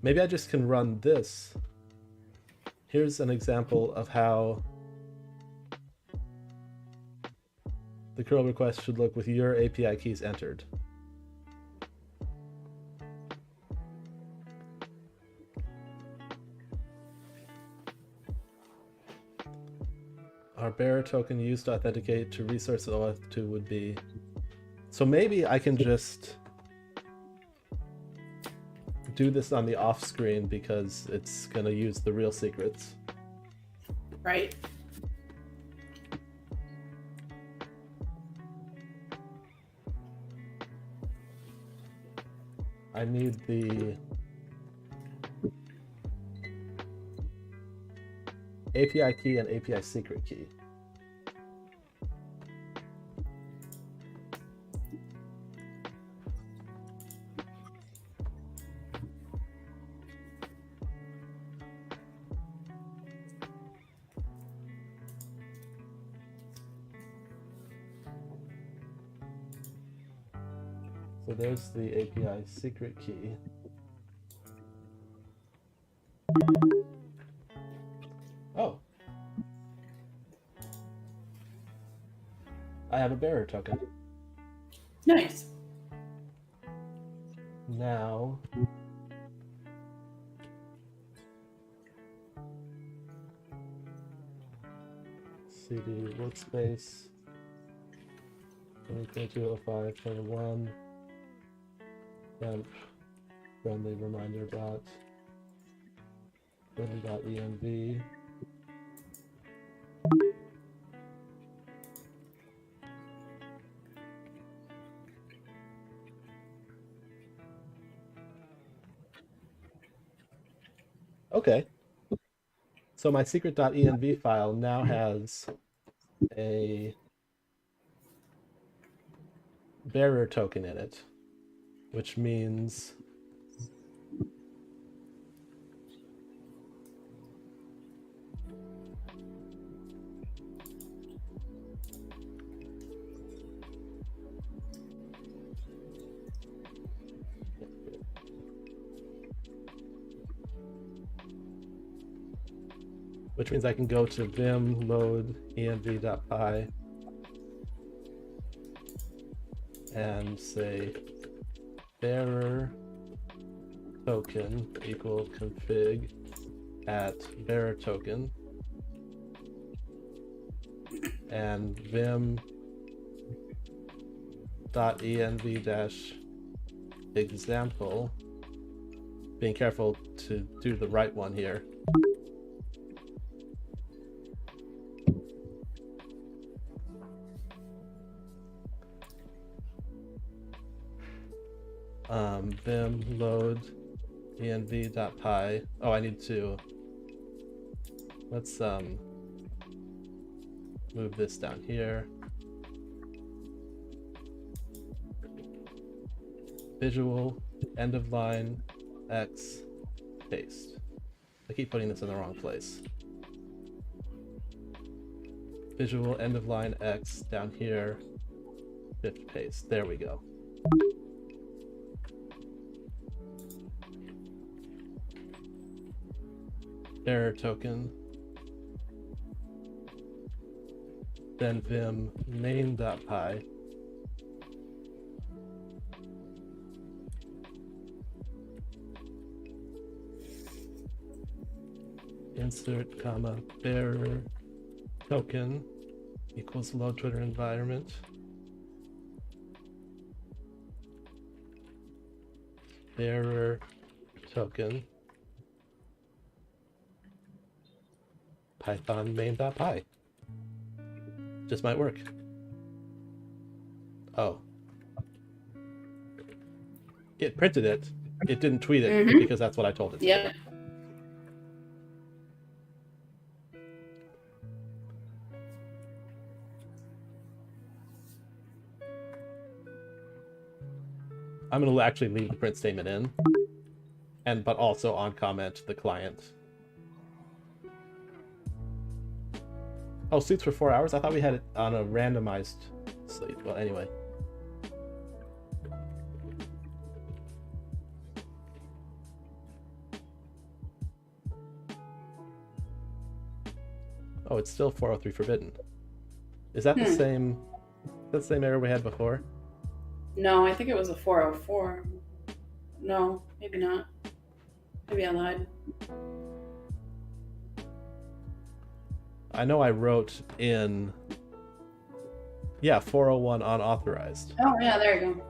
Maybe I just can run this. Here's an example of how the curl request should look with your API keys entered. Our bearer token used to authenticate to resource OAuth 2 would be... So maybe I can just do this on the off screen because it's going to use the real secrets. Right. I need the API key and API secret key. So there's the API secret key. Oh. I have a bearer token. Nice. Now, cd workspace 2022-05-21 temp friendlyreminderbot friendly.env. Okay. So my secret.env file now has a bearer token in it, which means I can go to vim load env.py and say bearer token equal config at bearer token and vim .env example, being careful to do the right one here. Vim load env.py. Oh, I need to, let's move this down here. Visual end of line x paste. I keep putting this in the wrong place. Visual end of line x down here, shift paste. There we go. Error token, then vim main.py, insert comma bearer token equals load Twitter environment, bearer token python main.py. Just might work. Oh. It printed it. It didn't tweet it because that's what I told it to Yep. do. I'm going to actually leave the print statement in, but also on comment the client. Oh, sleeps for 4 hours? I thought we had it on a randomized sleep. Well, anyway. Oh, it's still 403 forbidden. Is that the same error we had before? No, I think it was a 404. No, maybe not. Maybe I lied. I know I wrote in, yeah, 401 unauthorized. Oh, yeah, there you go.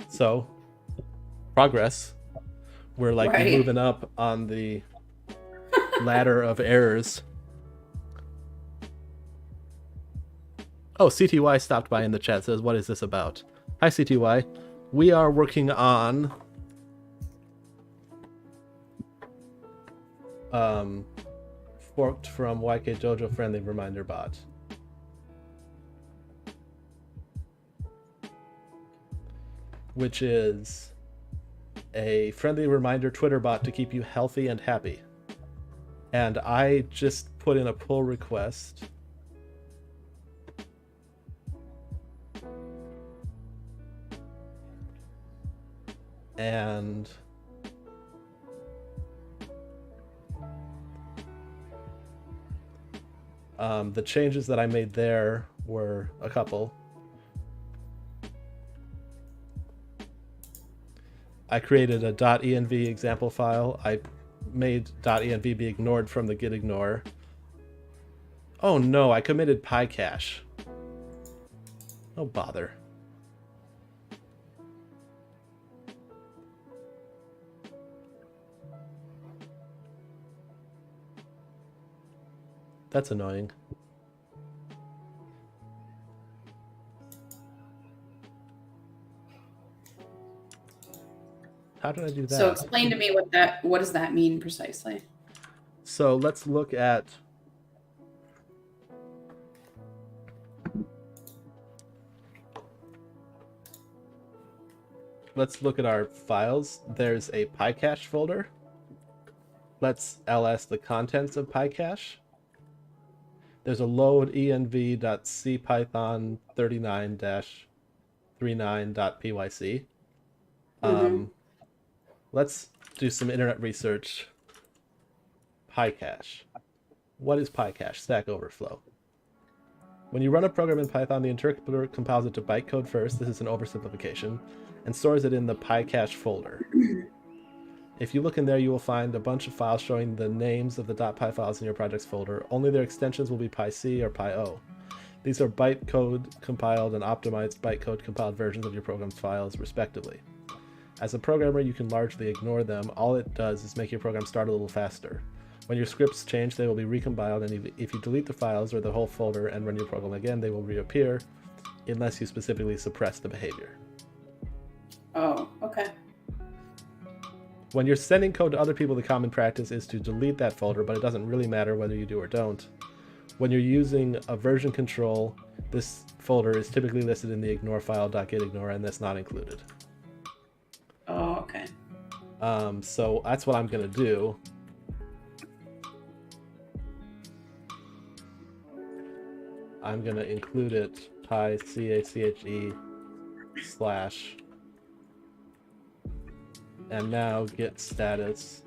So, progress. We're like Right. moving up on the ladder of errors. Oh, CTY stopped by in the chat, says, what is this about? Hi, CTY. We are working on forked from ykdojo friendly reminder bot. Which is a friendly reminder Twitter bot to keep you healthy and happy. And I just put in a pull request. And the changes that I made there were a couple. I created a .env example file. I made .env be ignored from the git ignore. Oh no, I committed PyCache. Oh bother. That's annoying. How did I do that? So explain to me what does that mean precisely? So let's look at our files. There's a PyCache folder. Let's ls the contents of PyCache. There's a load env.cpython39-39.pyc. Let's do some internet research. PyCache. What is PyCache? Stack Overflow. When you run a program in Python, the interpreter compiles it to bytecode first. This is an oversimplification, and stores it in the PyCache folder. If you look in there, you will find a bunch of files showing the names of the .py files in your project's folder. Only their extensions will be PyC or PyO. These are bytecode compiled and optimized bytecode compiled versions of your program's files, respectively. As a programmer, you can largely ignore them. All it does is make your program start a little faster. When your scripts change, they will be recompiled, and if you delete the files or the whole folder and run your program again, they will reappear, unless you specifically suppress the behavior. Oh, okay. When you're sending code to other people, the common practice is to delete that folder, but it doesn't really matter whether you do or don't. When you're using a version control, this folder is typically listed in the ignore file.getignore, and that's not included. Oh, okay. So that's what I'm going to do. I'm going to include it pycache / and now git status.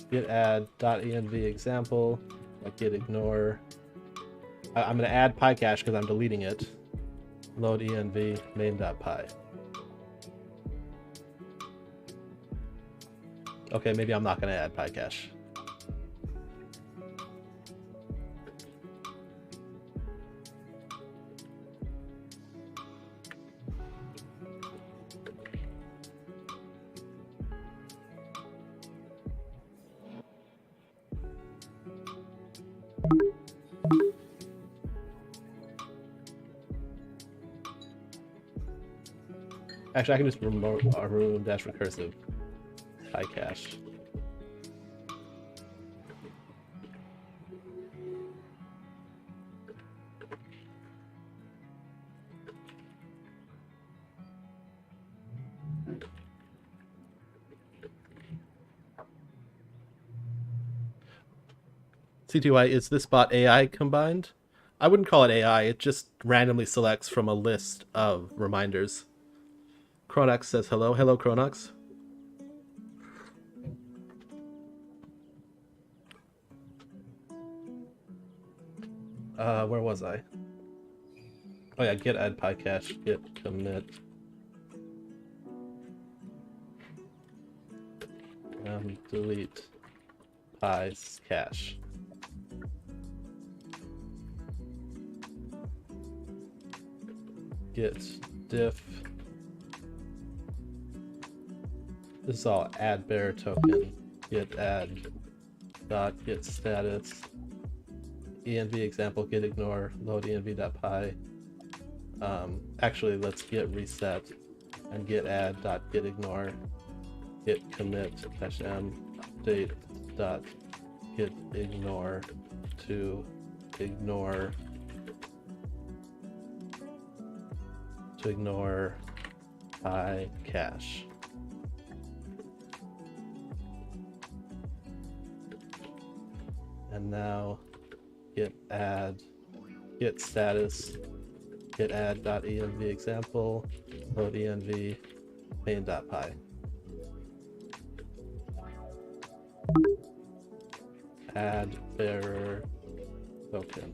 Git add .env example, like git ignore. I'm going to add PyCache because I'm deleting it. Load env main.py. Okay, maybe I'm not going to add PyCache. Actually, I can just remove -recursive PyCache. C2I, is this bot AI combined? I wouldn't call it AI, it just randomly selects from a list of reminders. Cronox says hello. Hello, Cronox. Where was I? Oh yeah, git add PyCache, git commit. Delete PyCache. Git diff. This is all add bearer token. Git add dot git status. env example git ignore load env.py. Actually, let's git reset and git add dot git ignore git commit -m update dot git ignore to ignore PyCache. And now git add git status git add.env example load env main.py. Add bearer token.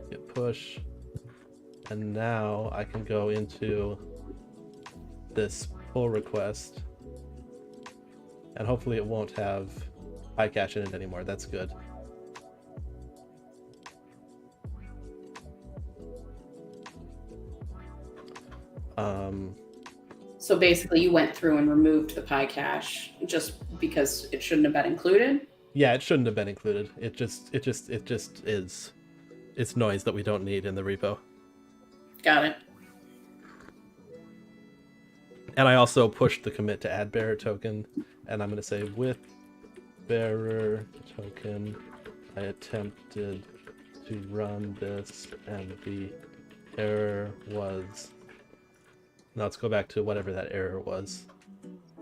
Git push. And now I can go into this pull request, and hopefully it won't have PyCache in it anymore. That's good. So basically you went through and removed the PyCache just because it shouldn't have been included? Yeah, it shouldn't have been included. It just is. It's noise that we don't need in the repo. Got it. And I also pushed the commit to add bearer token, and I'm going to say with bearer token, I attempted to run this, and the error was. Now let's go back to whatever that error was.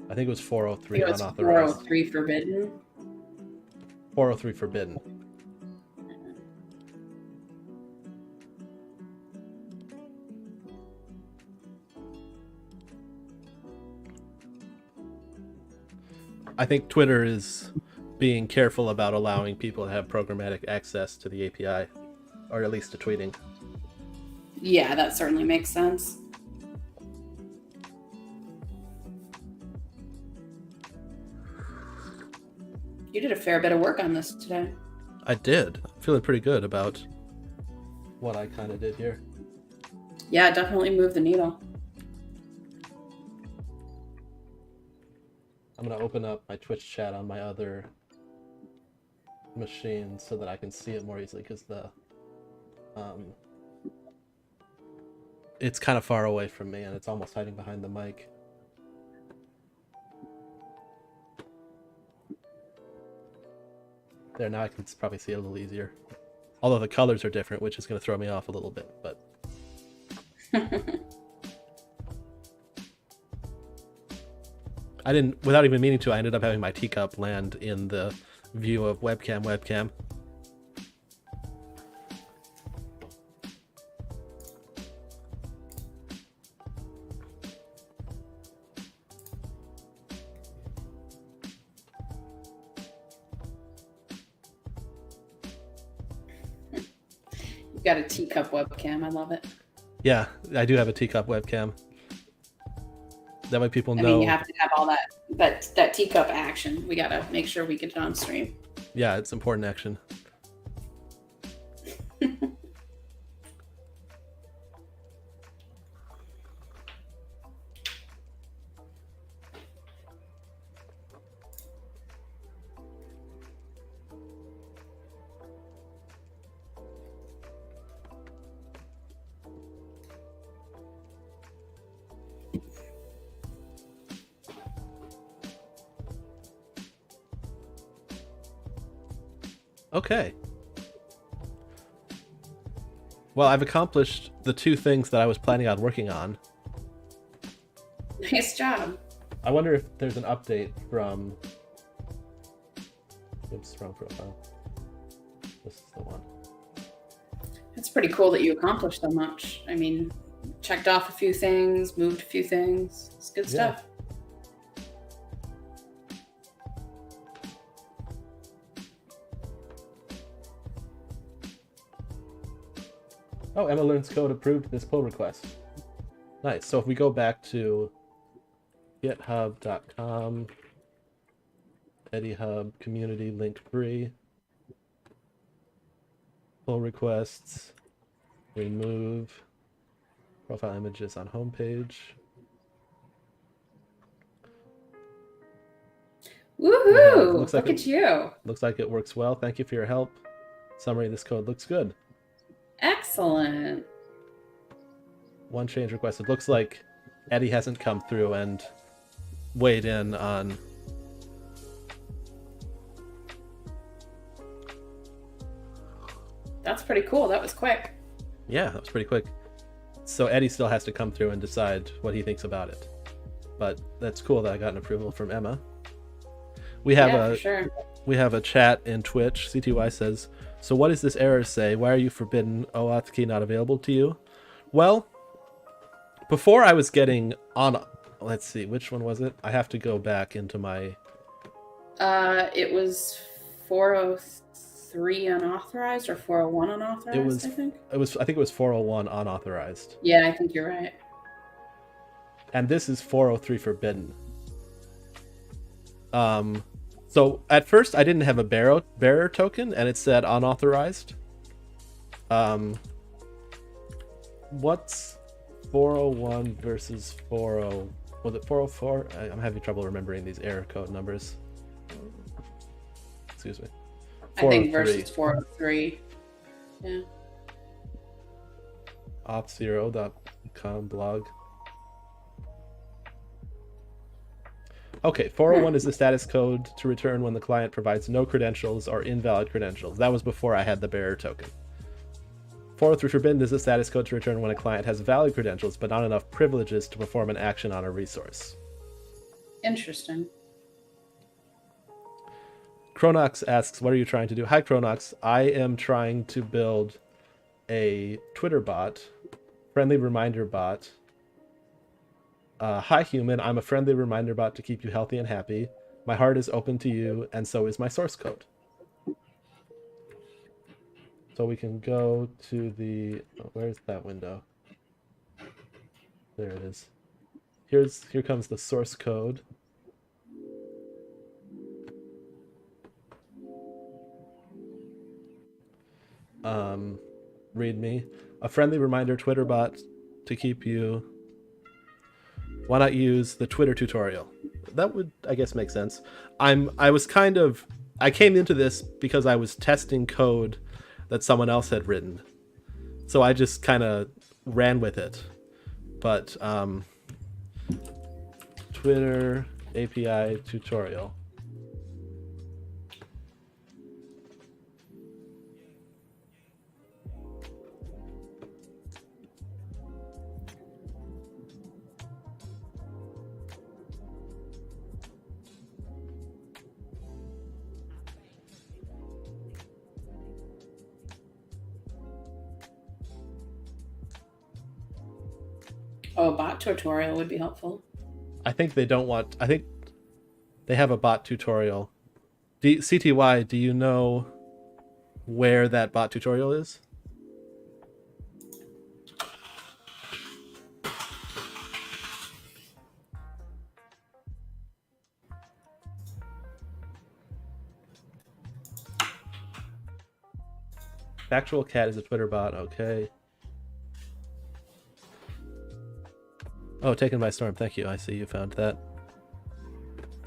I think it was 403 It was unauthorized. 403 forbidden. 403 forbidden. I think Twitter is being careful about allowing people to have programmatic access to the API, or at least to tweeting. Yeah, that certainly makes sense. You did a fair bit of work on this today. I did. I'm feeling pretty good about what I kind of did here. Yeah, definitely moved the needle. I'm going to open up my Twitch chat on my other machine so that I can see it more easily, because the it's kind of far away from me and it's almost hiding behind the mic. There, now I can probably see it a little easier. Although the colors are different, which is going to throw me off a little bit, but... I didn't, without even meaning to, I ended up having my teacup land in the view of webcam. You've got a teacup webcam. I love it. Yeah, I do have a teacup webcam. That way people know. I mean, you have to have all that teacup action. We got to make sure we get it on stream. Yeah, it's important action. Okay. Well, I've accomplished the two things that I was planning on working on. Nice job. I wonder if there's an update from... Oops, wrong profile. This is the one. It's pretty cool that you accomplished so much. I mean, checked off a few things, moved a few things. It's good stuff. Oh, Emma Learns Code approved this pull request. Nice. So if we go back to GitHub.com, EddieHubCommunity, LinkFree, pull requests, remove profile images on homepage. Woohoo! Look at you. Looks like it works well. Thank you for your help. Summary of this code looks good. Excellent. One change requested. Looks like Eddie hasn't come through and weighed in on... That's pretty cool. That was quick. Yeah, that was pretty quick. So Eddie still has to come through and decide what he thinks about it. But that's cool that I got an approval from Emma. We have for sure. We have a chat in Twitch. CTY says, so what does this error say? Why are you forbidden? OAuth key not available to you? Well, before I was getting on... Let's see, which one was it? I have to go back into my... It was 403 unauthorized or 401 unauthorized, I think. I think it was 401 unauthorized. Yeah, I think you're right. And this is 403 forbidden. So at first I didn't have a bearer token and it said unauthorized. What's 401 versus 40? Was it 404? I'm having trouble remembering these error code numbers. Excuse me. I think versus 403. Yeah. Auth0.com blog. Okay, 401 is the status code to return when the client provides no credentials or invalid credentials. That was before I had the bearer token. 403 forbidden is the status code to return when a client has valid credentials but not enough privileges to perform an action on a resource. Interesting. Chronox asks, what are you trying to do? Hi, Chronox. I am trying to build a Twitter bot, friendly reminder bot. Hi, human. I'm a friendly reminder bot to keep you healthy and happy. My heart is open to you, and so is my source code. So we can go to the, where's that window? There it is. Here comes the source code. README. A friendly reminder Twitter bot to keep you. Why not use the Twitter tutorial? That would, I guess, make sense. I came into this because I was testing code that someone else had written. So I just kind of ran with it. But Twitter API tutorial. Oh, a bot tutorial would be helpful. I think they have a bot tutorial. CTY, do you know where that bot tutorial is? Factual Cat is a Twitter bot, okay. Oh, Taken by Storm, thank you. I see you found that.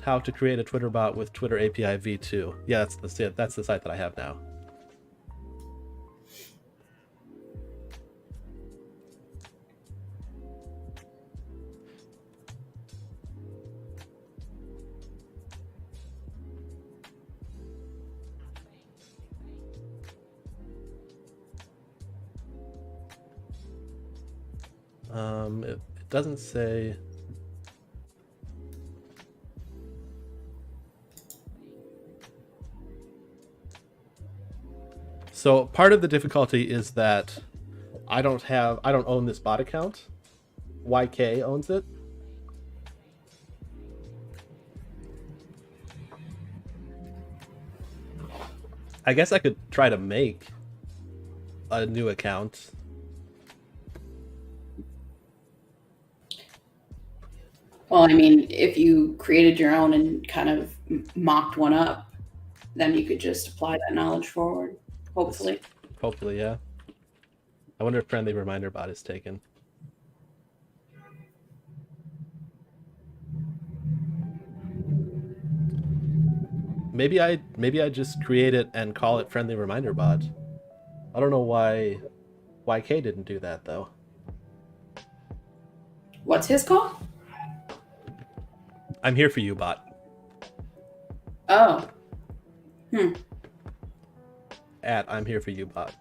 How to create a Twitter bot with Twitter API v2. Yeah, that's the site that I have now. It doesn't say. So part of the difficulty is that I don't own this bot account. YK owns it. I guess I could try to make a new account. Well, I mean, if you created your own and kind of mocked one up, then you could just apply that knowledge forward, hopefully. Hopefully, yeah. I wonder if friendly reminder bot is taken. Maybe I just create it and call it friendly reminder bot. I don't know why YK didn't do that though. What's his call? I'm here for you, bot. Oh. At I'm here for you, bot.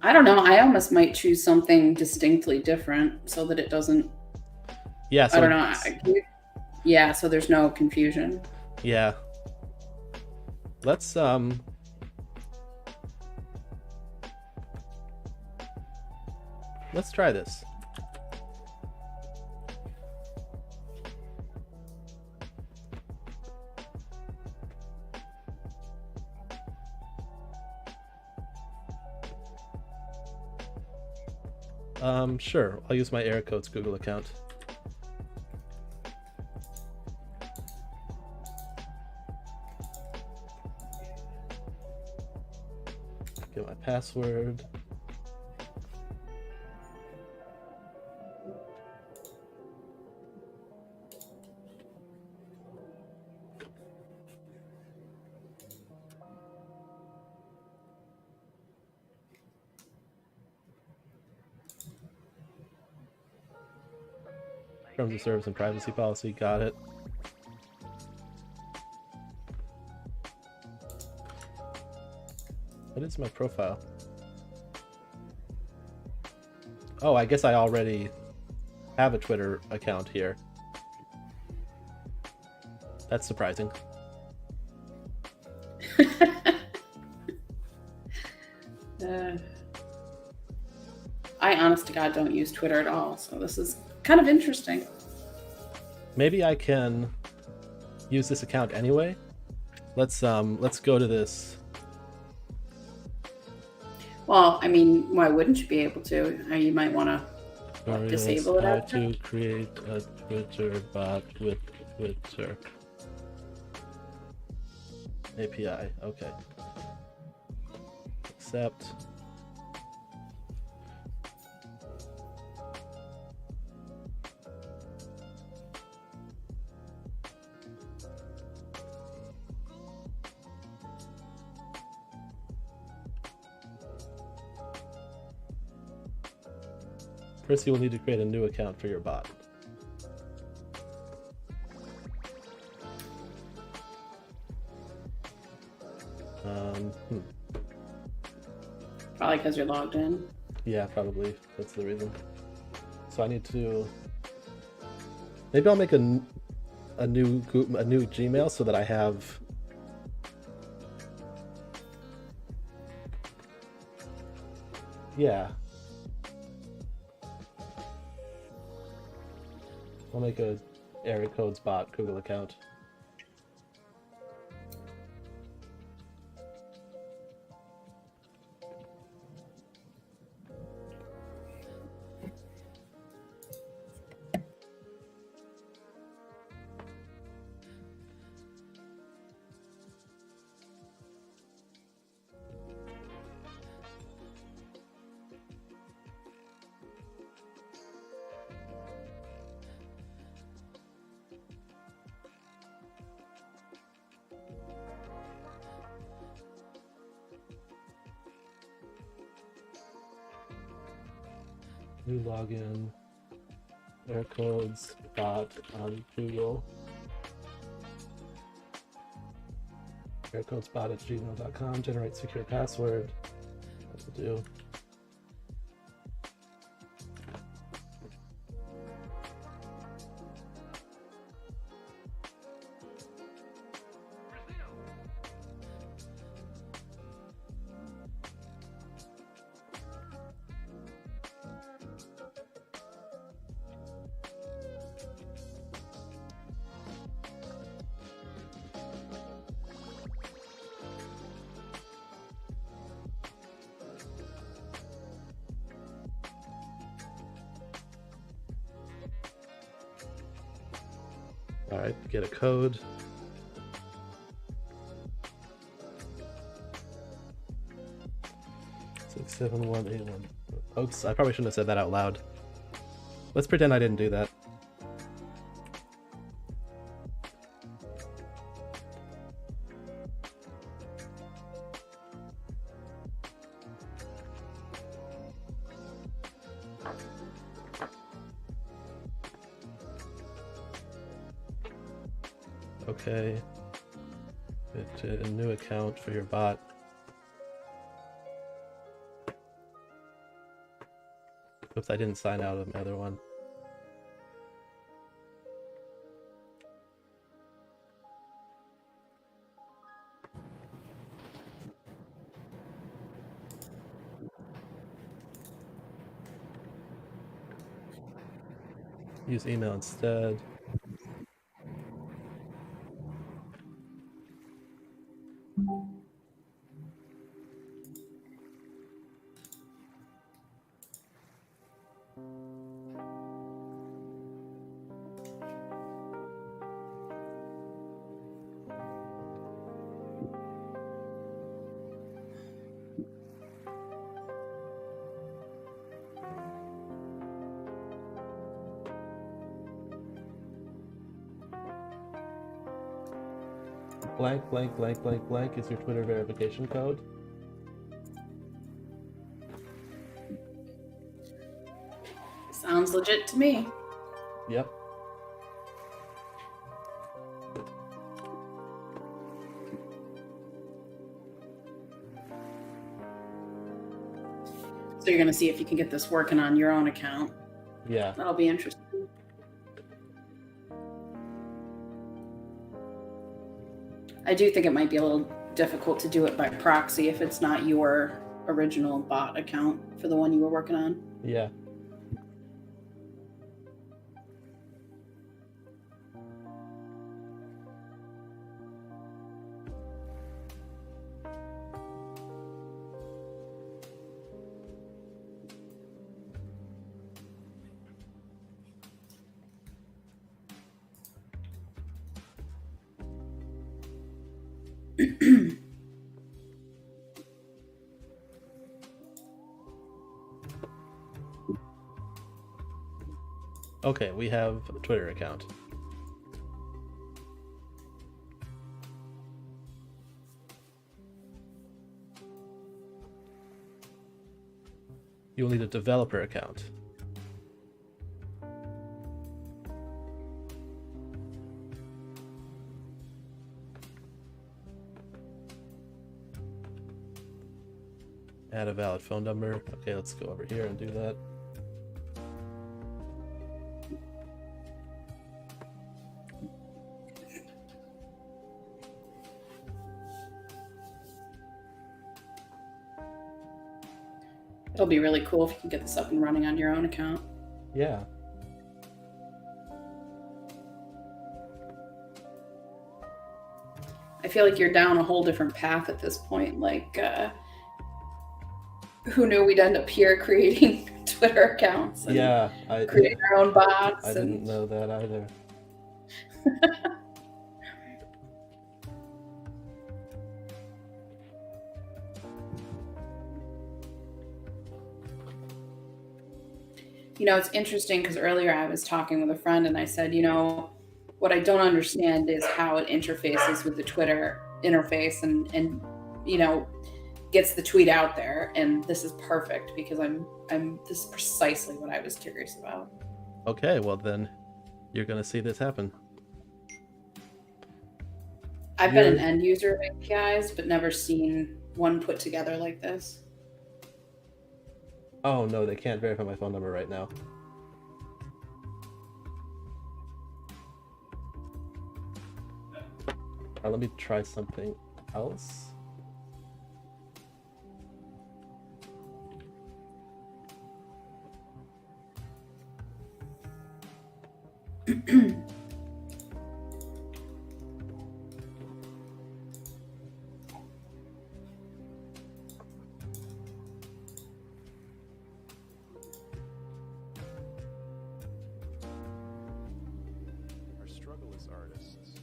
I don't know. I almost might choose something distinctly different so that it doesn't. Yeah. So I don't know. Yeah. So there's no confusion. Yeah. Let's try this. Sure. I'll use my Error Codes Google account. Get my password. Terms of service and privacy policy, got it. What is my profile? Oh, I guess I already have a Twitter account here. That's surprising. I honest to God don't use Twitter at all, so this is kind of interesting. Maybe I can use this account anyway. Let's go to this. Well, I mean, why wouldn't you be able to? You might want to disable it How after. to create a Twitter bot with Twitter API. Okay. Accept. First, you will need to create a new account for your bot. Probably because you're logged in. Yeah, probably. That's the reason. So I need to. Maybe I'll make a new Gmail so that I have. Yeah. I'll make a Area Codes bot Google account. New login, Air Codes bot on Google. aircodesbot@gmail.com. Generate secure password. What to do? All right, get a code. Six 7181. Oops, I probably shouldn't have said that out loud. Let's pretend I didn't do that. Okay. Get a new account for your bot. Oops, I didn't sign out of my other one. Use email instead. Blank, blank, blank, blank, blank is your Twitter verification code. Sounds legit to me. Yep. So you're going to see if you can get this working on your own account. Yeah. That'll be interesting. I do think it might be a little difficult to do it by proxy if it's not your original bot account for the one you were working on. Yeah. Okay, we have a Twitter account. You will need a developer account. Add a valid phone number. Okay, let's go over here and do that. It'll be really cool if you can get this up and running on your own account. Yeah. I feel like you're down a whole different path at this point. Like, who knew we'd end up here creating Twitter accounts and Yeah, creating our own bots? I didn't know that either. You know, it's interesting because earlier I was talking with a friend and I said, you know, what I don't understand is how it interfaces with the Twitter interface and you know, gets the tweet out there. And this is perfect because this is precisely what I was curious about. Okay, well then you're gonna see this happen. I've been an end user of APIs, but never seen one put together like this. Oh no, they can't verify my phone number right now. Let me try something else. Our struggle as artists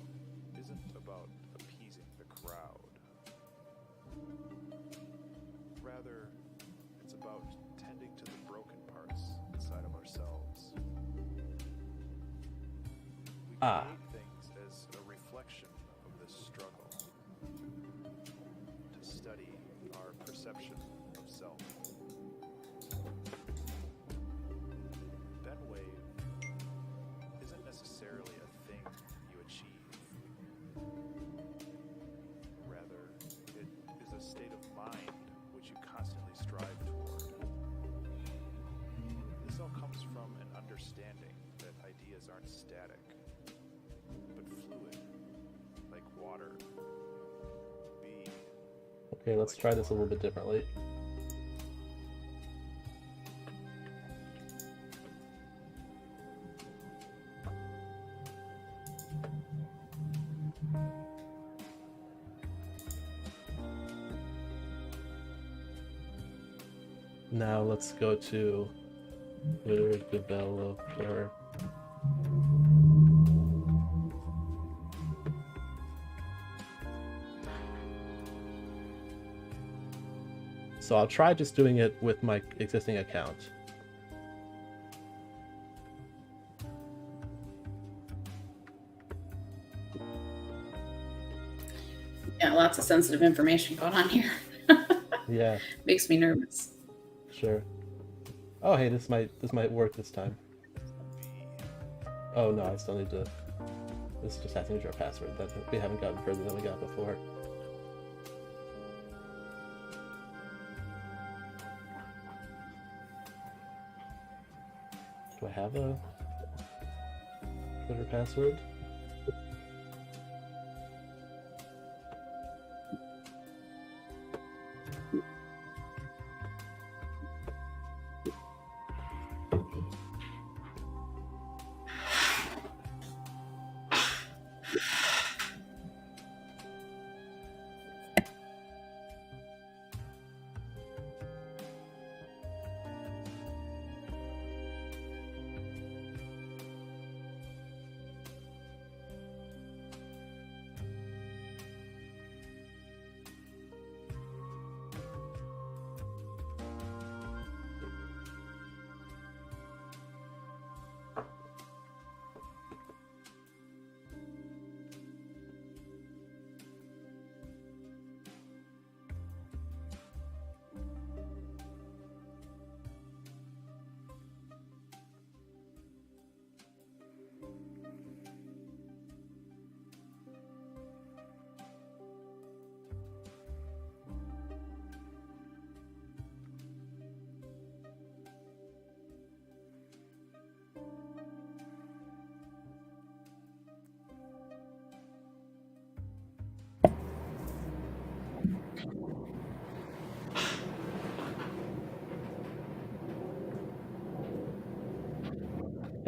isn't about appeasing the crowd. Rather, it's about tending to the broken parts inside of ourselves. We create things as a reflection of this struggle, to study our perception of self. Benwave isn't necessarily a thing you achieve. Rather, it is a state of mind which you constantly strive toward. This all comes from an understanding that ideas aren't static, but fluid, like water. Okay, let's try this a little bit differently. Now let's go to Twitter developer. So I'll try just doing it with my existing account. Yeah, lots of sensitive information going on here. Yeah. Makes me nervous. Sure. Oh, hey, this might work this time. Oh no, I still need to. This just has to enter our password. That we haven't gotten further than we got before. Do I have a Twitter password?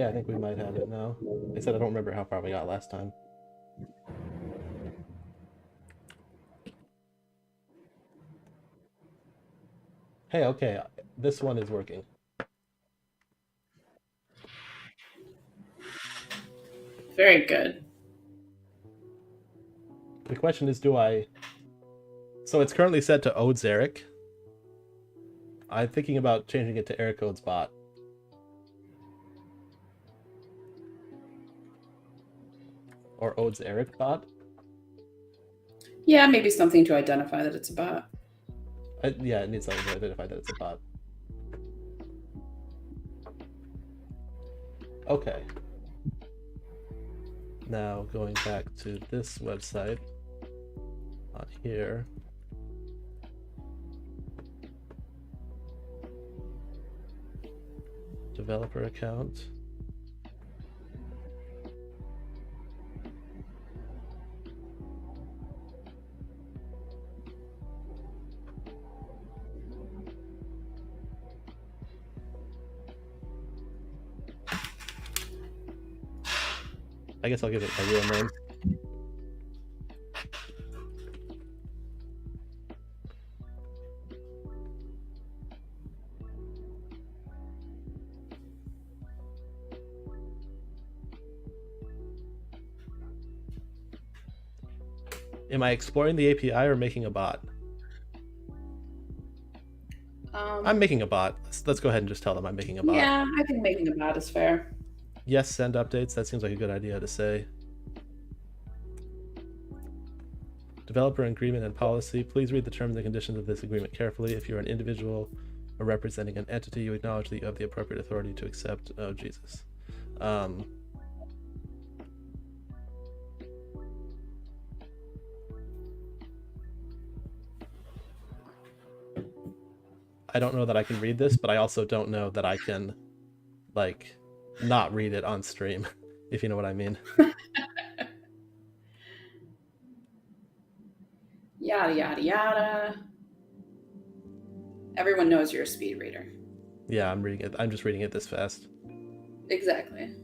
Yeah, I think we might have it now. I said I don't remember how far we got last time. Hey, okay, this one is working. Very good. The question is, do I... So it's currently set to Ode's Eric. I'm thinking about changing it to Ericode's bot. Or Ode's Eric bot. Yeah, maybe something to identify that it's a bot. Yeah, it needs something to identify that it's a bot. Okay. Now going back to this website on here. Developer account. I guess I'll give it my real name. Am I exploring the API or making a bot? I'm making a bot. Let's go ahead and just tell them I'm making a bot. Yeah, I think making a bot is fair. Yes, send updates. That seems like a good idea to say. Developer agreement and policy. Please read the terms and conditions of this agreement carefully. If you're an individual or representing an entity, you acknowledge that you have the appropriate authority to accept. Oh, Jesus. I don't know that I can read this, but I also don't know that I can, like, not read it on stream, if you know what I mean. Yada, yada, yada. Everyone knows you're a speed reader. Yeah, I'm reading it. I'm just reading it this fast. Exactly.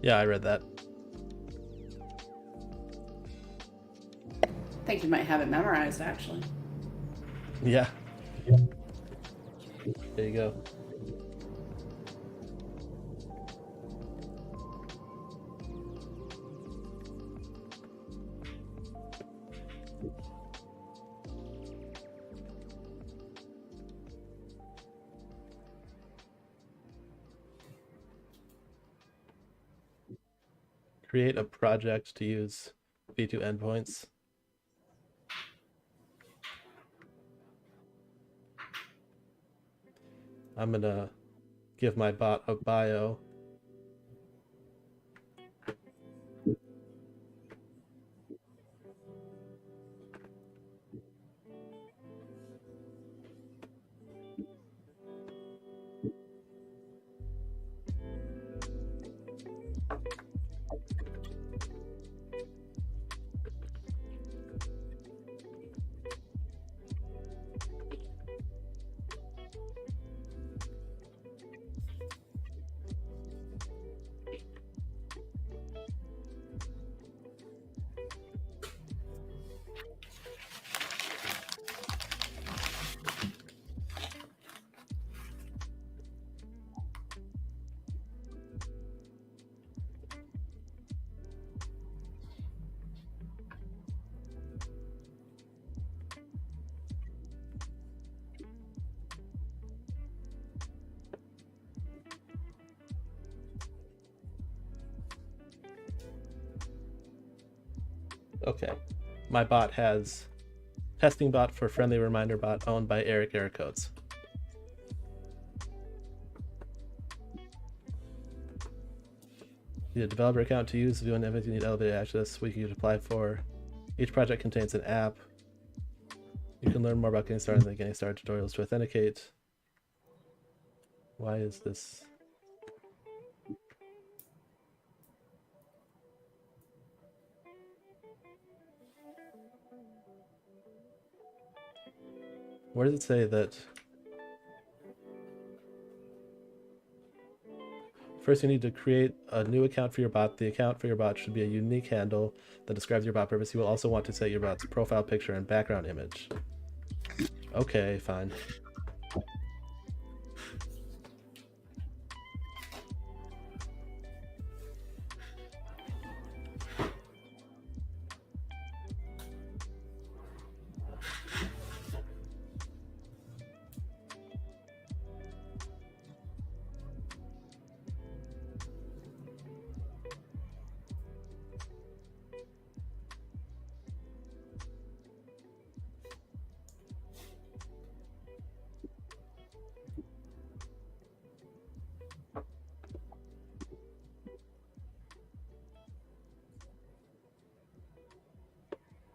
Yeah, I read that. I think you might have it memorized, actually. Yeah. There you go. Create a project to use V2 endpoints. I'm gonna give my bot a bio. Okay. My bot has testing bot for friendly reminder bot owned by Eric Codes. You need a developer account to use. If you want to you need elevated access, we can apply for. Each project contains an app. You can learn more about getting started in the getting started tutorials to authenticate. Why is this? Where does it say that? First, you need to create a new account for your bot. The account for your bot should be a unique handle that describes your bot purpose. You will also want to set your bot's profile picture and background image. Okay, fine.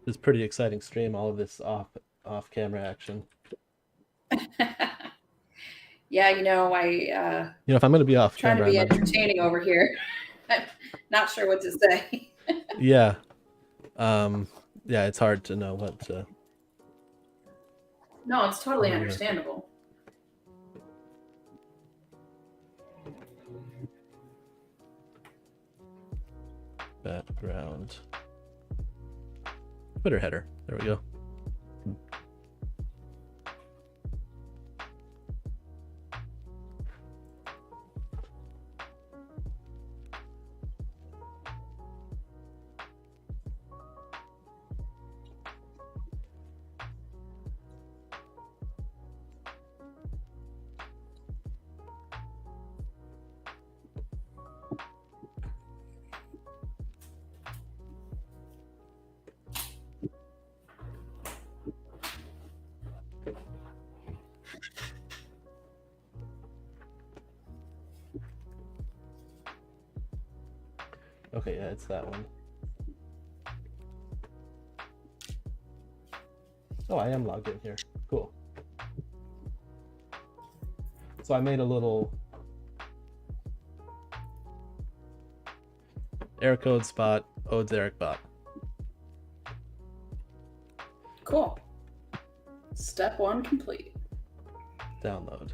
This is pretty exciting stream, all of this off camera action. Yeah, If I'm going to be off trying camera, to be entertaining over here. I'm not sure what to say. Yeah. Yeah, it's hard to know what to. No, it's totally understandable. Background. Twitter header. There we go. Okay, yeah, it's that one. Oh, I am logged in here. Cool. So I made a little Eric Code spot, Odes Eric bot. Cool. Step 1 complete. Download.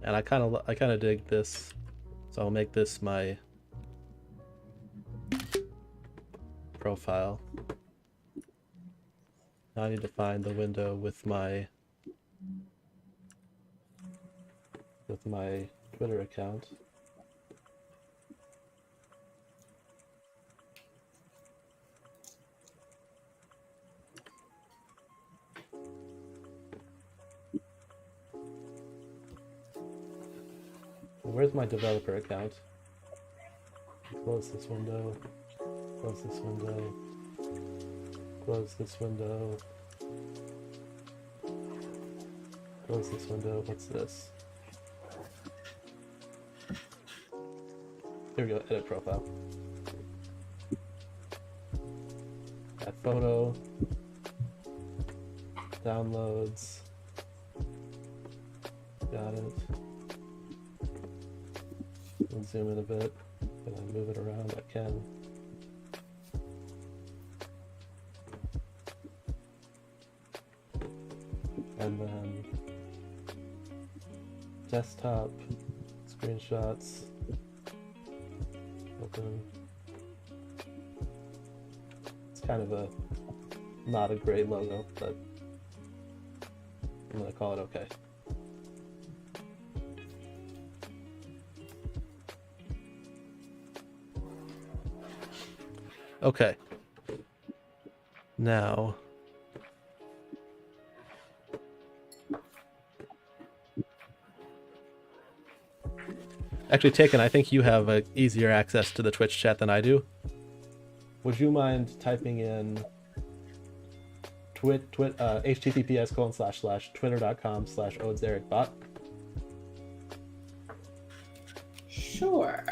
And I kind of dig this, so I'll make this my profile. Now I need to find the window with my Twitter account. Where's my developer account? Close this window. Close this window. Close this window. Close this window. What's this? Here we go. Edit profile. Add photo. Downloads. Got it. And zoom in a bit. Can I move it around? I can. And then desktop, screenshots, open. It's kind of not a great logo, but I'm gonna call it okay. Okay. Now, Actually, Tayken, I think you have easier access to the Twitch chat than I do. Would you mind typing in https://twitter.com/odesericbot? Sure.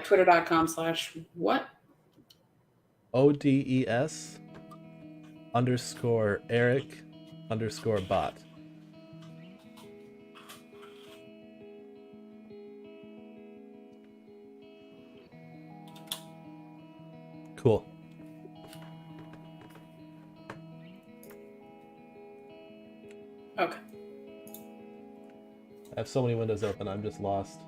Twitter.com/what? ODS_Eric_bot. Cool. Okay. I have so many windows open, I'm just lost.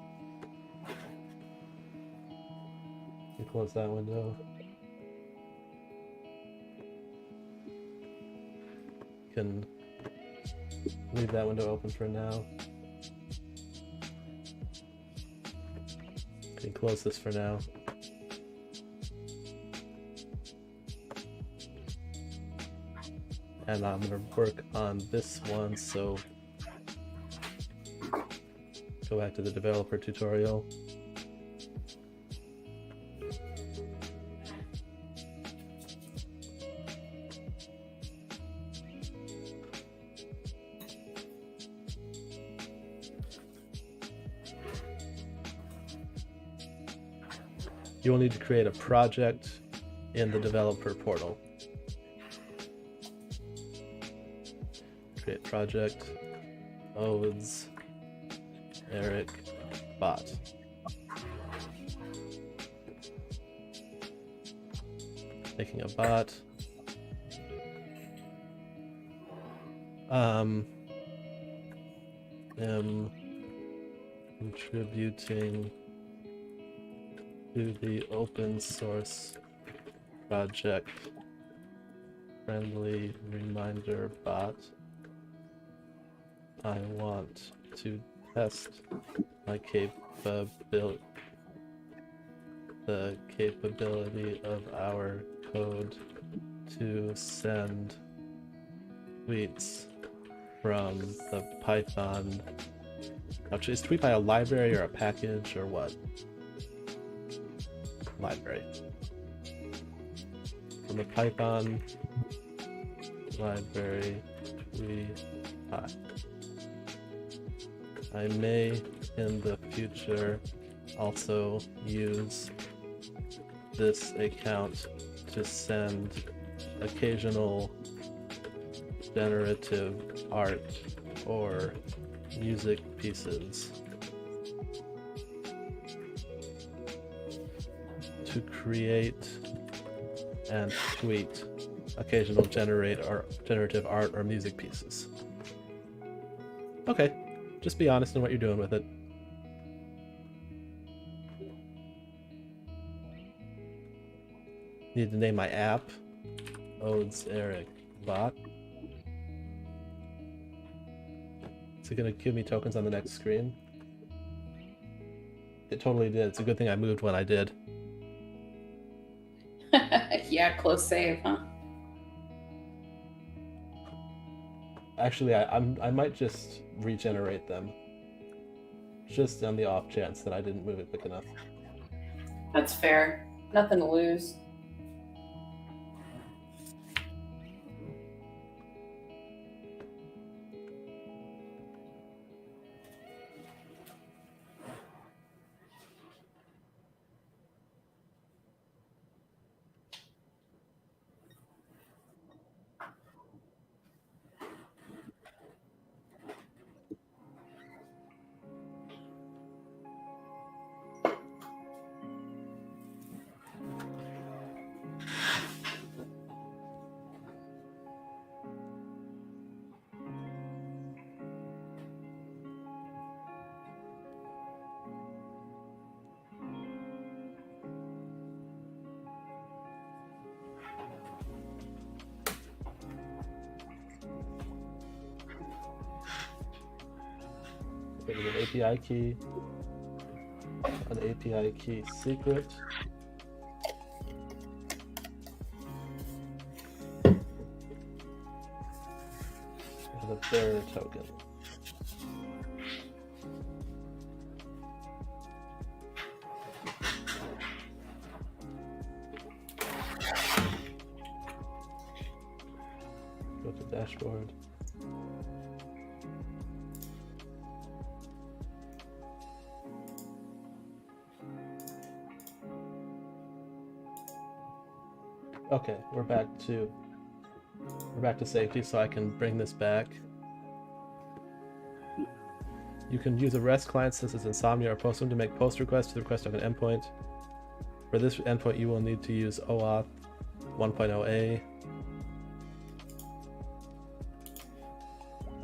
You close that window. You can leave that window open for now. You can close this for now. And I'm gonna work on this one, so go back to the developer tutorial. You will need to create a project in the developer portal. Create project, Odes, Eric, bot. Making a bot. Am contributing to the open source project friendly reminder bot. I want to test my the capability of our code to send tweets from the Python. Actually, is tweet by a library or a package or what? Library. From the Python library I may in the future also use this account to send occasional generative art or music pieces to create and tweet occasional generative art or music pieces. Okay, just be honest in what you're doing with it. Need to name my app Odes Eric Bot. Is it gonna give me tokens on the next screen? It totally did. It's a good thing I moved when I did. Yeah, close save, huh? Actually, I might just regenerate them, just on the off chance that I didn't move it quick enough. That's fair. Nothing to lose. So we get API key, an API key secret. And a bearer token. Go to dashboard. Okay, we're back to safety, so I can bring this back. You can use a REST client such as Insomnia or Postman to make post requests to the request of an endpoint. For this endpoint, you will need to use OAuth 1.0a,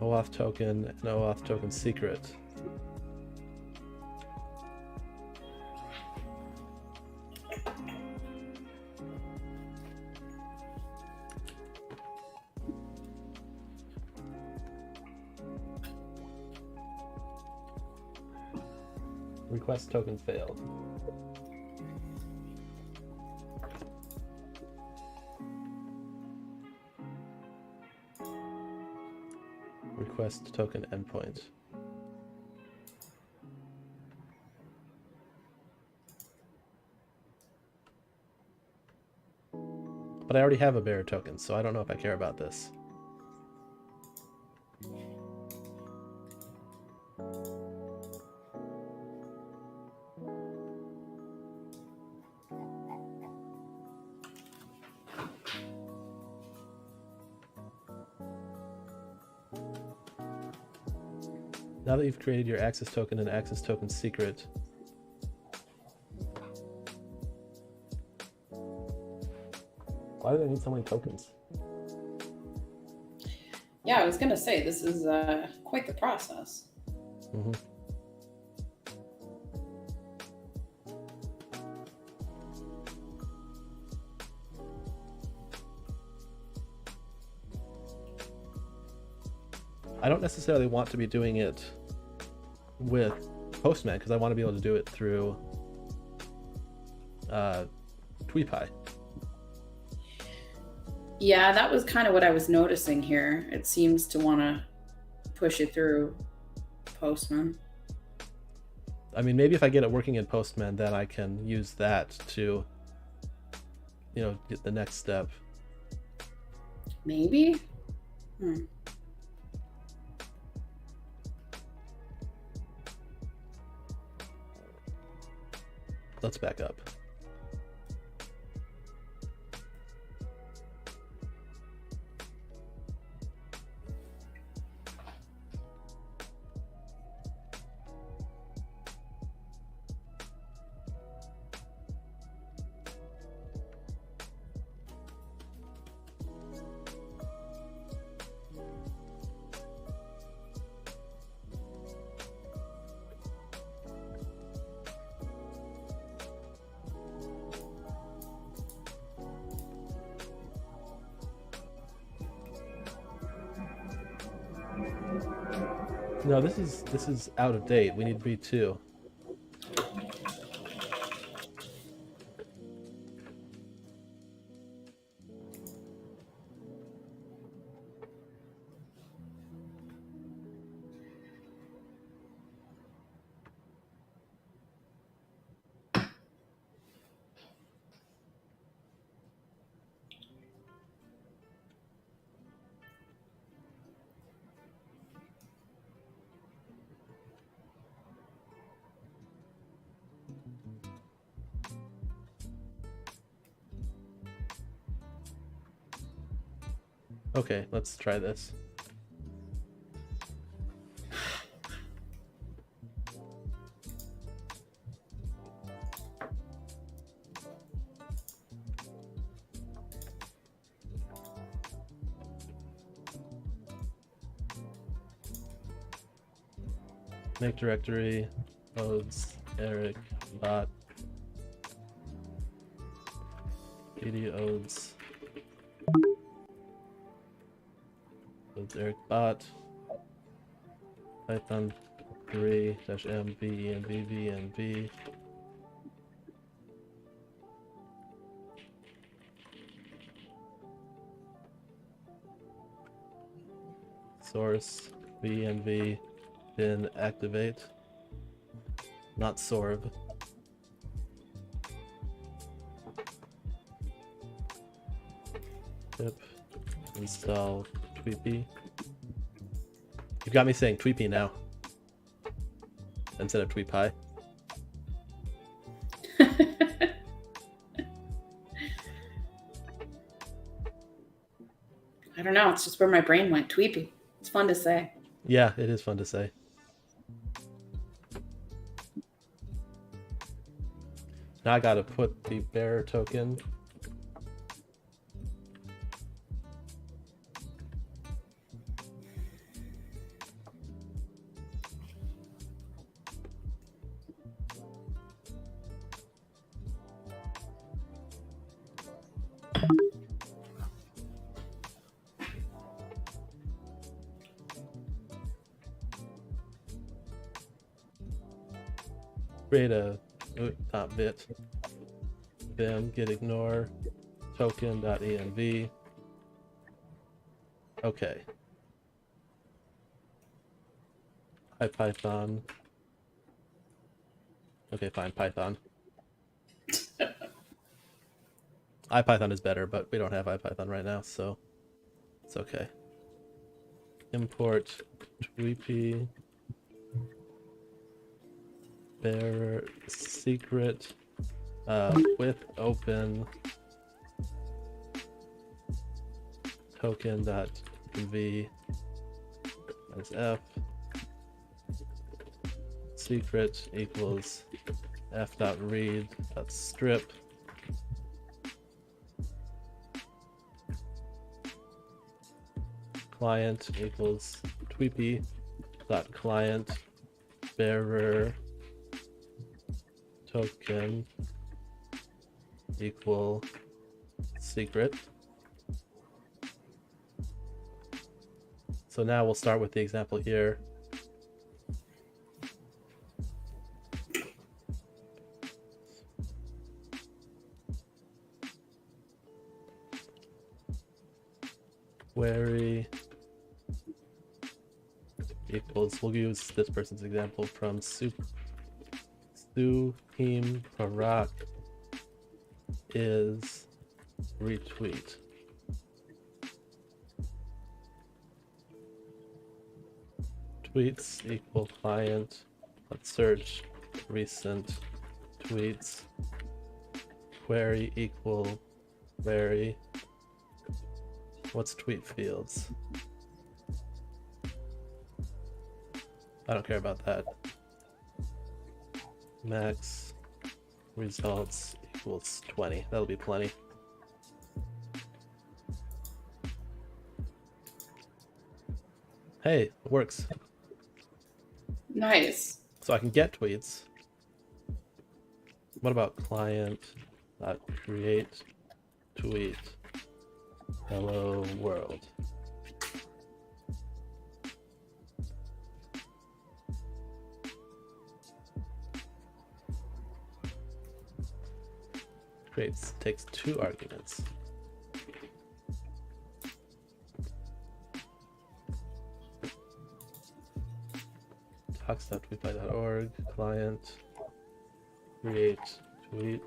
OAuth token, and OAuth token secret. Request token failed. Request token endpoint. But I already have a bearer token, so I don't know if I care about this. Now that you've created your access token and access token secret, why do they need so many tokens? Yeah, I was gonna say this is quite the process. Mm-hmm. I don't necessarily want to be doing it with Postman because I want to be able to do it through TweePie. Yeah, that was kind of what I was noticing here. It seems to want to push it through Postman. I mean, maybe if I get it working in Postman, then I can use that to, you know, get the next step. Maybe? Let's back up. No, this is out of date. We need V2. Okay, let's try this. Make directory, odes, Eric, bot, Eddie odes, odes Eric bot, Python 3 dash m v and v v and v. Source v bin activate, not sorb. Pip install tweepy. You've got me saying tweepy now instead of tweepy. I don't know. It's just where my brain went. Tweepy. It's fun to say. Yeah, it is fun to say. Now I gotta put the bearer token. Create a not bit vim get ignore token.env. Okay. IPython. Okay, fine, Python. IPython is better, but we don't have IPython right now, so it's okay. Import tweepy bearer secret with open token.v as f secret equals f.read.strip client equals tweepy.client bearer token equal secret. So now we'll start with the example here. Query equals, we'll use this person's example from Suhim Parak is retweet. Tweets equal client. Let's search recent tweets. Query equal query. What's tweet fields? I don't care about that. Max results equals 20. That'll be plenty. Hey, it works. Nice. So I can get tweets. What about client.create tweet hello world? Creates takes 2 arguments. Talks.tweetby.org client create tweet.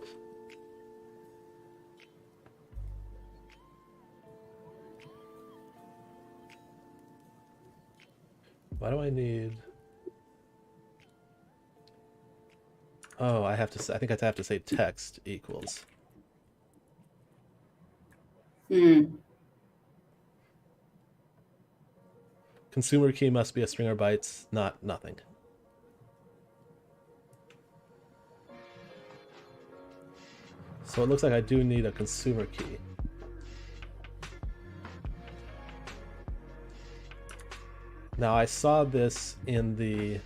Why do I need? Oh, I have to. I think I have to say text equals. Consumer key must be a string or bytes, not nothing. So it looks like I do need a consumer key. Now I saw this in the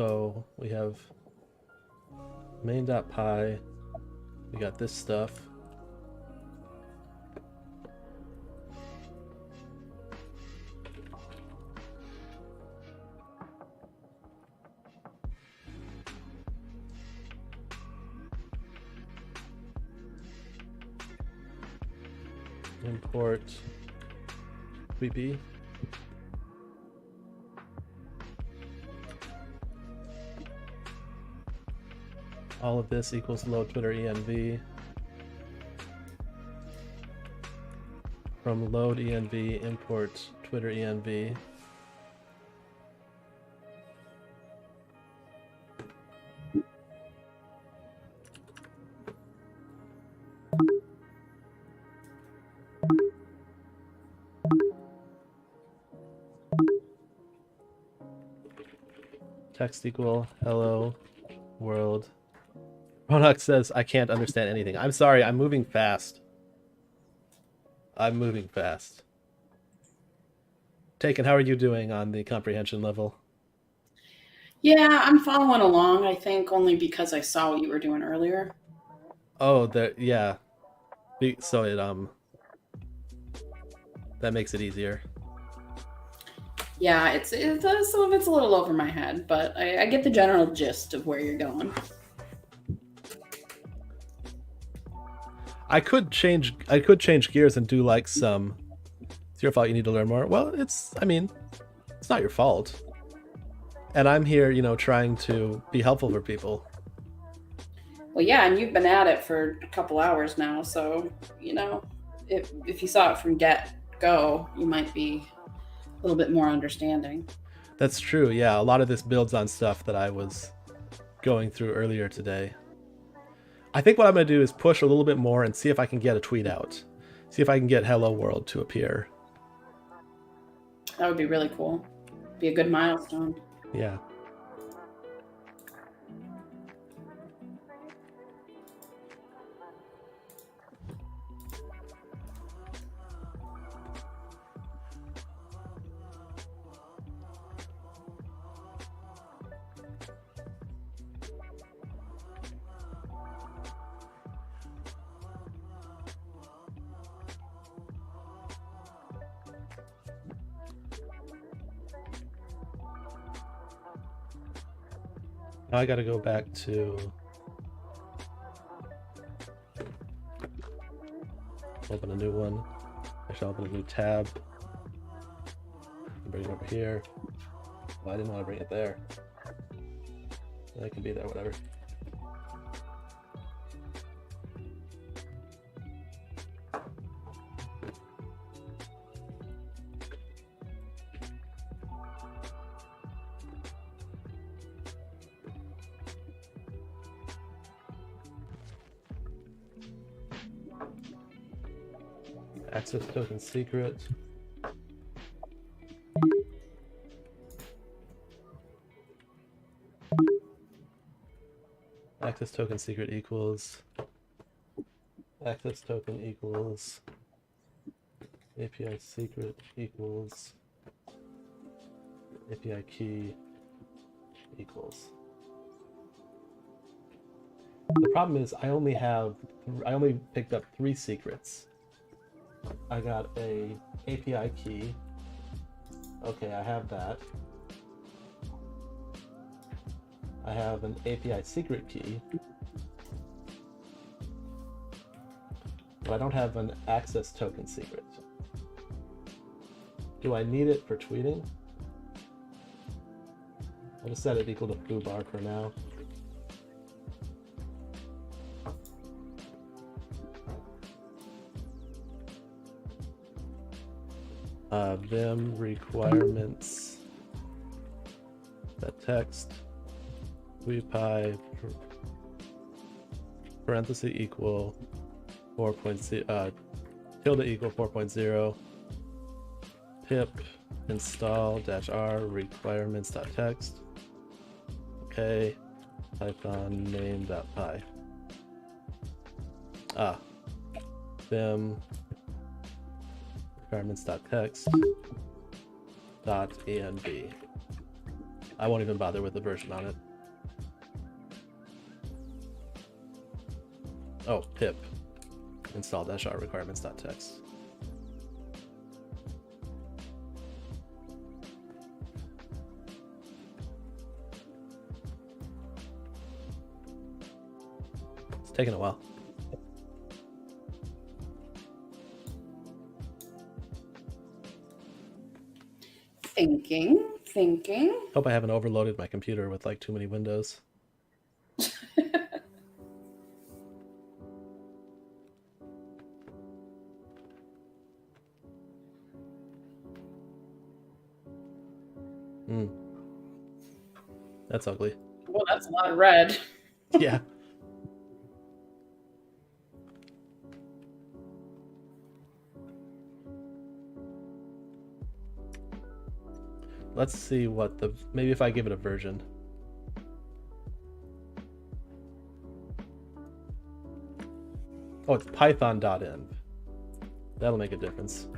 So we have main.py. We got this stuff. Import VP. All of this equals load Twitter env. From load env, import Twitter env. Text equal hello world. Ronak says, I can't understand anything. I'm sorry, I'm moving fast. I'm moving fast. Tayken, how are you doing on the comprehension level? Yeah, I'm following along, I think, only because I saw what you were doing earlier. Oh, yeah. So it, that makes it easier. Yeah, some of it's a little over my head, but I get the general gist of where you're going. I could change gears and do like some, it's your fault you need to learn more. Well, it's not your fault. And I'm here, trying to be helpful for people. Well, yeah, and you've been at it for a couple hours now, so, if you saw it from get-go, you might be a little bit more understanding. That's true, yeah. A lot of this builds on stuff that I was going through earlier today. I think what I'm going to do is push a little bit more and see if I can get a tweet out. See if I can get Hello World to appear. That would be really cool. Be a good milestone. Yeah. Now I gotta go back to open a new one. I should open a new tab. Bring it over here. Well, I didn't want to bring it there. That can be there, whatever. Access token secret. Access token secret equals access token equals API secret equals API key equals. The problem is I only picked up 3 secrets. I got a API key. Okay, I have that. I have an API secret key. But I don't have an access token secret. Do I need it for tweeting? I'll just set it equal to foobar for now. Vim requirements, that text, WePy, parenthesis equal 4.0, tilde equal 4.0, pip install -r requirements.txt. Okay, Python name.py. Vim requirements.txt .env. I won't even bother with the version on it. Oh, pip install -r requirements.txt. It's taking a while. Thinking. Hope I haven't overloaded my computer with like too many windows. That's ugly. Well, that's a lot of red. Yeah. Let's see what the, maybe if I give it a version. Oh, it's python.env. That'll make a difference.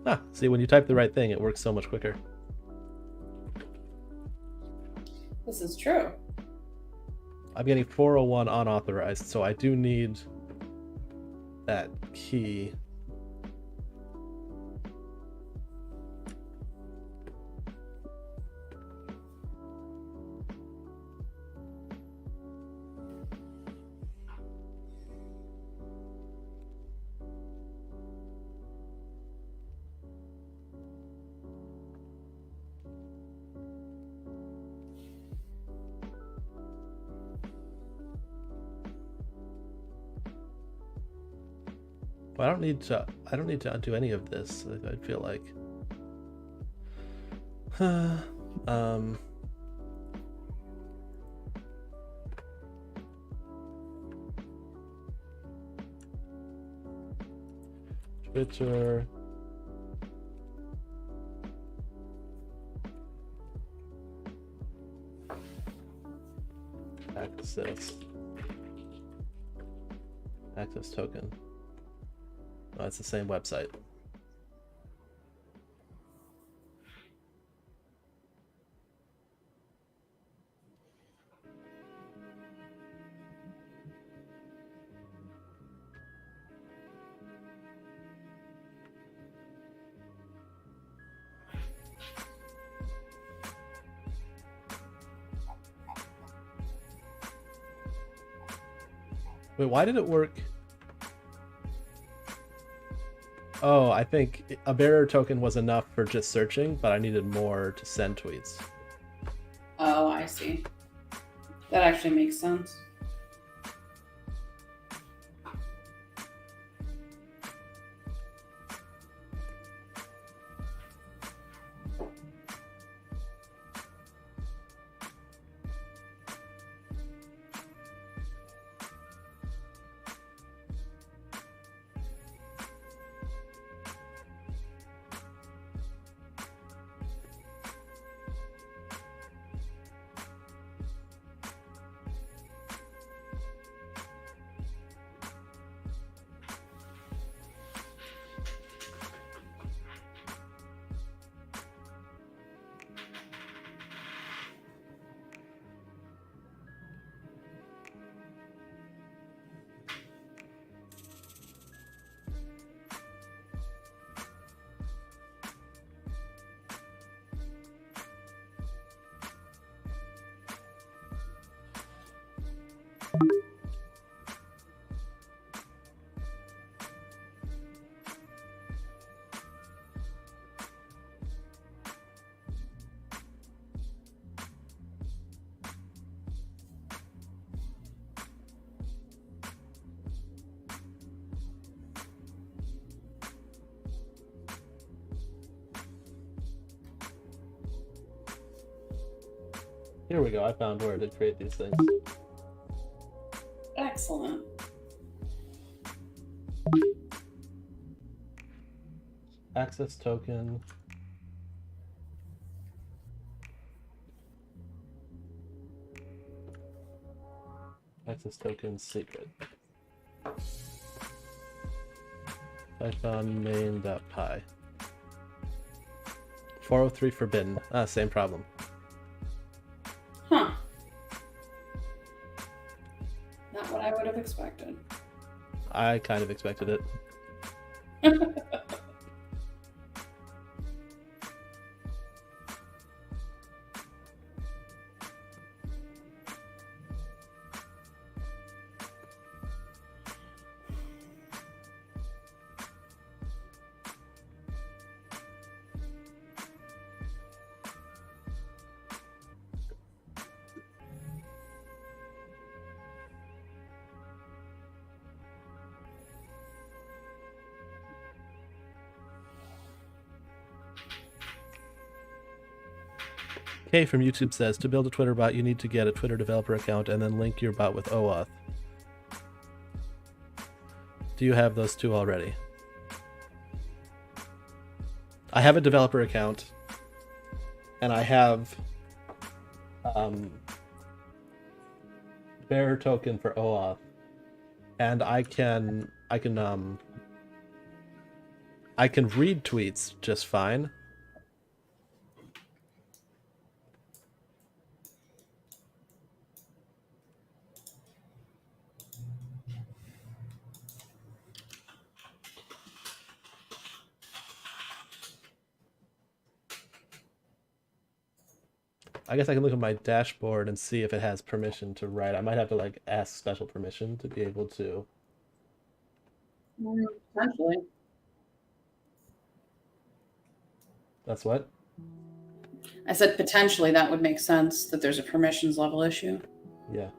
Ah, see, when you type the right thing, it works so much quicker. This is true. I'm getting 401 unauthorized, so I do need that key. Well, I don't need to undo any of this. I feel like. Twitter. Access token. Oh, it's the same website. Wait, why did it work? Oh, I think a bearer token was enough for just searching, but I needed more to send tweets. Oh, I see. That actually makes sense. Here we go. I found where to create these things. Excellent. Access token. Access token secret. Python main.py. 403 forbidden. Same problem. Huh. Not what I would have expected. I kind of expected it. Kay from YouTube says, to build a Twitter bot, you need to get a Twitter developer account and then link your bot with OAuth. Do you have those two already? I have a developer account, and I have bearer token for OAuth, and I can read tweets just fine. I guess I can look at my dashboard and see if it has permission to write. I might have to like ask special permission to be able to. Potentially. That's what? I said potentially that would make sense that there's a permissions level issue. Yeah.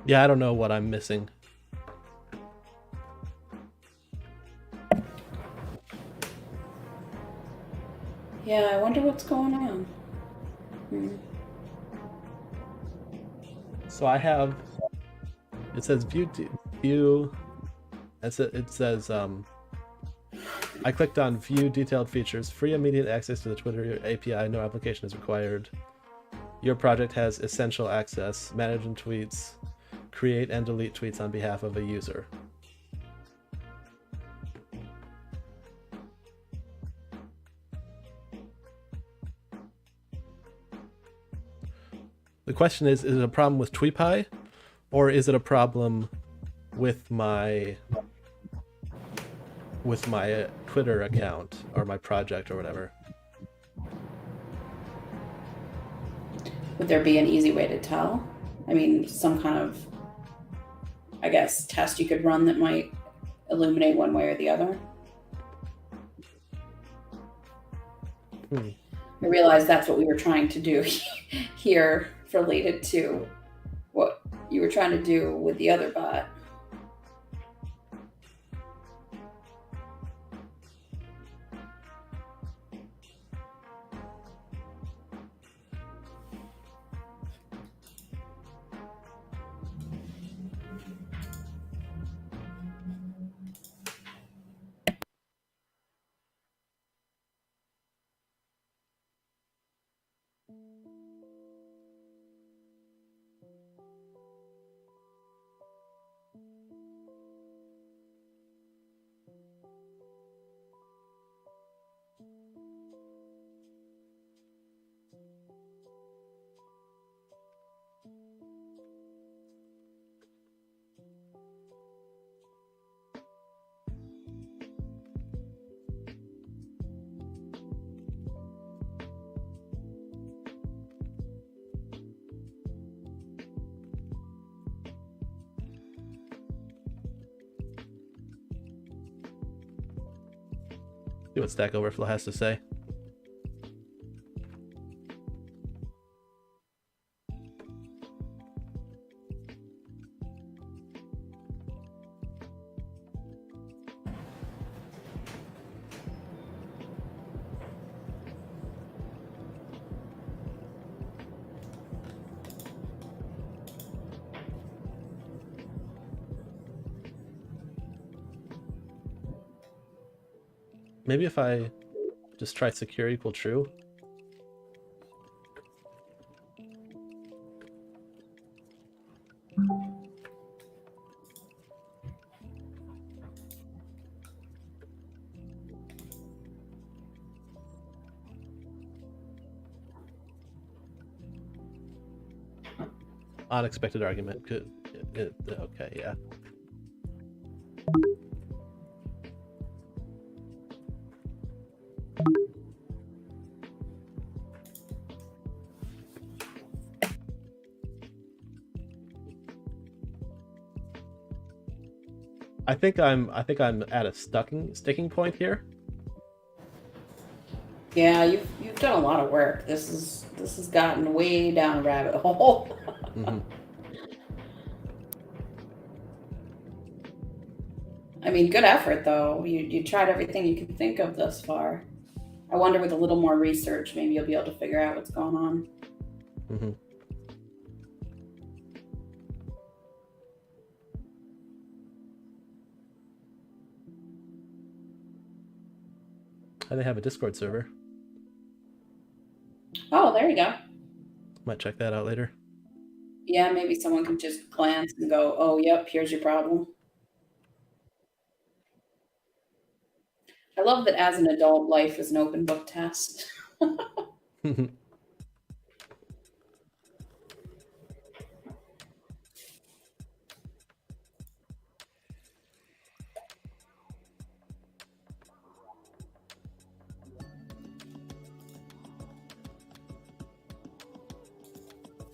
Yeah, I don't know what I'm missing. Yeah, I wonder what's going on. So I have, it says view, it says, I clicked on view detailed features, free immediate access to the Twitter API, no application is required. Your project has essential access, managing tweets, create and delete tweets on behalf of a user. The question is it a problem with TweePie, or is it a problem with my Twitter account or my project or whatever? Would there be an easy way to tell? I mean, some kind of, I guess, test you could run that might illuminate one way or the other? I realize that's what we were trying to do here related to what you were trying to do with the other bot. See what Stack Overflow has to say. Maybe if I just try secure equal true. Unexpected argument could okay, yeah. I think I'm at a sticking point here. Yeah, you've done a lot of work. This has gotten way down a rabbit hole. Mm-hmm. I mean, good effort though. You tried everything you can think of thus far. I wonder with a little more research, maybe you'll be able to figure out what's going on. Mm-hmm. I have a Discord server. Oh, there you go. Might check that out later. Yeah, maybe someone can just glance and go, oh, yep, here's your problem. I love that as an adult, life is an open book test.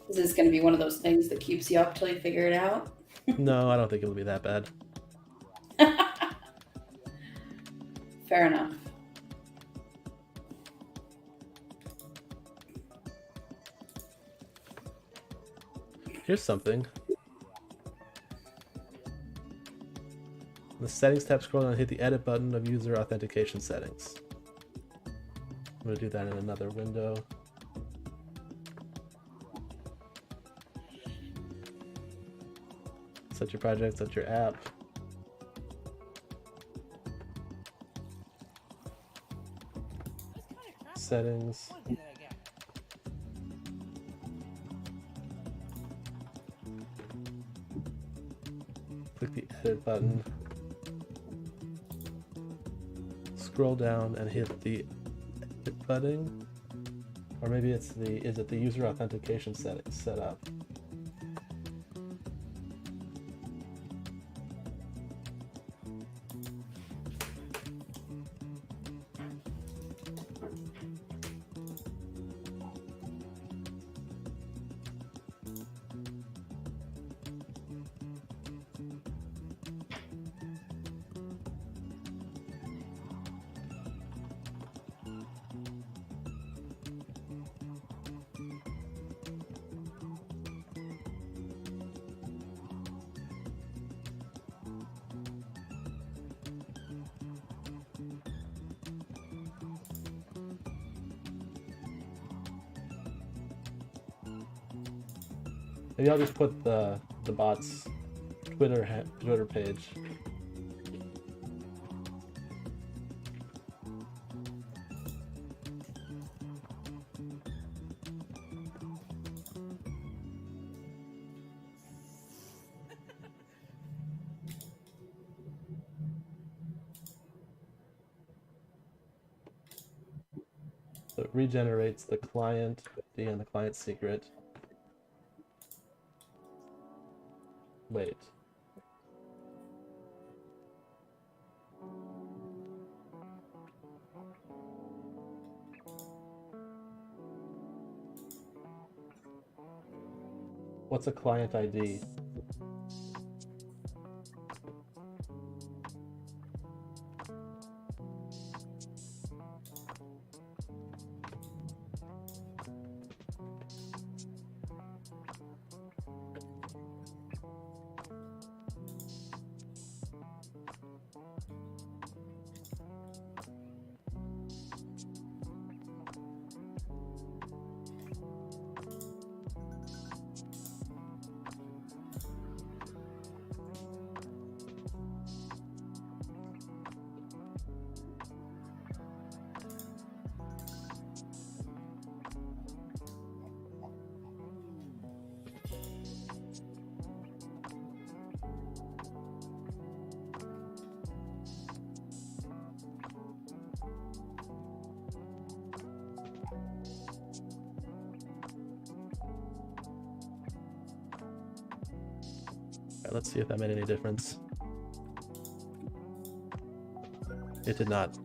Is this going to be one of those things that keeps you up till you figure it out? No, I don't think it'll be that bad. Fair enough. Here's something. In the settings tab, scroll down and hit the edit button of user authentication settings. I'm going to do that in another window. Set your project, set your app. Settings. Click the edit button. Scroll down and hit the edit button. Or maybe it's is it the user authentication set up? Maybe I'll just put the bot's Twitter page. So it regenerates the client ID and the client secret. Wait. What's a client ID? Alright, let's see if that made any difference. It did not.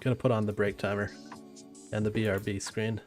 Gonna put on the break timer and the BRB screen.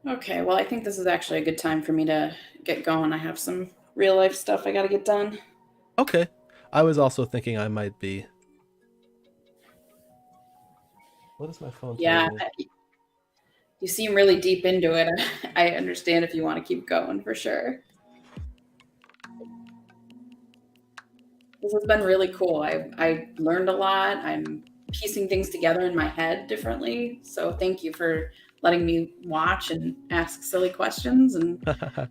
Okay, well, I think this is actually a good time for me to get going. I have some real life stuff I got to get done. Okay. I was also thinking I might be. What is my phone Yeah, telling me? you seem really deep into it. I understand if you want to keep going for sure. This has been really cool. I learned a lot. I'm piecing things together in my head differently. So thank you for letting me watch and ask silly questions and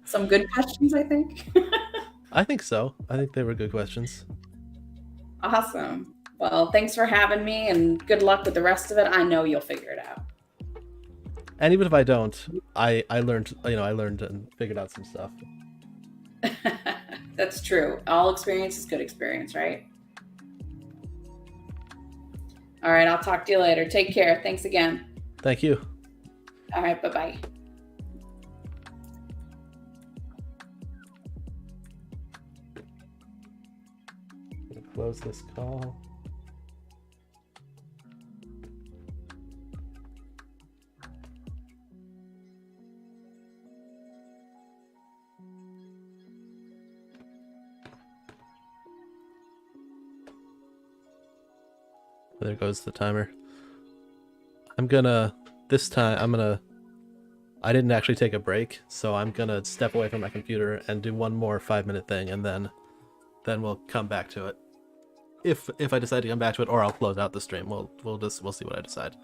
some good questions, I think. I think so. I think they were good questions. Awesome. Well, thanks for having me and good luck with the rest of it. I know you'll figure it out. And even if I don't, I learned, I learned and figured out some stuff. That's true. All experience is good experience, right? All right, I'll talk to you later. Take care. Thanks again. Thank you. All right, bye-bye. Close this call. There goes the timer. This time, I didn't actually take a break, so I'm gonna step away from my computer and do one more 5-minute thing, and then we'll come back to it. If I decide to come back to it, or I'll close out the stream. We'll see what I decide.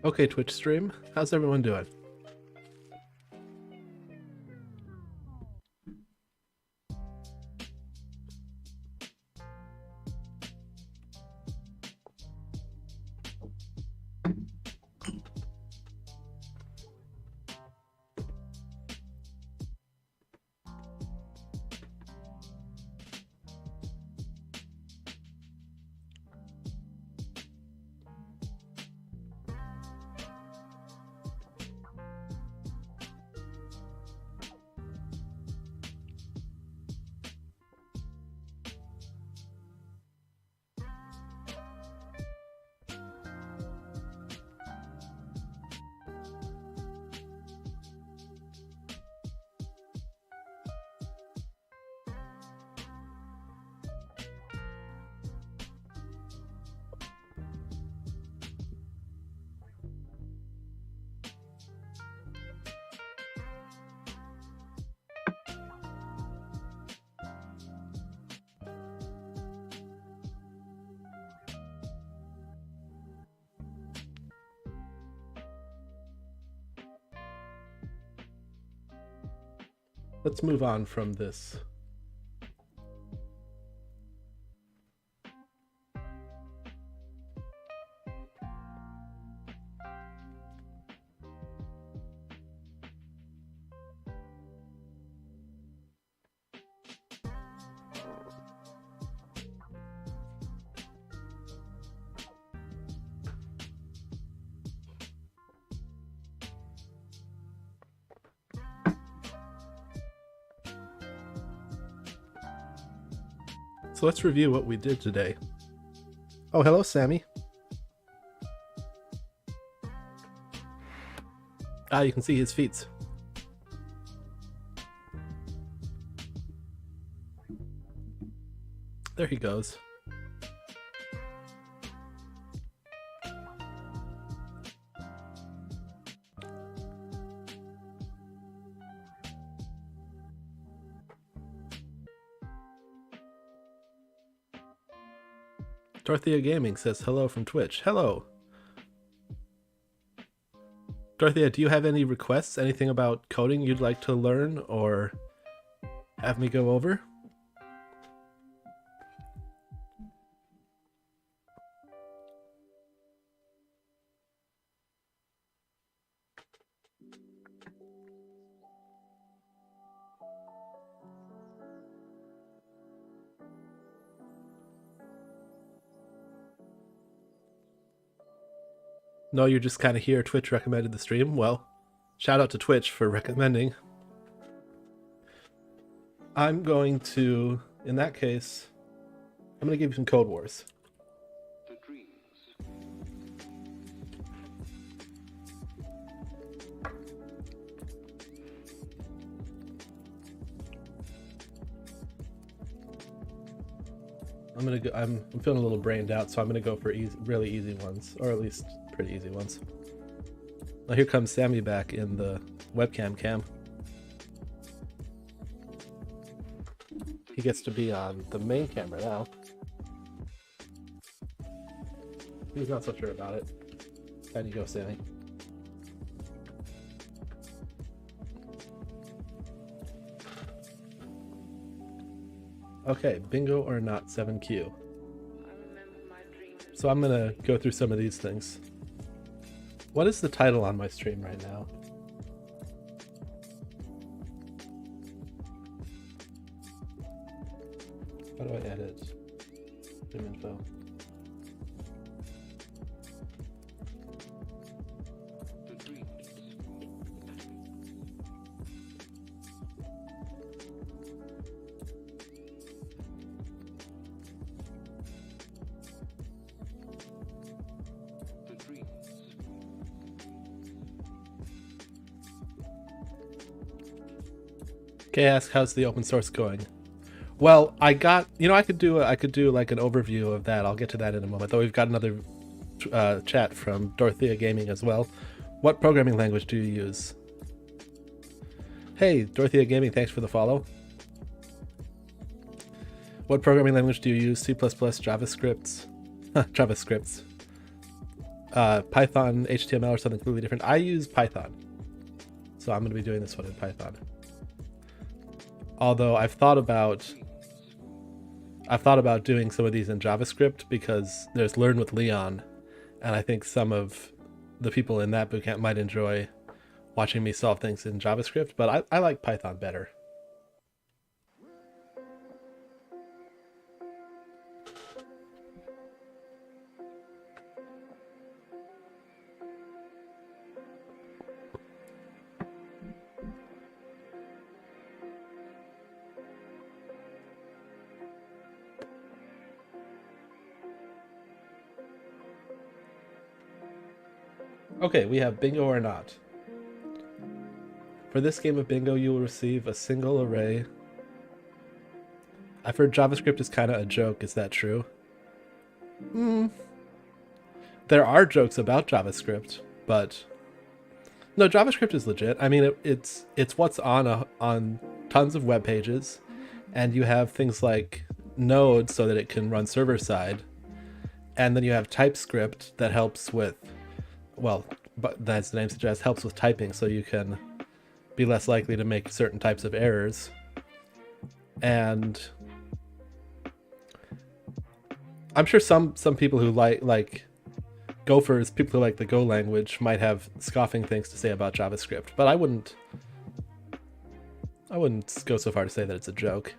Okay, Twitch stream. How's everyone doing? Let's move on from this. So let's review what we did today. Oh, hello, Sammy. Ah, you can see his feet. There he goes. Dorothea Gaming says hello from Twitch. Hello. Dorothea, do you have any requests? Anything about coding you'd like to learn or have me go over? No, you're just kind of here. Twitch recommended the stream. Well, shout out to Twitch for recommending. I'm going to, in that case, I'm going to give you some CodeWars. I'm gonna go. I'm feeling a little brained out, so I'm gonna go for really easy ones, or at least pretty easy ones. Now here comes Sammy back in the webcam cam. He gets to be on the main camera now. He's not so sure about it. Down you go, Sammy. Okay, bingo or not 7Q. So I'm gonna go through some of these things. What is the title on my stream right now? How do I edit? Stream info. Okay, ask how's the open source going? Well, I got, I could do like an overview of that. I'll get to that in a moment. Though we've got another chat from Dorothea Gaming as well. What programming language do you use? Hey, Dorothea Gaming, thanks for the follow. What programming language do you use? C++, JavaScript? JavaScript. Python, HTML, or something completely different? I use Python, so I'm going to be doing this one in Python. Although I've thought about doing some of these in JavaScript because there's Learn with Leon, and I think some of the people in that bootcamp might enjoy watching me solve things in JavaScript, but I like Python better. Okay, we have bingo or not. For this game of bingo, you will receive a single array. I've heard JavaScript is kind of a joke. Is that true? There are jokes about JavaScript, but no, JavaScript is legit. I mean, it's what's on tons of web pages, and you have things like Node so that it can run server side, and then you have TypeScript that helps with, well, but as the name suggests, helps with typing, so you can be less likely to make certain types of errors. And I'm sure some people who like Gophers, people who like the Go language, might have scoffing things to say about JavaScript, but I wouldn't go so far to say that it's a joke.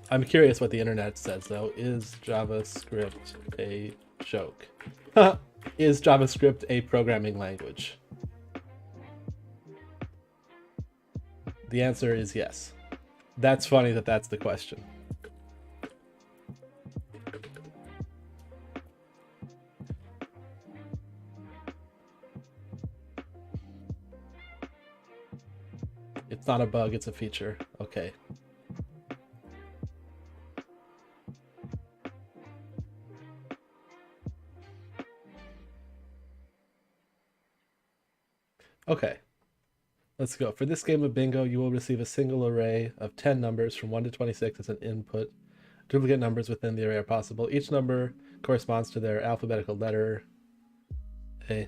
I'm curious what the internet says, though. Is JavaScript a joke? Is JavaScript a programming language? The answer is yes. That's funny that that's the question. It's not a bug, it's a feature. Okay. Okay, let's go. For this game of bingo, you will receive a single array of 10 numbers from 1 to 26 as an input. Duplicate numbers within the array are possible. Each number corresponds to their alphabetical letter. A.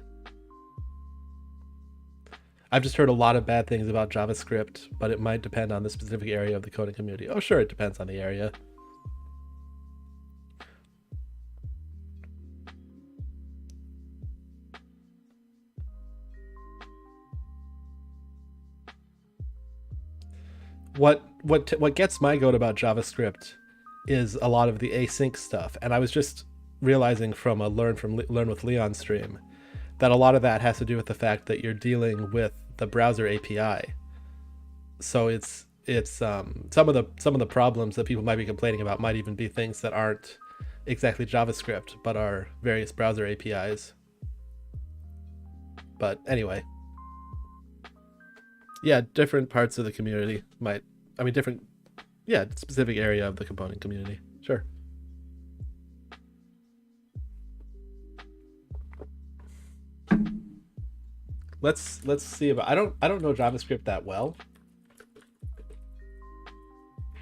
I've just heard a lot of bad things about JavaScript, but it might depend on the specific area of the coding community. Oh, sure, it depends on the area. What gets my goat about JavaScript is a lot of the async stuff, and I was just realizing from a Learn with Leon stream that a lot of that has to do with the fact that you're dealing with the browser API. So it's some of the problems that people might be complaining about might even be things that aren't exactly JavaScript but are various browser APIs. But anyway. Yeah, different parts of the community might, I mean, different, yeah, specific area of the component community. Sure. Let's see about, I don't know JavaScript that well.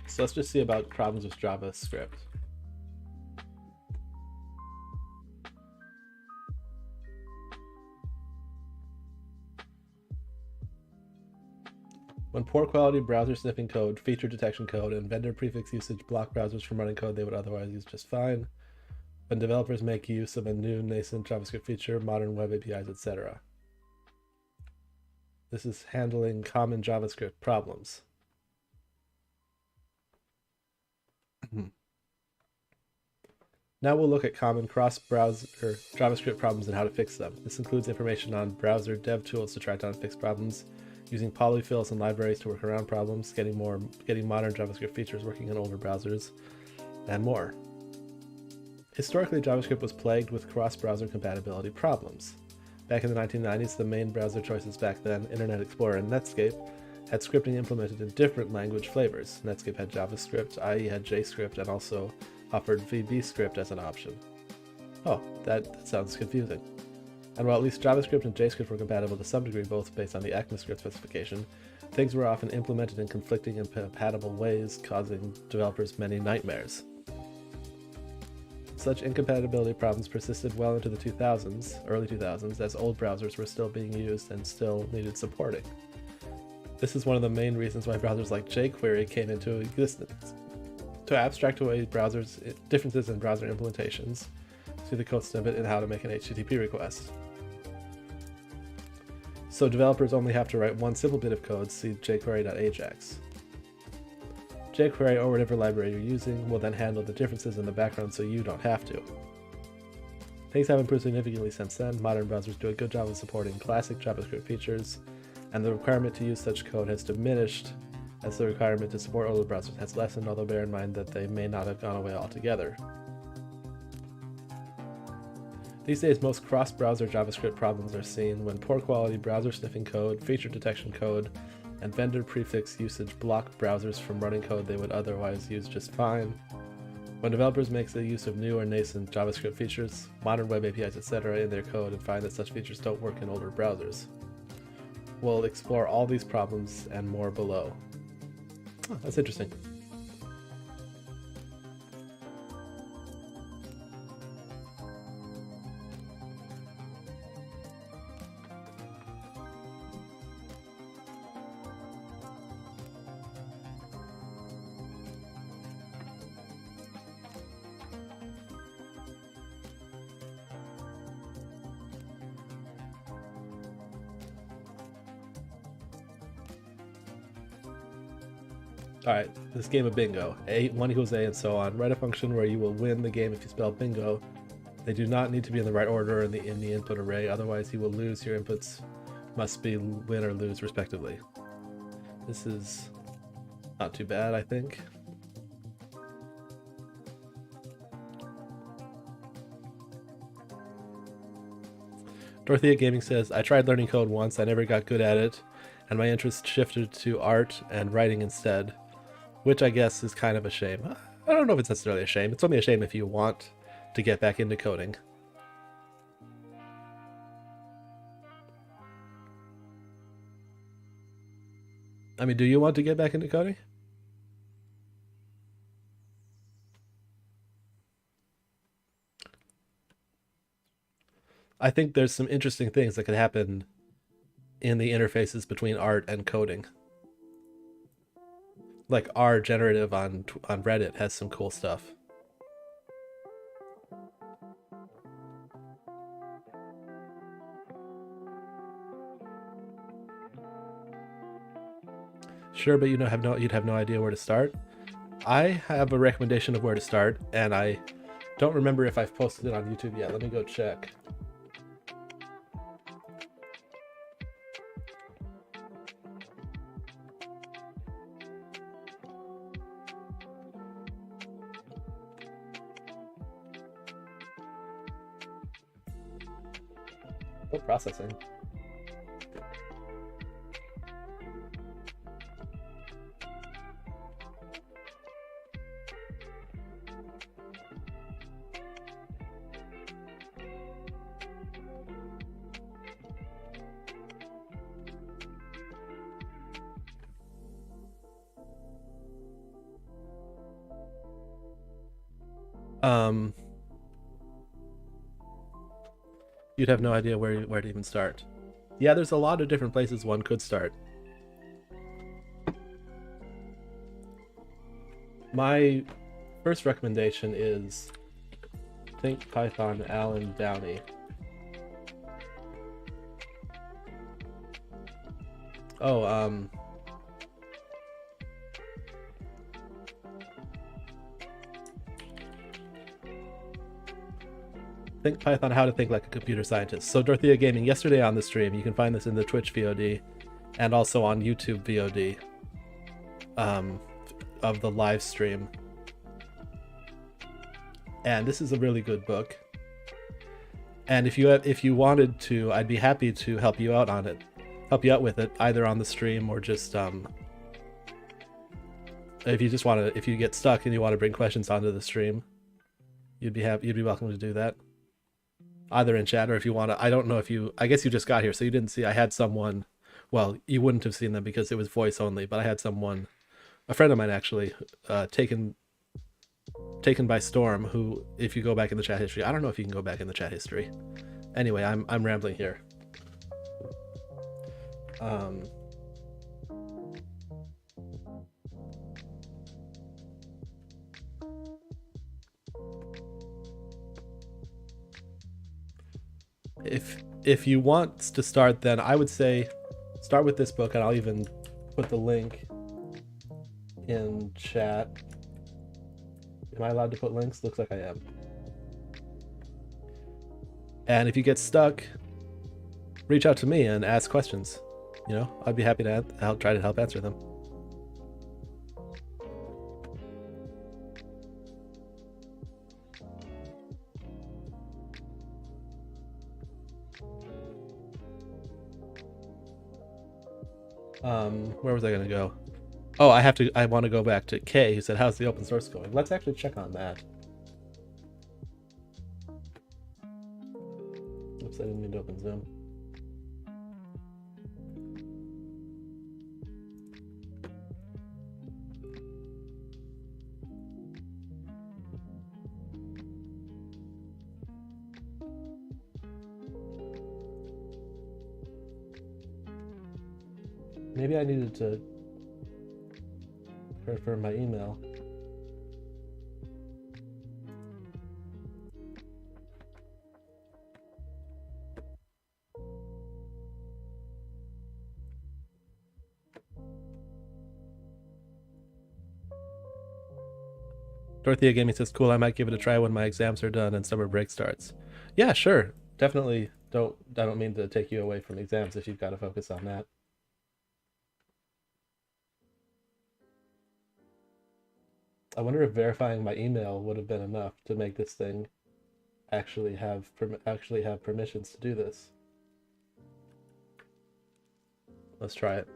So let's just see about problems with JavaScript. When poor quality browser sniffing code, feature detection code, and vendor prefix usage block browsers from running code they would otherwise use just fine. When developers make use of a new nascent JavaScript feature, modern web APIs, etc. This is handling common JavaScript problems. Now we'll look at common cross-browser JavaScript problems and how to fix them. This includes information on browser dev tools to track down and fix problems, using polyfills and libraries to work around problems, getting modern JavaScript features working in older browsers, and more. Historically, JavaScript was plagued with cross-browser compatibility problems. Back in the 1990s, the main browser choices back then, Internet Explorer and Netscape, had scripting implemented in different language flavors. Netscape had JavaScript, IE had JScript, and also offered VBScript as an option. Oh, that sounds confusing. And while at least JavaScript and JScript were compatible to some degree, both based on the ECMAScript specification, Things were often implemented in conflicting and incompatible ways, causing developers many nightmares. Such incompatibility problems persisted well into the 2000s, early 2000s, as old browsers were still being used and still needed supporting. This is one of the main reasons why browsers like jQuery came into existence, to abstract away differences in browser implementations, see the code snippet and how to make an HTTP request. So developers only have to write one simple bit of code, see jQuery.ajax. jQuery or whatever library you're using will then handle the differences in the background so you don't have to. Things have improved significantly since then. Modern browsers do a good job of supporting classic JavaScript features, and the requirement to use such code has diminished as the requirement to support older browsers has lessened, although bear in mind that they may not have gone away altogether. These days, most cross-browser JavaScript problems are seen when poor quality browser sniffing code, feature detection code, and vendor prefix usage block browsers from running code they would otherwise use just fine. When developers make the use of new or nascent JavaScript features, modern web APIs, etc. in their code and find that such features don't work in older browsers. We'll explore all these problems and more below. Oh, that's interesting. Alright, this game of bingo. A, 1 equals A, and so on. Write a function where you will win the game if you spell bingo. They do not need to be in the right order in the input array, otherwise you will lose. Your inputs must be win or lose respectively. This is not too bad, I think. Dorothea Gaming says, I tried learning code once, I never got good at it, and my interest shifted to art and writing instead. Which I guess is kind of a shame. I don't know if it's necessarily a shame. It's only a shame if you want to get back into coding. I mean, do you want to get back into coding? I think there's some interesting things that could happen in the interfaces between art and coding. Like R generative on Reddit has some cool stuff. Sure, but you'd have no idea where to start. I have a recommendation of where to start, and I don't remember if I've posted it on YouTube yet. Let me go check. Processing. You'd have no idea where to even start. Yeah, there's a lot of different places one could start. My first recommendation is Think Python Alan Downey. Oh, Think Python, How to Think Like a Computer Scientist. So Dorothea Gaming, yesterday on the stream, you can find this in the Twitch VOD and also on YouTube VOD of the live stream. And this is a really good book. And if you wanted to, I'd be happy to help you out on it, with it, either on the stream or just if you get stuck and you want to bring questions onto the stream, you'd be welcome to do that. Either in chat or if you want to, I don't know if I guess you just got here, so you didn't see I had someone well, you wouldn't have seen them because it was voice only, but I had someone, a friend of mine actually, taken by storm, who, if you go back in the chat history, I don't know if you can go back in the chat history. Anyway, I'm rambling here. If you want to start, then I would say start with this book, and I'll even put the link in chat. Am I allowed to put links? Looks like I am. And if you get stuck, reach out to me and ask questions. You know, I'd be happy to try to help answer them. Where was I gonna go? Oh, I want to go back to Kay, who said, how's the open source going? Let's actually check on that. Oops, I didn't mean to open Zoom. Maybe I needed to confirm my email. Dorothea Gaming says, cool, I might give it a try when my exams are done and summer break starts. Yeah, sure. Definitely I don't mean to take you away from exams if you've got to focus on that. I wonder if verifying my email would have been enough to make this thing actually have permissions to do this. Let's try it.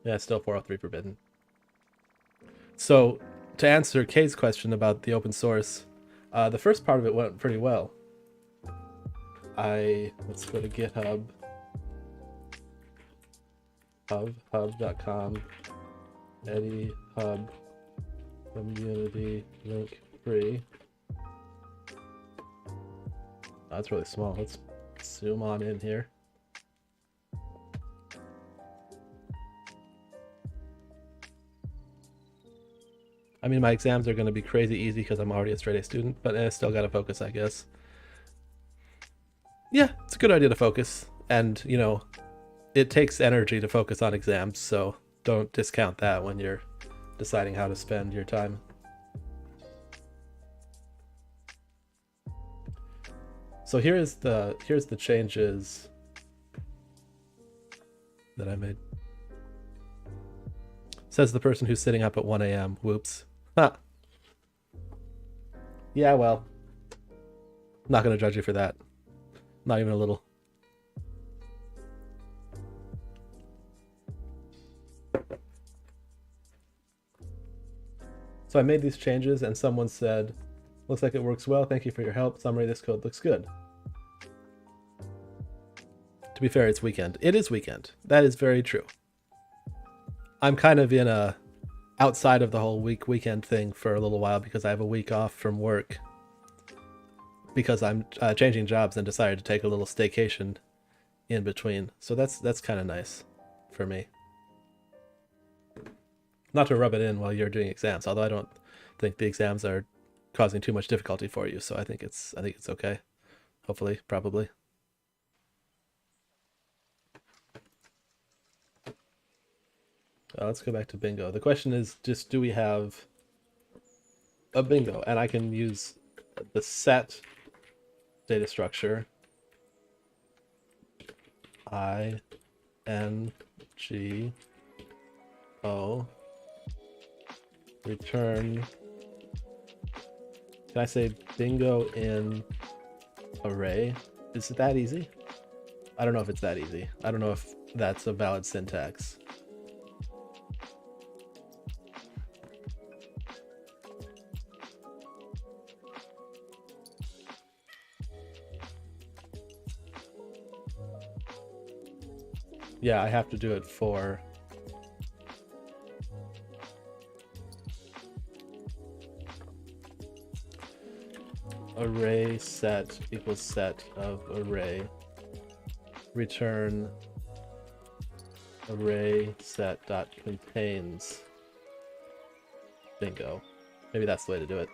Yeah, still 403 forbidden. So to answer Kay's question about the open source, the first part of it went pretty well. Let's go to GitHub, hub.com, EddieHubCommunity, LinkFree. Oh, that's really small. Let's zoom on in here. I mean, my exams are going to be crazy easy because I'm already a straight A student, but I still got to focus, I guess. Yeah, it's a good idea to focus. And, you know, it takes energy to focus on exams, so don't discount that when you're deciding how to spend your time. So here's the changes that I made. Says the person who's sitting up at 1 a.m. Whoops. Ha. Yeah, well, not gonna judge you for that. Not even a little. So I made these changes and someone said, looks like it works well. Thank you for your help. Summary, this code looks good. To be fair, it's weekend. It is weekend. That is very true. I'm kind of in a outside of the whole weekend thing for a little while because I have a week off from work because I'm changing jobs and decided to take a little staycation in between. So that's kind of nice for me. Not to rub it in while you're doing exams, although I don't think the exams are causing too much difficulty for you. So I think it's okay. Hopefully, probably. Let's go back to bingo. The question is just, do we have a bingo? And I can use the set data structure, yngo, return. Can I say bingo in array? Is it that easy? I don't know if it's that easy. I don't know if that's a valid syntax. Yeah, I have to do it for array set equals set of array. Return array set dot contains. Bingo. Maybe that's the way to do it.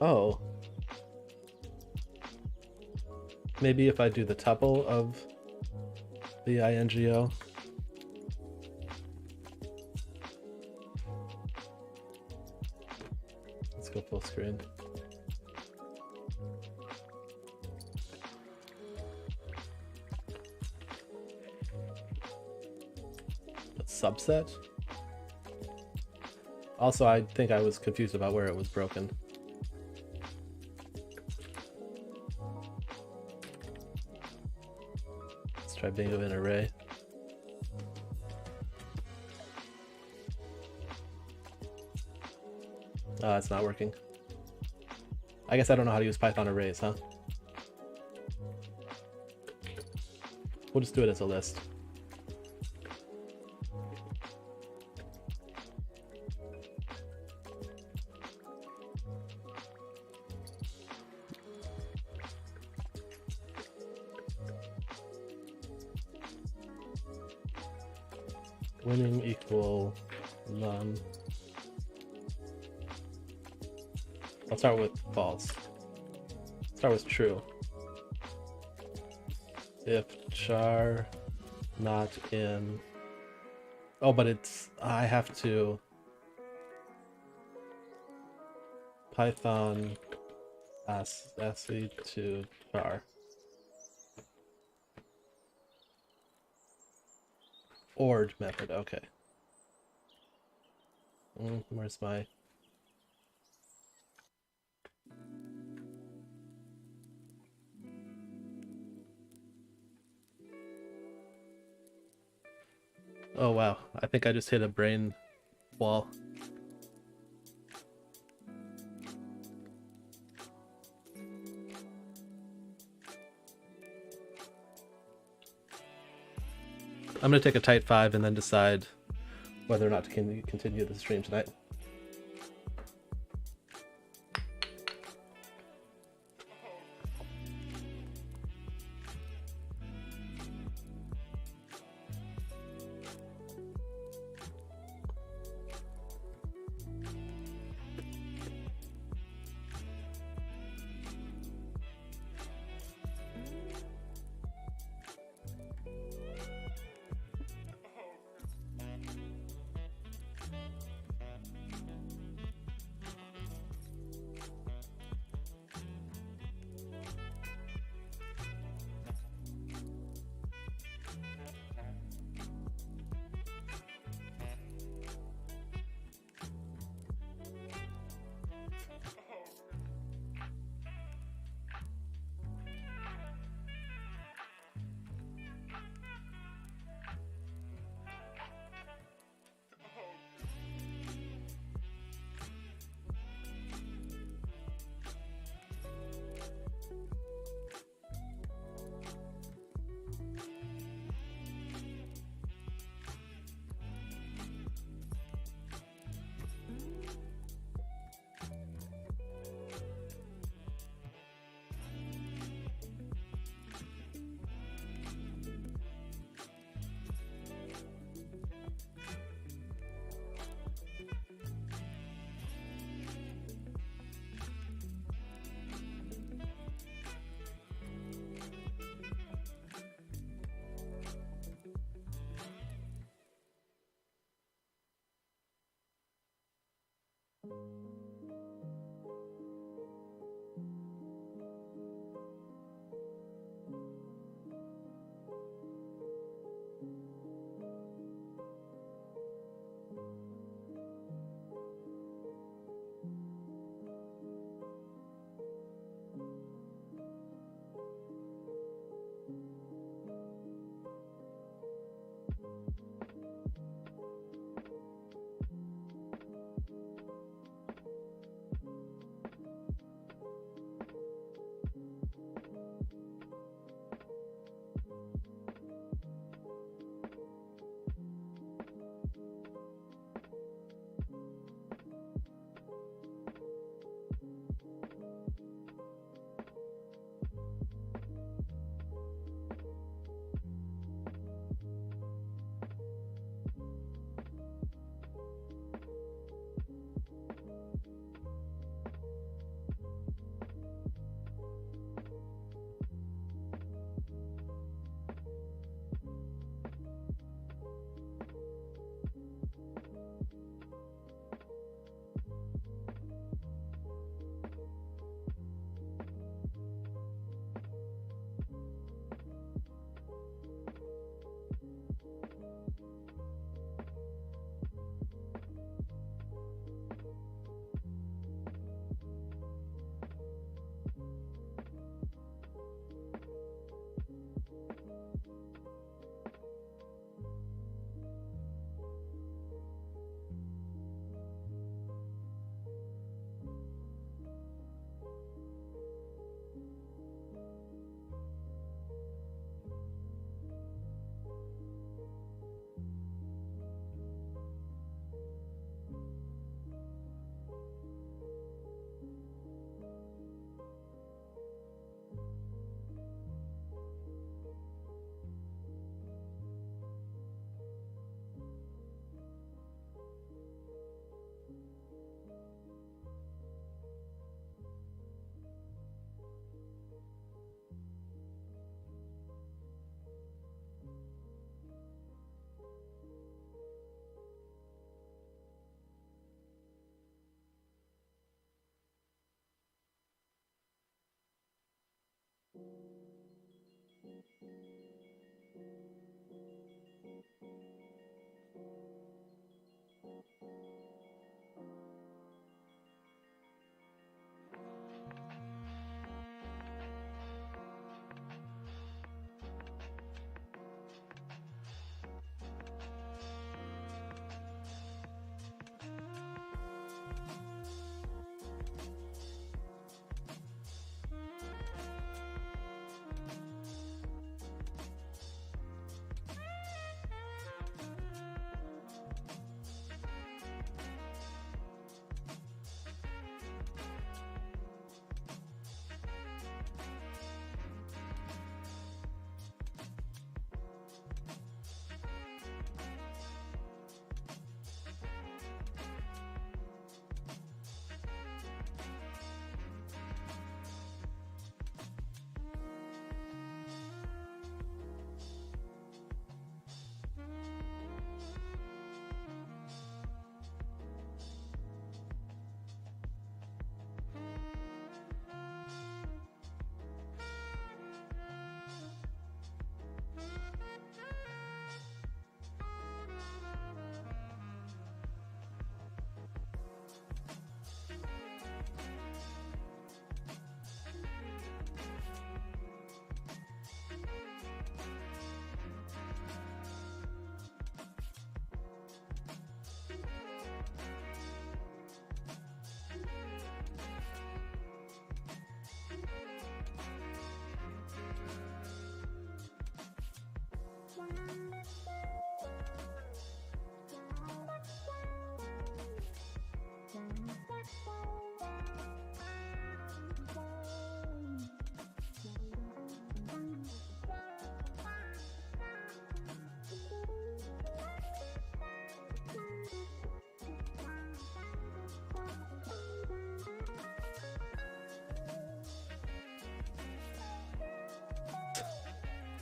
Oh. Maybe if I do the tuple of the INGO. Let's go full screen. A subset? Also, I think I was confused about where it was broken. Let's try bingo in array. It's not working. I guess I don't know how to use Python arrays, huh? We'll just do it as a list. Winning equal none. I'll start with false. Start with true. If char not in. Oh, but it's, I have to Python ASCII to char. Ord method, okay. Where's my... Oh wow, I think I just hit a brain wall. I'm gonna take a tight 5 and then decide whether or not to continue the stream tonight.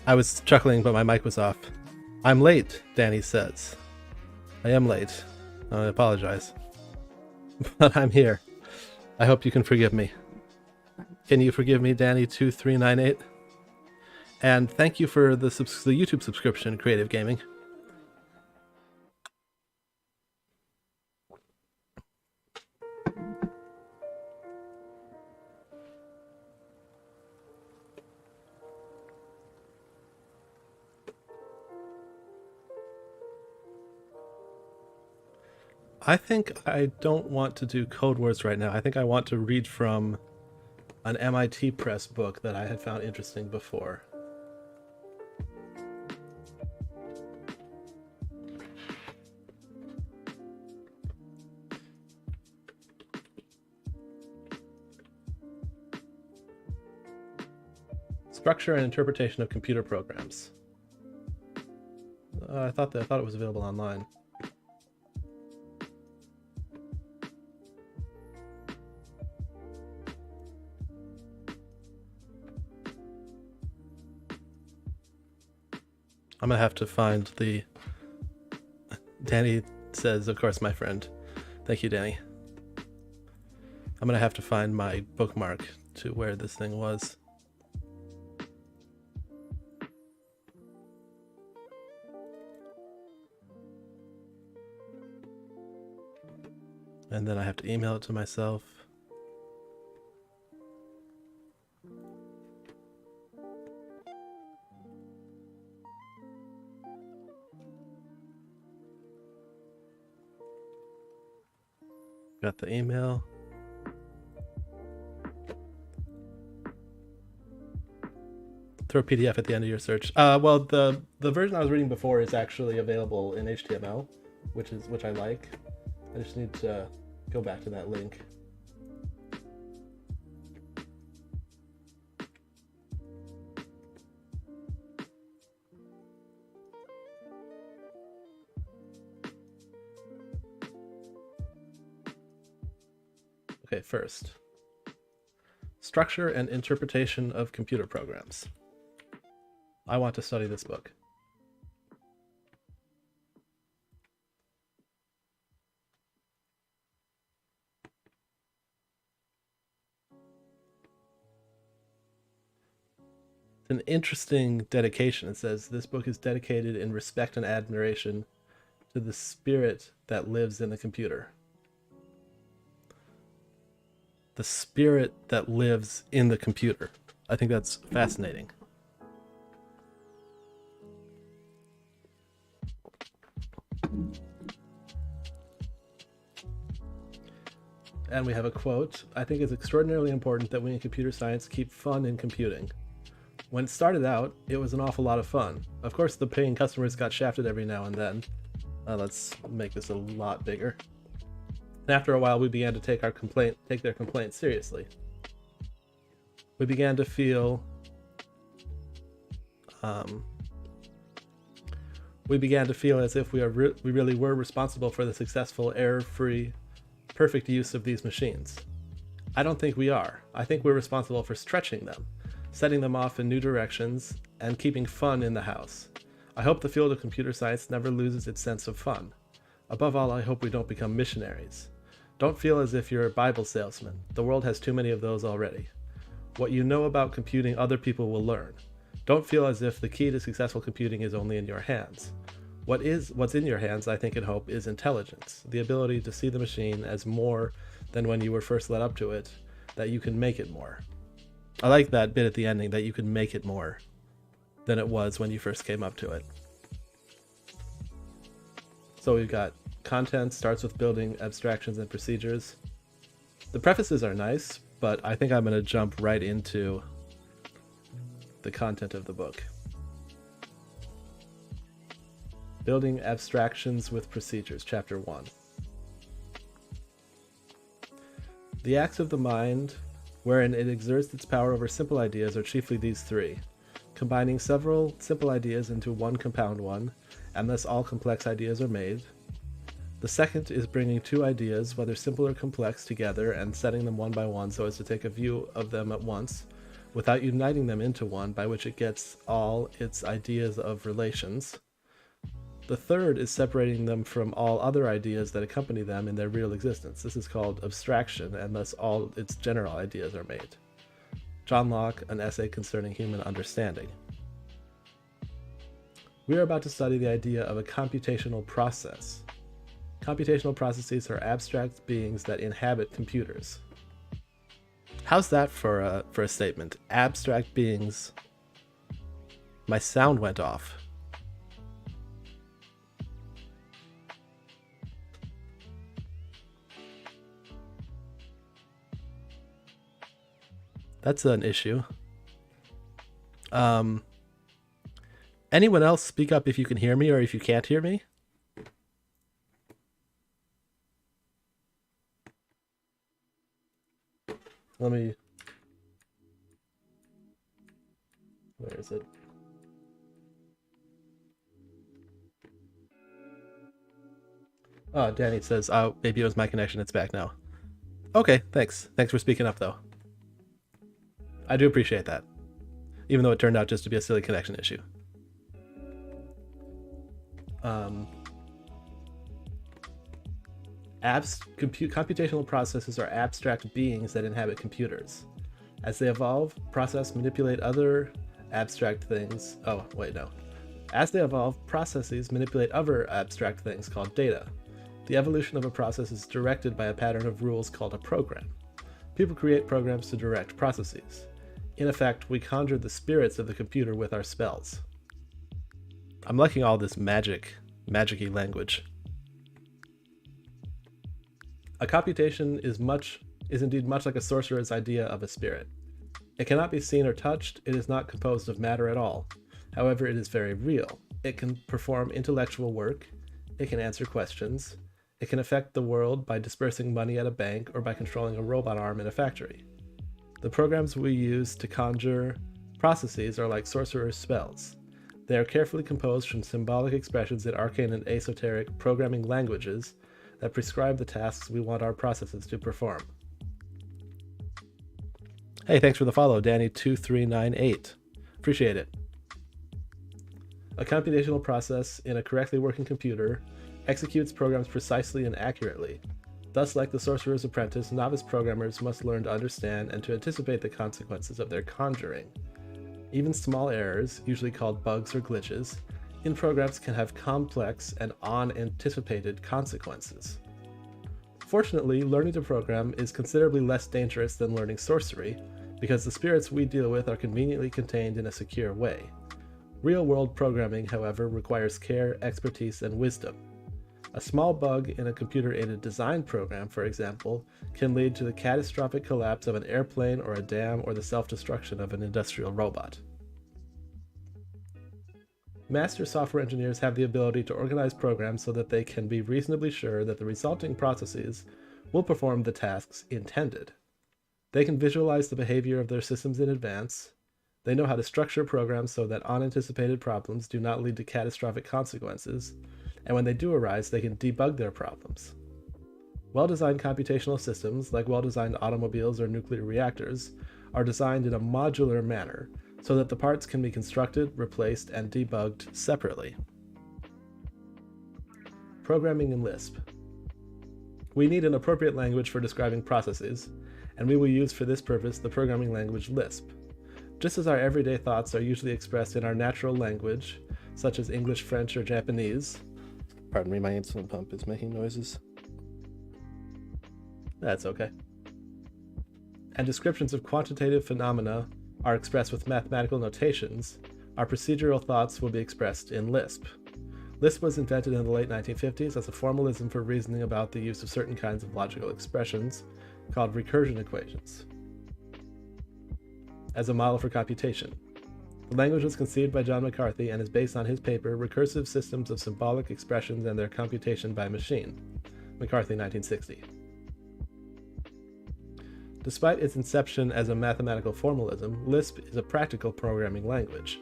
I was chuckling, but my mic was off. I'm late, Danny says. I am late. I apologize. But I'm here. I hope you can forgive me. Can you forgive me, Danny2398? And thank you for the YouTube subscription, Creative Gaming. I think I don't want to do CodeWars right now. I think I want to read from an MIT Press book that I had found interesting before. Structure and interpretation of computer programs. I thought it was available online. I'm gonna have to find the... Danny says, of course, my friend. Thank you, Danny. I'm gonna have to find my bookmark to where this thing was. And then I have to email it to myself. Got the email. Throw a PDF at the end of your search. Well, the version I was reading before is actually available in HTML, which I like. I just need to go back to that link. Okay, first, structure and interpretation of computer programs. I want to study this book. It's an interesting dedication. It says, this book is dedicated in respect and admiration to the spirit that lives in the computer. The spirit that lives in the computer. I think that's fascinating. And we have a quote. I think it's extraordinarily important that we in computer science keep fun in computing. When it started out, it was an awful lot of fun. Of course, the paying customers got shafted every now and then. Let's make this a lot bigger. And after a while, we began to take their complaints seriously. We began to feel as if we really were responsible for the successful, error-free, perfect use of these machines. I don't think we are. I think we're responsible for stretching them, setting them off in new directions, and keeping fun in the house. I hope the field of computer science never loses its sense of fun. Above all, I hope we don't become missionaries. Don't feel as if you're a Bible salesman. The world has too many of those already. What you know about computing, other people will learn. Don't feel as if the key to successful computing is only in your hands. What's in your hands, I think and hope, is intelligence, the ability to see the machine as more than when you were first led up to it, that you can make it more. I like that bit at the ending, that you can make it more than it was when you first came up to it. So we've got content starts with building abstractions and procedures. The prefaces are nice, but I think I'm going to jump right into the content of the book. Building abstractions with procedures, chapter 1. The acts of the mind, wherein it exerts its power over simple ideas, are chiefly these three: combining several simple ideas into one compound one, and thus all complex ideas are made. The second is bringing two ideas, whether simple or complex, together and setting them one by one so as to take a view of them at once, without uniting them into one, by which it gets all its ideas of relations. The third is separating them from all other ideas that accompany them in their real existence. This is called abstraction, and thus all its general ideas are made. John Locke, An Essay Concerning Human Understanding. We are about to study the idea of a computational process. Computational processes are abstract beings that inhabit computers. How's that for a statement? Abstract beings. My sound went off. That's an issue. Anyone else speak up if you can hear me or if you can't hear me? Let me... Where is it? Oh, Danny says, oh, maybe it was my connection. It's back now. Okay, thanks. Thanks for speaking up, though. I do appreciate that, even though it turned out just to be a silly connection issue. Computational processes are abstract beings that inhabit computers. As they evolve, processes manipulate other abstract things. Oh, wait, no. As they evolve, processes manipulate other abstract things called data. The evolution of a process is directed by a pattern of rules called a program. People create programs to direct processes. In effect, we conjure the spirits of the computer with our spells. I'm liking all this magic-y language. A computation is indeed much like a sorcerer's idea of a spirit. It cannot be seen or touched, it is not composed of matter at all. However, it is very real. It can perform intellectual work, it can answer questions, it can affect the world by dispersing money at a bank or by controlling a robot arm in a factory. The programs we use to conjure processes are like sorcerer's spells. They are carefully composed from symbolic expressions in arcane and esoteric programming languages that prescribe the tasks we want our processes to perform. Hey, thanks for the follow, Danny2398. Appreciate it. A computational process in a correctly working computer executes programs precisely and accurately. Thus, like the Sorcerer's Apprentice, novice programmers must learn to understand and to anticipate the consequences of their conjuring. Even small errors, usually called bugs or glitches, in programs can have complex and unanticipated consequences. Fortunately, learning to program is considerably less dangerous than learning sorcery, because the spirits we deal with are conveniently contained in a secure way. Real-world programming, however, requires care, expertise, and wisdom. A small bug in a computer-aided design program, for example, can lead to the catastrophic collapse of an airplane or a dam or the self-destruction of an industrial robot. Master software engineers have the ability to organize programs so that they can be reasonably sure that the resulting processes will perform the tasks intended. They can visualize the behavior of their systems in advance. They know how to structure programs so that unanticipated problems do not lead to catastrophic consequences, and when they do arise, they can debug their problems. Well-designed computational systems, like well-designed automobiles or nuclear reactors, are designed in a modular manner so that the parts can be constructed, replaced, and debugged separately. Programming in Lisp. We need an appropriate language for describing processes, and we will use for this purpose the programming language Lisp. Just as our everyday thoughts are usually expressed in our natural language, such as English, French, or Japanese. Pardon me, my insulin pump is making noises. That's okay. And descriptions of quantitative phenomena are expressed with mathematical notations, our procedural thoughts will be expressed in Lisp. Lisp was invented in the late 1950s as a formalism for reasoning about the use of certain kinds of logical expressions, called recursion equations, as a model for computation. The language was conceived by John McCarthy and is based on his paper, Recursive Systems of Symbolic Expressions and Their Computation by Machine, McCarthy, 1960. Despite its inception as a mathematical formalism, Lisp is a practical programming language.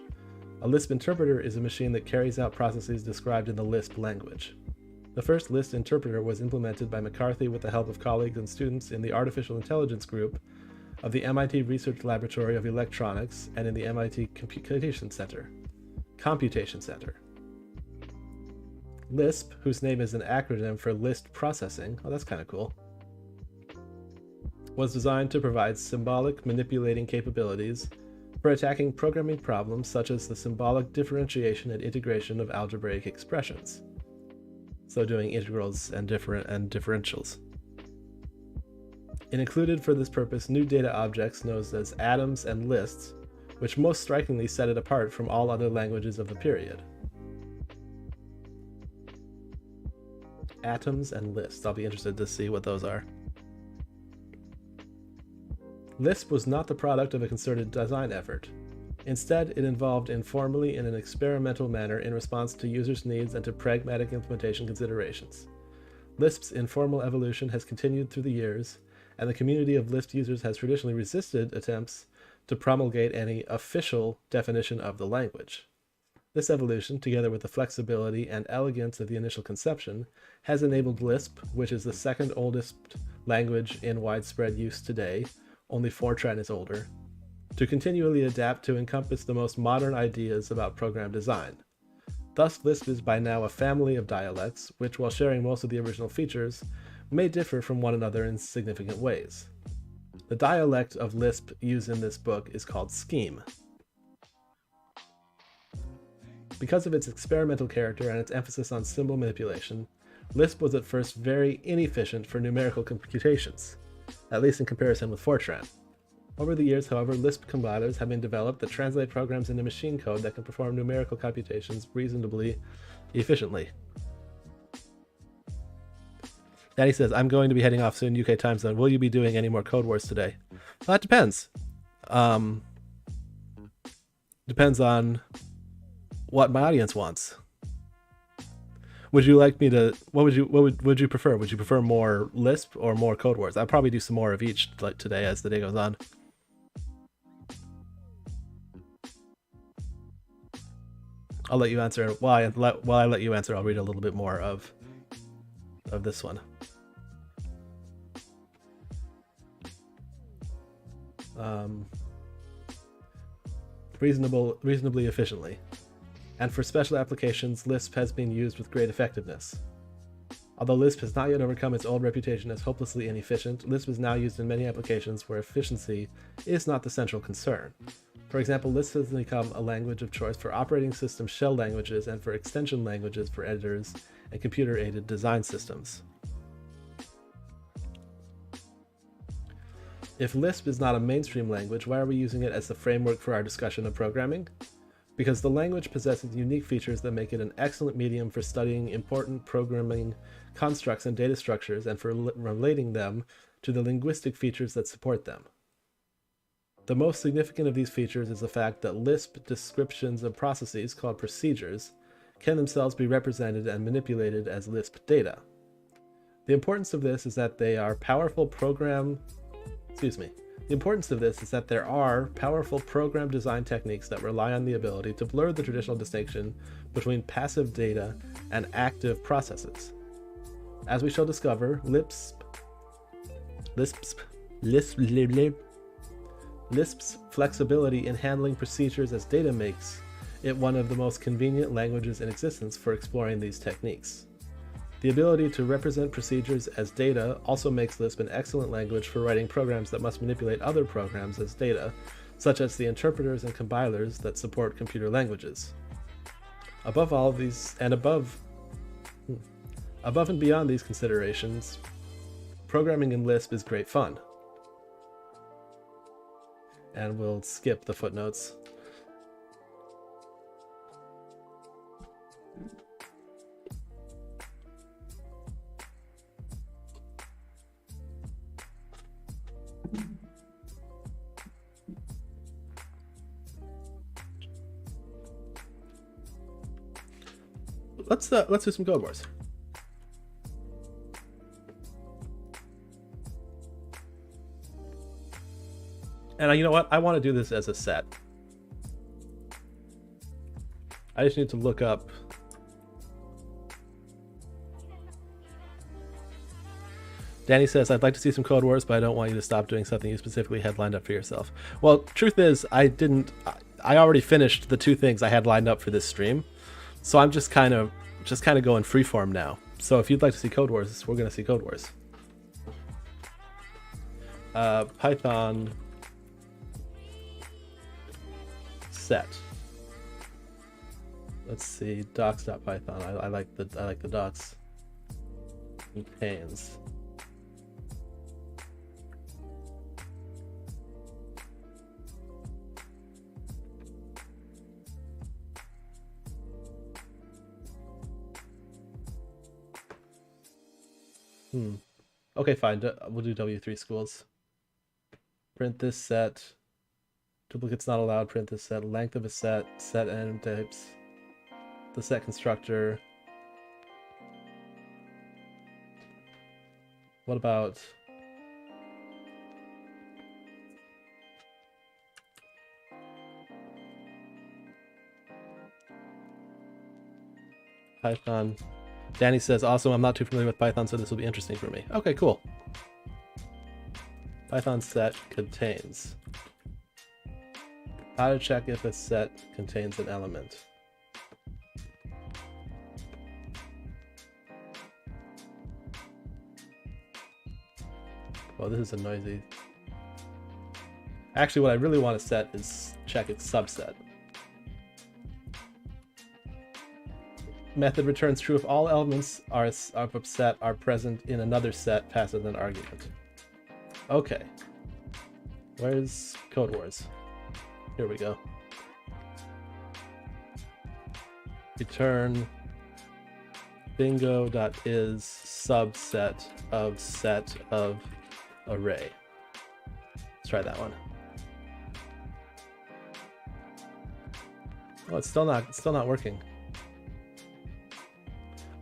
A Lisp interpreter is a machine that carries out processes described in the Lisp language. The first Lisp interpreter was implemented by McCarthy with the help of colleagues and students in the Artificial Intelligence Group of the MIT Research Laboratory of Electronics and in the MIT Computation Center. Lisp, whose name is an acronym for List Processing, oh that's kind of cool, was designed to provide symbolic manipulating capabilities for attacking programming problems such as the symbolic differentiation and integration of algebraic expressions. So doing integrals and differentials. It included for this purpose new data objects known as atoms and lists, which most strikingly set it apart from all other languages of the period. Atoms and lists. I'll be interested to see what those are. Lisp was not the product of a concerted design effort. Instead, it evolved informally in an experimental manner in response to users' needs and to pragmatic implementation considerations. Lisp's informal evolution has continued through the years, and the community of Lisp users has traditionally resisted attempts to promulgate any official definition of the language. This evolution, together with the flexibility and elegance of the initial conception, has enabled Lisp, which is the second oldest language in widespread use today, only Fortran is older, to continually adapt to encompass the most modern ideas about program design. Thus, Lisp is by now a family of dialects, which, while sharing most of the original features, may differ from one another in significant ways. The dialect of Lisp used in this book is called Scheme. Because of its experimental character and its emphasis on symbol manipulation, Lisp was at first very inefficient for numerical computations, at least in comparison with Fortran. Over the years, however, Lisp compilers have been developed that translate programs into machine code that can perform numerical computations reasonably efficiently. Daddy says, I'm going to be heading off soon, UK time zone. Will you be doing any more CodeWars today? Well, that depends. Depends on what my audience wants. Would you like me to, what would you prefer? Would you prefer more Lisp or more CodeWars? I'll probably do some more of each like today as the day goes on. I'll let you answer. While I let you answer, I'll read a little bit more of this one. Reasonably efficiently. And for special applications, Lisp has been used with great effectiveness. Although Lisp has not yet overcome its old reputation as hopelessly inefficient, Lisp is now used in many applications where efficiency is not the central concern. For example, Lisp has become a language of choice for operating system shell languages and for extension languages for editors and computer-aided design systems. If Lisp is not a mainstream language, why are we using it as the framework for our discussion of programming? Because the language possesses unique features that make it an excellent medium for studying important programming constructs and data structures and for relating them to the linguistic features that support them. The most significant of these features is the fact that Lisp descriptions of processes, called procedures, can themselves be represented and manipulated as Lisp data. The importance of this is that there are powerful program design techniques that rely on the ability to blur the traditional distinction between passive data and active processes. As we shall discover, Lisp's flexibility in handling procedures as data makes it one of the most convenient languages in existence for exploring these techniques. The ability to represent procedures as data also makes Lisp an excellent language for writing programs that must manipulate other programs as data, such as the interpreters and compilers that support computer languages. Above all of these, and above and beyond these considerations, programming in Lisp is great fun. And we'll skip the footnotes. Let's do some CodeWars. And you know what? I want to do this as a set. I just need to look up. Danny says, I'd like to see some CodeWars, but I don't want you to stop doing something you specifically had lined up for yourself. Well, truth is, I already finished the two things I had lined up for this stream. So I'm just kind of going freeform now. So if you'd like to see CodeWars, we're going to see CodeWars. Python set. Let's see, docs.python. I like the docs. Contains. Okay, fine. We'll do W3 schools. Print this set. Duplicates not allowed. Print this set. Length of a set. Set and types. The set constructor. What about Python? Danny says, awesome, I'm not too familiar with Python, so this will be interesting for me. Okay, cool. Python set contains. How to check if a set contains an element. Well, this is a noisy. Actually, what I really want to set is check its subset. Method returns true if all elements of a set are present in another set passed as an argument. Okay. Where's CodeWars? Here we go. Return bingo.is subset of set of array. Let's try that one. Oh, it's still not working.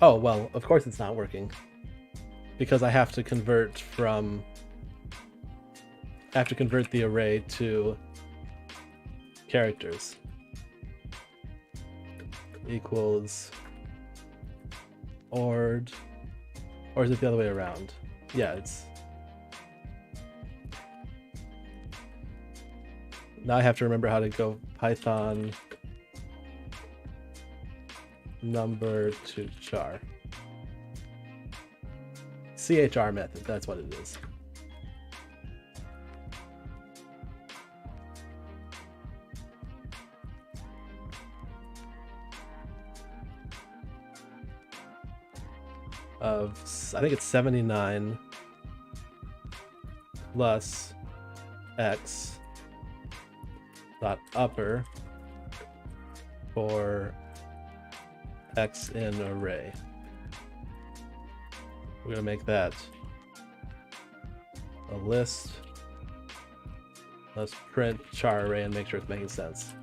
Oh, well, of course it's not working. Because I have to convert the array to characters. Equals ord, or is it the other way around? Yeah, it's. Now I have to remember how to go Python number to char. CHR method, that's what it is. I think it's 79 plus x dot upper for x in array. We're gonna make that a list. Let's print char array and make sure it's making sense.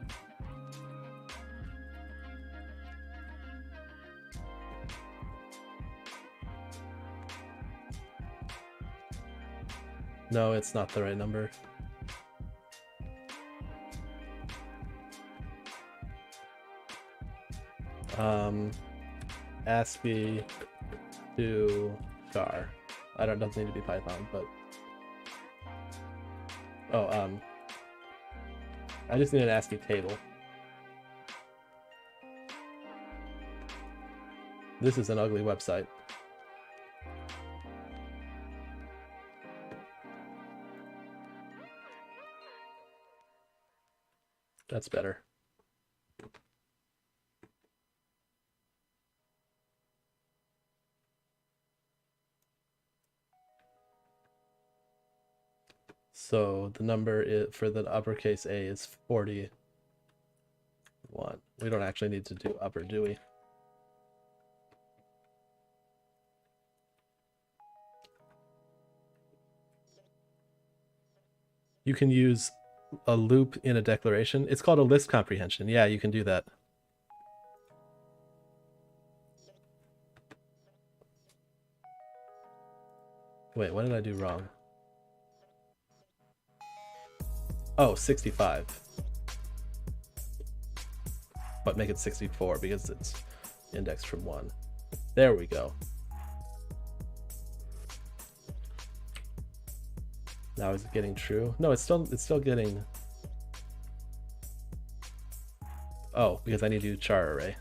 No, it's not the right number. ASCII to char. It doesn't need to be Python, but I just need an ASCII table. This is an ugly website. That's better. So the number for the uppercase A is 41. We don't actually need to do upper, do we? You can use a loop in a declaration. It's called a list comprehension. Yeah, you can do that. Wait, what did I do wrong? Oh, 65. But make it 64 because it's indexed from 1. There we go. Now is it getting true? No, it's still getting. Oh, because I need to do char array.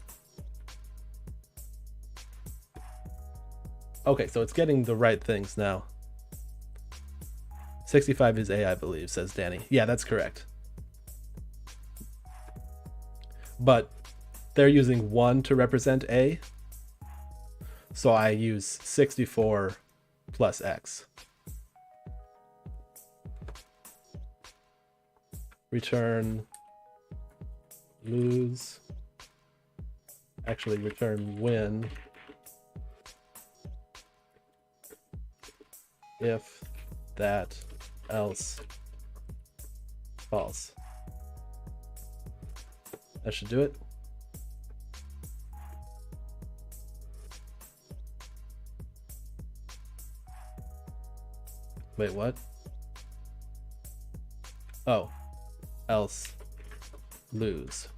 Okay, so it's getting the right things now. 65 is A, I believe, says Danny. Yeah, that's correct. But they're using 1 to represent A. So I use 64 plus X. Return lose. Actually, return win if that else false. That should do it. Wait, what? Oh, else lose.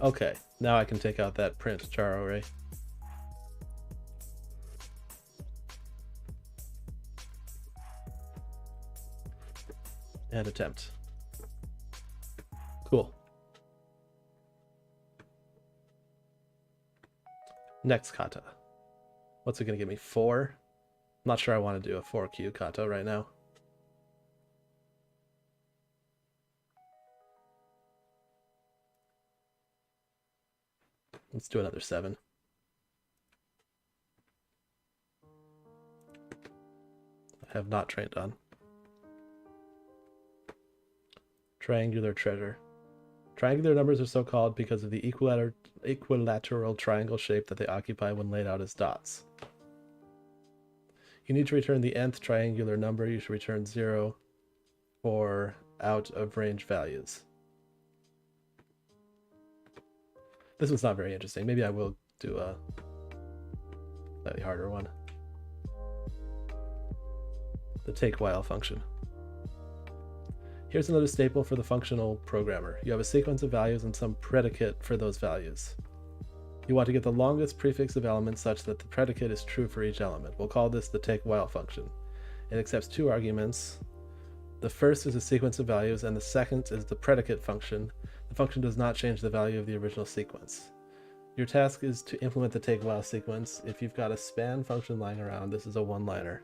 Okay, now I can take out that print char array. And attempt. Cool. Next kata. What's it gonna give me? 4? I'm not sure I want to do a 4Q kata right now. Let's do another 7. I have not trained on. Triangular treasure. Triangular numbers are so called because of the equilateral triangle shape that they occupy when laid out as dots. You need to return the nth triangular number. You should return 0 for out of range values. This one's not very interesting. Maybe I will do a slightly harder one. The take while function. Here's another staple for the functional programmer. You have a sequence of values and some predicate for those values. You want to get the longest prefix of elements such that the predicate is true for each element. We'll call this the take while function. It accepts 2 arguments. The first is a sequence of values and the second is the predicate function. The function does not change the value of the original sequence. Your task is to implement the take while sequence. If you've got a span function lying around, this is a one-liner.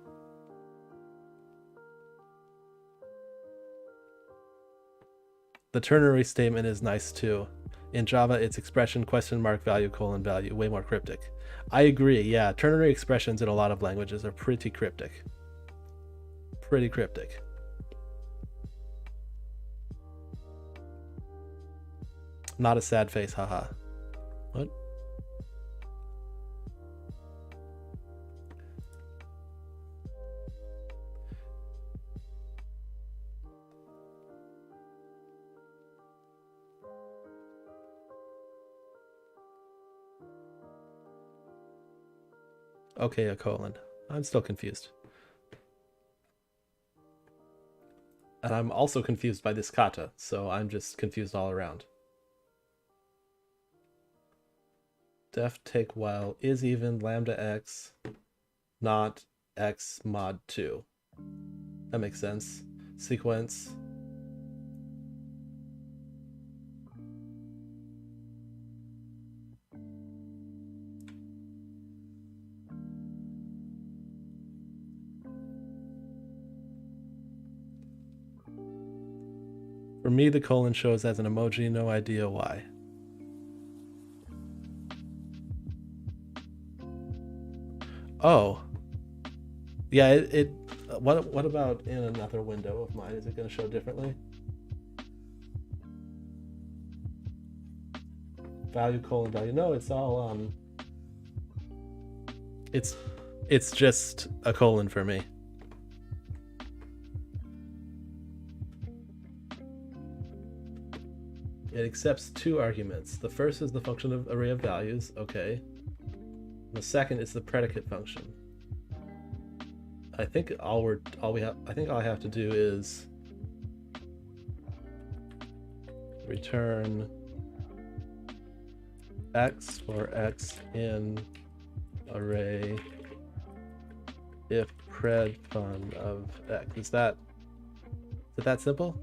The ternary statement is nice too. In Java, it's expression question mark value colon value, way more cryptic. I agree, yeah, ternary expressions in a lot of languages are pretty cryptic. Pretty cryptic. Not a sad face, haha. What? Okay, a colon. I'm still confused. And I'm also confused by this kata, so I'm just confused all around. Def take while is even lambda x, not x mod 2. That makes sense. Sequence. For me, the colon shows as an emoji, no idea why. Oh. Yeah, what about in another window of mine? Is it going to show differently? Value colon value. No, it's all it's just a colon for me. It accepts 2 arguments. The first is the function of array of values, okay. The second is the predicate function. I think all I have to do is return x for x in array if pred fun of x. Is it that simple?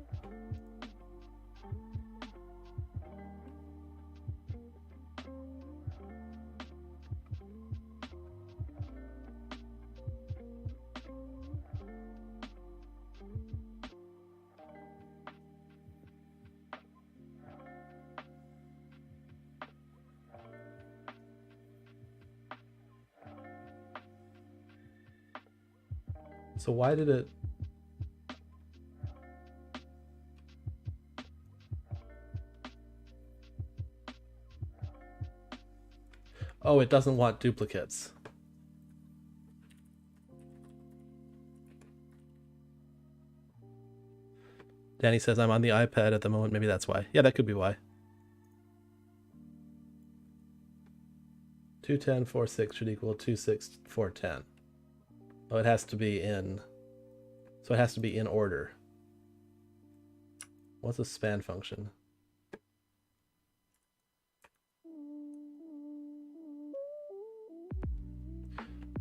So why did it? Oh, it doesn't want duplicates. Danny says, I'm on the iPad at the moment. Maybe that's why. Yeah, that could be why. 210.46 should equal 26410. Oh, it has to be in... So it has to be in order. What's a span function?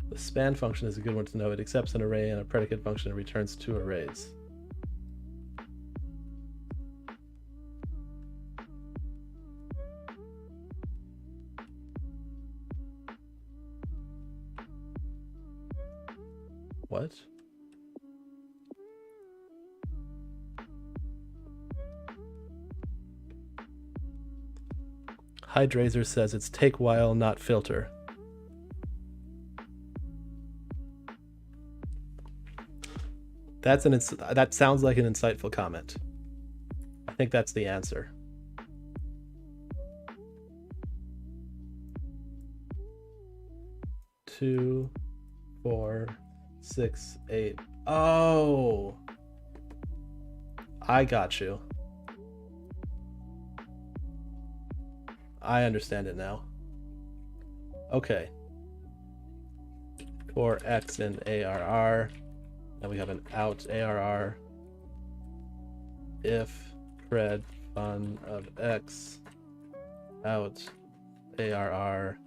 The span function is a good one to know. It accepts an array and a predicate function and returns two arrays. What? Hydrazer says it's take while, not filter. That sounds like an insightful comment. I think that's the answer. Two, 4, 6, 8. Oh, I got you. I understand it now. Okay. For X in ARR, and we have an out ARR. If pred fun of X out ARR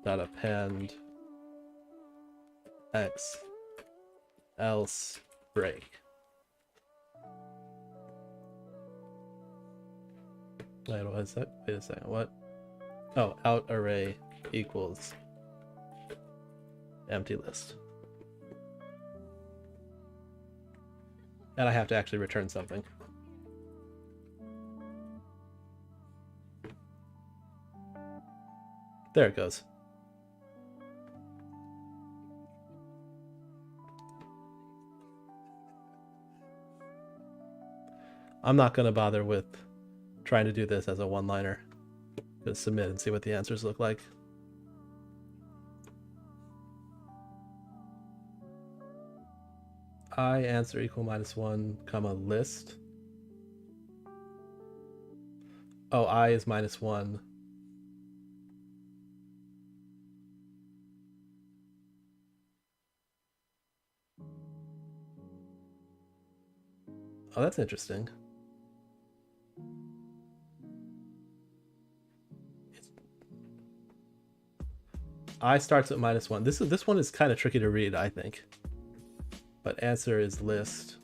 dot append X else break. Wait, what is that? Wait a second, what? Oh, out array equals empty list. And I have to actually return something. There it goes. I'm not going to bother with trying to do this as a one-liner. Just submit and see what the answers look like. I answer equal -1, comma list. Oh, I is -1. Oh, that's interesting. I starts at -1. This one is kind of tricky to read, I think. But answer is list.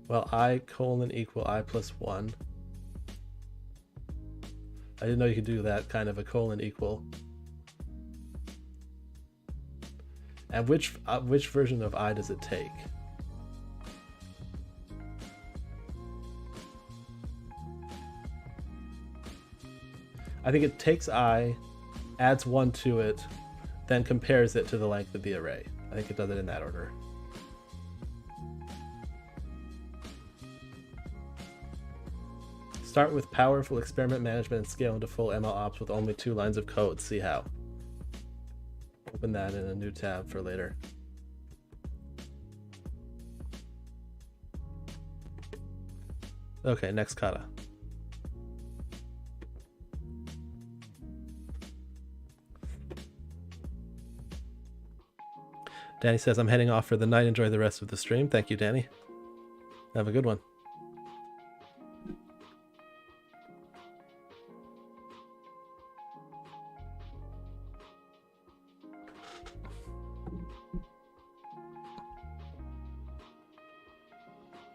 Well, I colon equal I plus 1. I didn't know you could do that kind of a colon equal. And which version of I does it take? I think it takes I, adds 1 to it, then compares it to the length of the array. I think it does it in that order. Start with powerful experiment management and scale into full ML ops with only 2 lines of code. See how. Open that in a new tab for later. Okay, next kata. Danny says, I'm heading off for the night. Enjoy the rest of the stream. Thank you, Danny. Have a good one.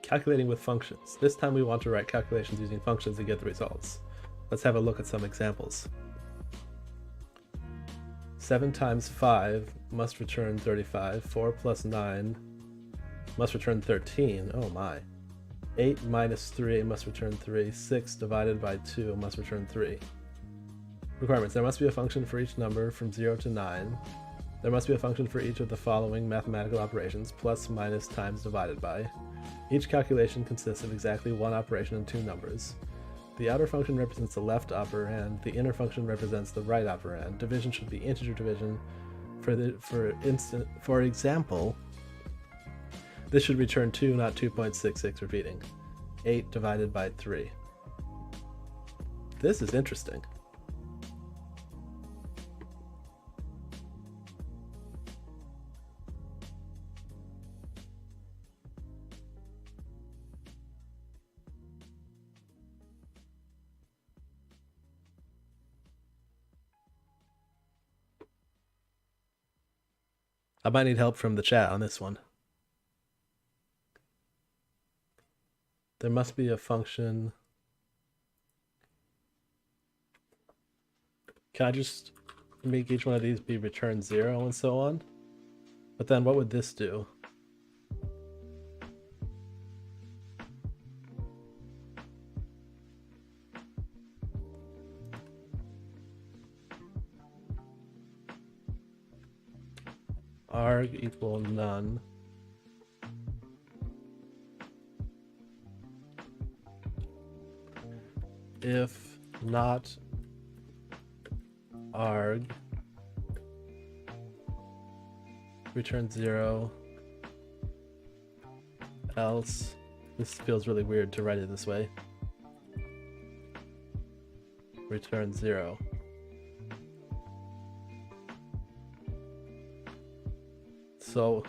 Calculating with functions. This time we want to write calculations using functions to get the results. Let's have a look at some examples. 7 times 5 must return 35. 4 plus 9 must return 13. Oh my. 8 minus 3 must return 3. 6 divided by 2 must return 3. Requirements. There must be a function for each number from 0 to 9. There must be a function for each of the following mathematical operations: plus, minus, times, divided by. Each calculation consists of exactly 1 operation and 2 numbers. The outer function represents the left operand. The inner function represents the right operand. Division should be integer division. For example, This should return 2, not 2.66 repeating. 8 divided by 3. This is interesting. I might need help from the chat on this one. There must be a function. Can I just make each one of these be return 0 and so on? But then what would this do? Arg equal none. If not arg, return 0, else, this feels really weird to write it this way, return 0. So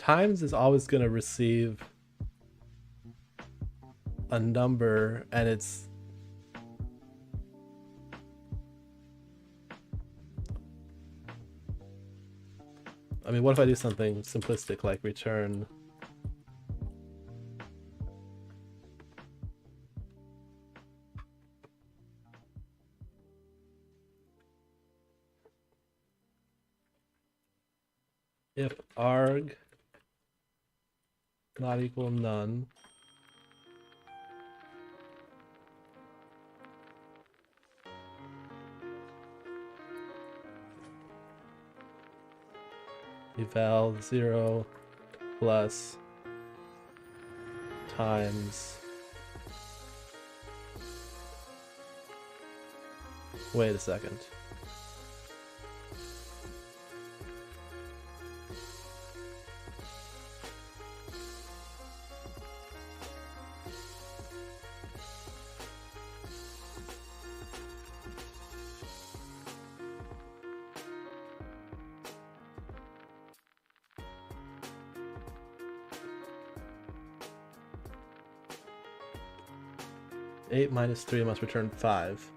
times is always going to receive a number, and it's I mean, what if I do something simplistic like return if arg not equal none, eval 0 plus times, wait a second. Eight minus 3 must return 5.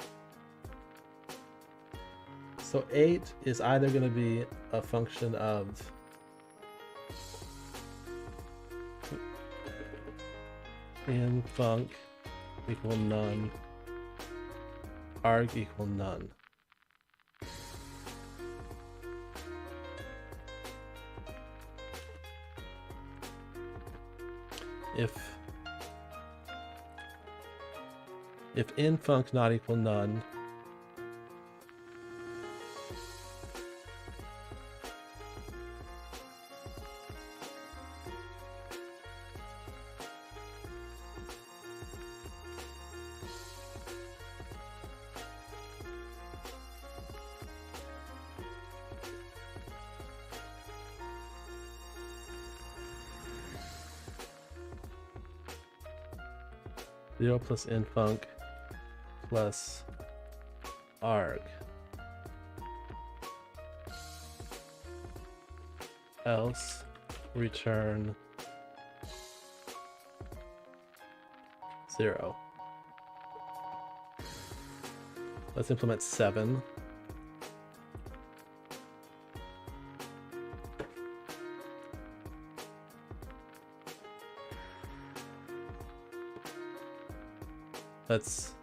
So 8 is either going to be a function of in func equal none, arg equal none. If in func not equal none, zero plus in func plus arg, else return 0. Let's implement 7. Let's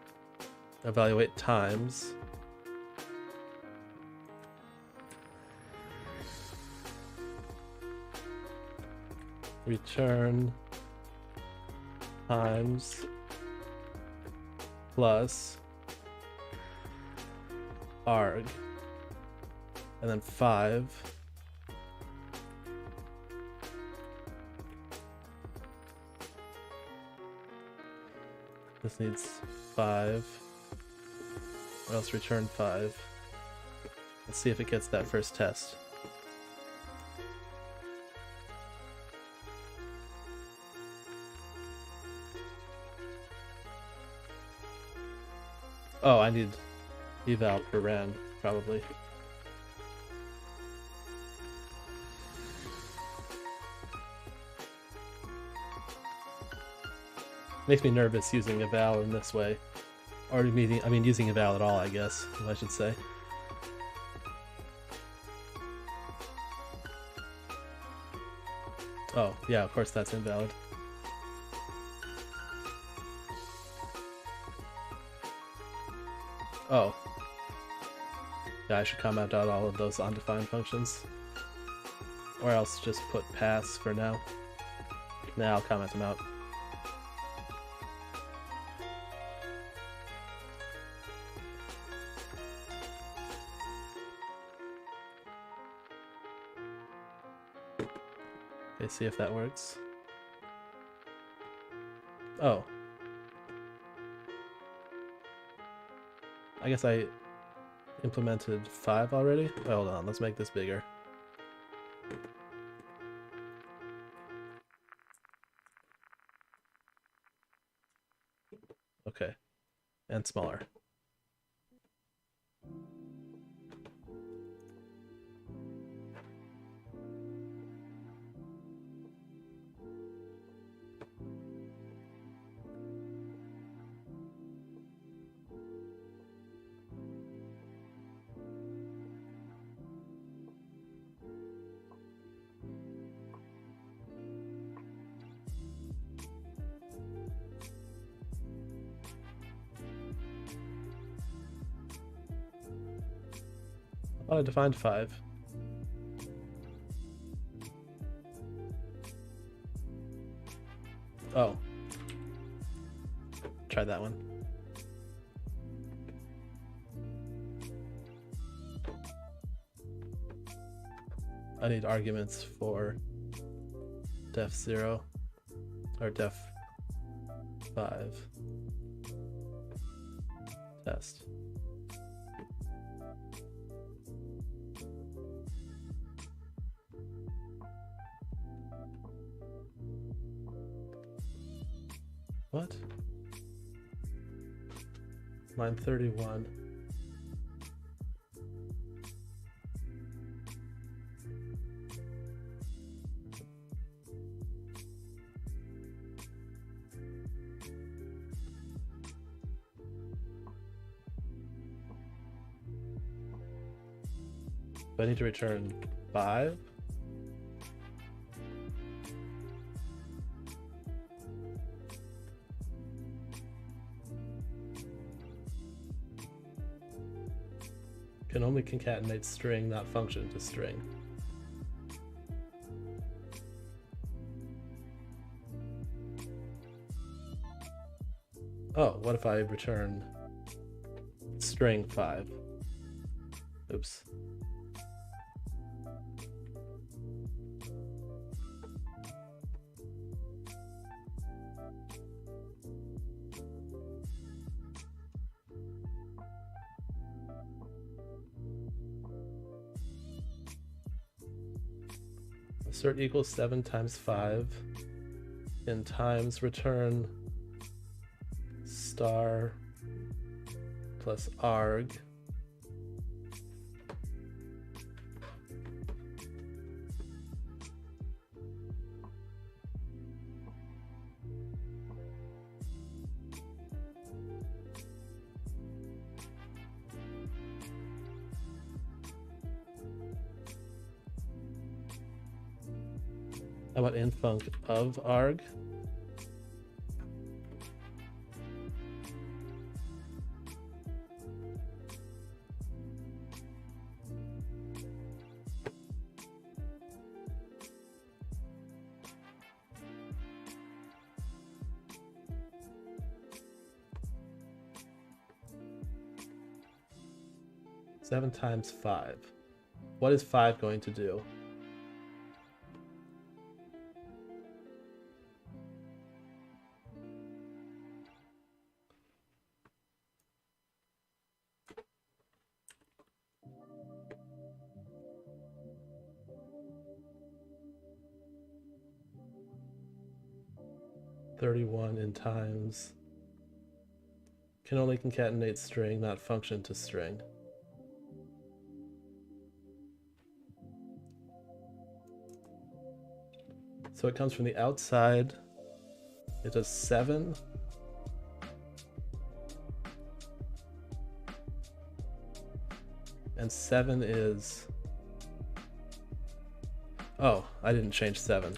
evaluate times. return times plus arg, and then 5. This needs 5, or else return 5. Let's see if it gets that first test. Oh, I need eval per ran, probably. Makes me nervous using eval in this way. Or using eval at all, I guess, I should say. Oh, yeah, of course that's invalid. Oh. Yeah, I should comment out all of those undefined functions. Or else just put pass for now. Nah, I'll comment them out. Okay, see if that works. Oh. I guess I implemented 5 already? Oh, hold on, let's make this bigger. Okay, and smaller. I thought I defined 5. Oh. Try that one. I need arguments for def 0 or def 5 test. What? Line 31. Do I need to return 5? Can only concatenate string, not function to string. Oh, what if I return string 5? Oops. Assert equals 7 times 5 in times return star plus arg How about infunc of arg? 7 times 5. What is 5 going to do? (31) in times. Can only concatenate string, not function to string. So it comes from the outside. It does 7. And 7 is... Oh, I didn't change 7.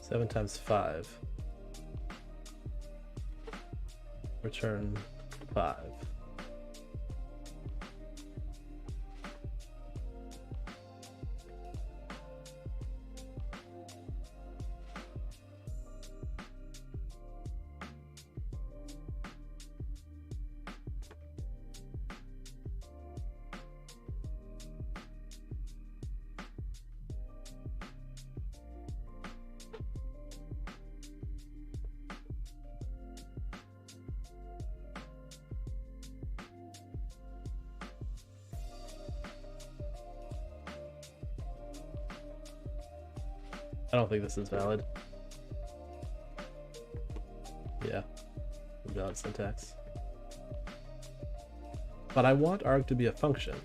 Seven times 5. Return 5. I don't think this is valid. Yeah, invalid syntax. But I want arg to be a function.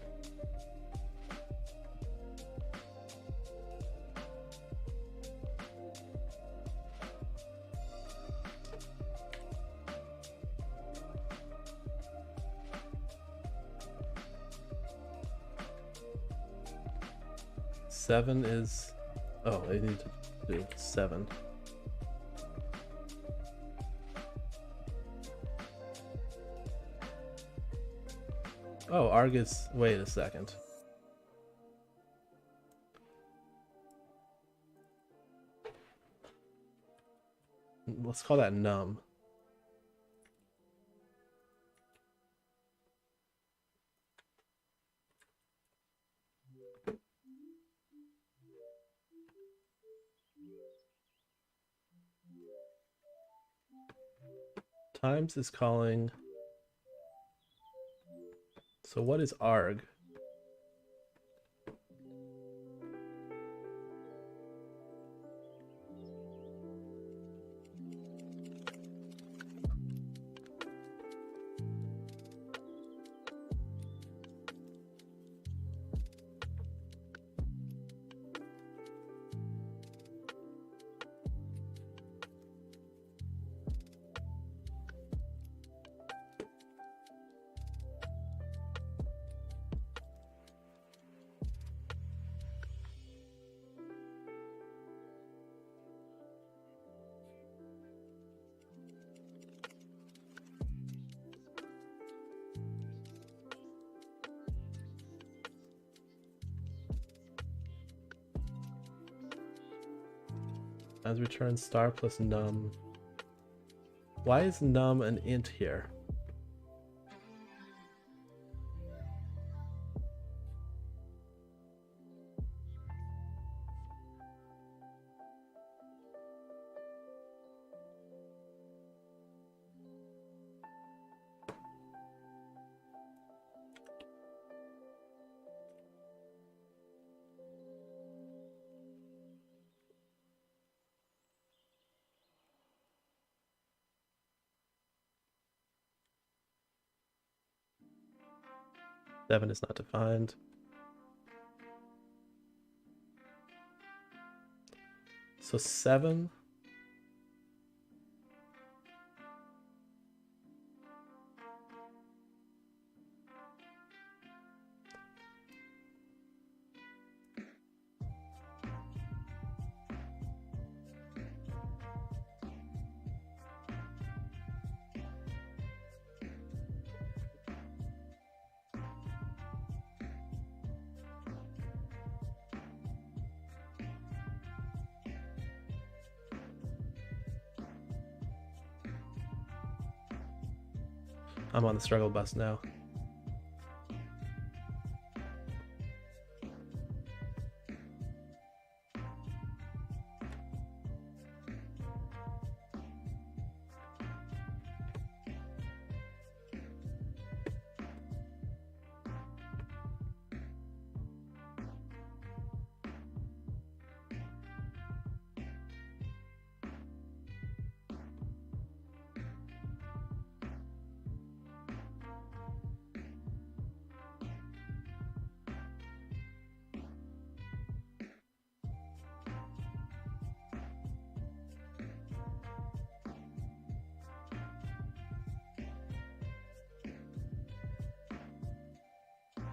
Seven is... Oh, I need to do 7. Oh, arg is... Wait a second. Let's call that num. Times is calling. So what is arg? As return star plus num. Why is num an int here? Seven is not defined. So 7. I'm on the struggle bus now.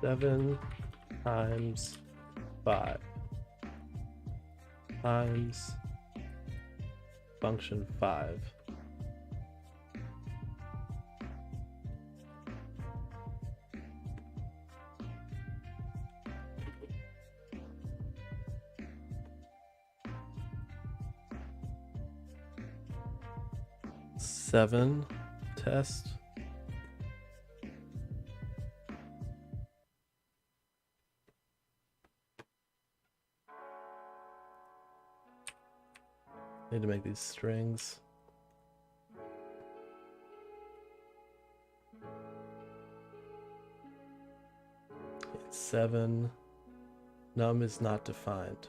Seven times 5 times function 5. Seven test. Need to make these strings. Seven. Num is not defined.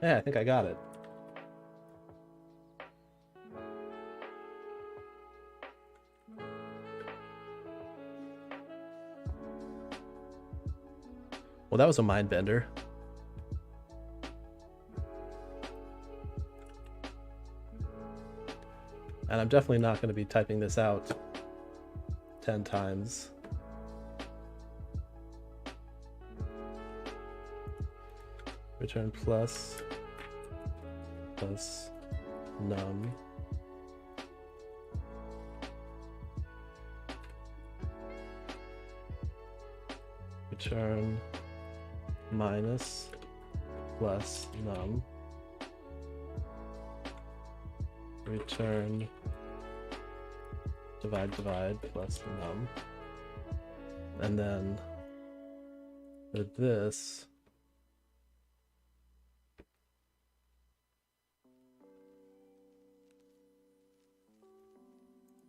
Yeah, I think I got it. Well, that was a mind bender. And I'm definitely not going to be typing this out 10 times. Return plus num. Return minus plus num. Return divide plus num. And then for this,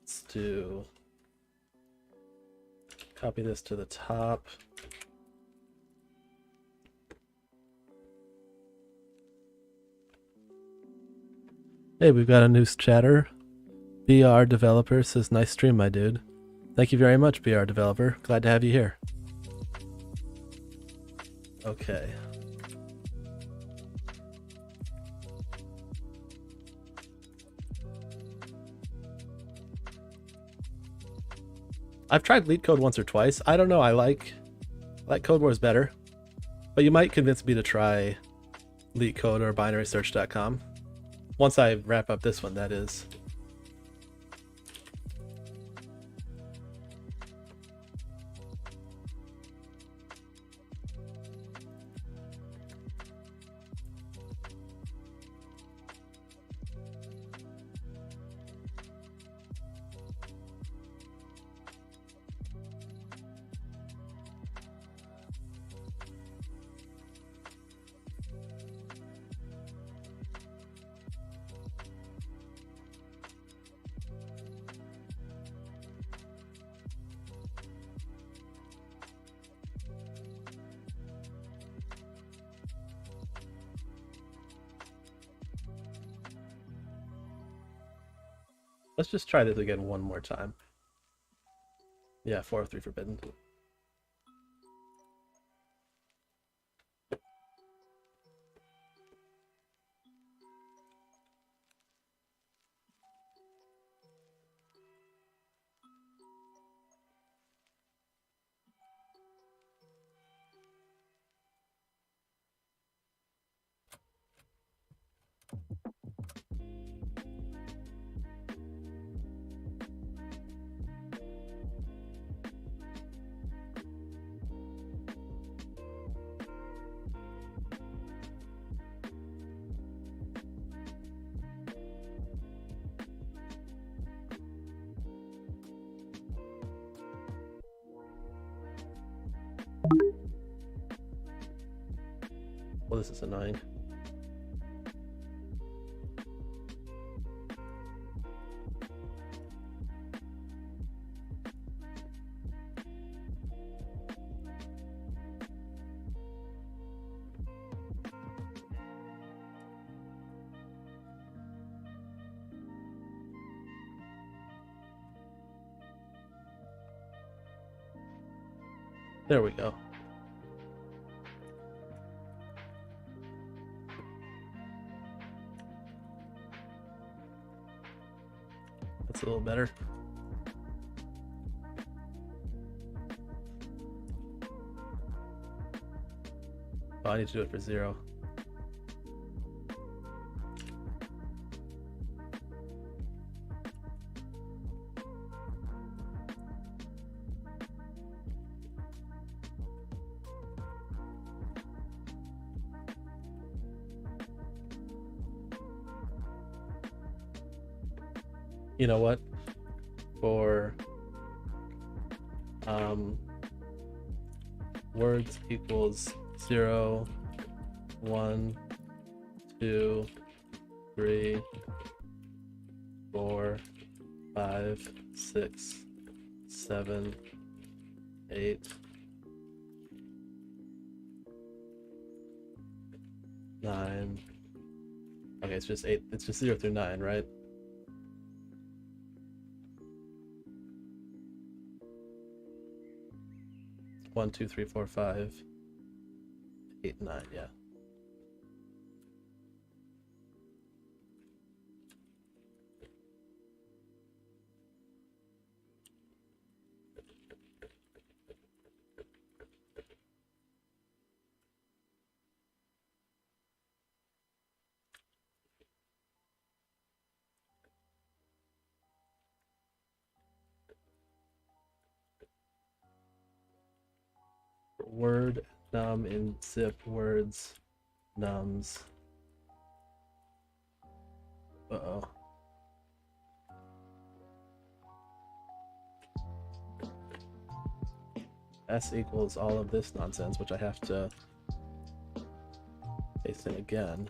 let's do copy this to the top. Hey, we've got a new chatter. BR Developer says, nice stream, my dude. Thank you very much, BR Developer. Glad to have you here. Okay. I've tried LeetCode once or twice. I don't know, I like CodeWars better. But you might convince me to try LeetCode or BinarySearch.com. Once I wrap up this one, that is. Let's just try this again one more time. Yeah, 403 forbidden. this is annoying. There we go. That's a little better. Oh, I need to do it for 0. You know what? For words equals 0, 1, 2, 3, 4, 5, 6, 7, 8, 9. Okay, it's just 8. It's just 0 through 9, right? One, 2, 3, 4, 5, 8, 9, yeah. Word num in zip words nums. Uh-oh. S equals all of this nonsense, which I have to paste in again.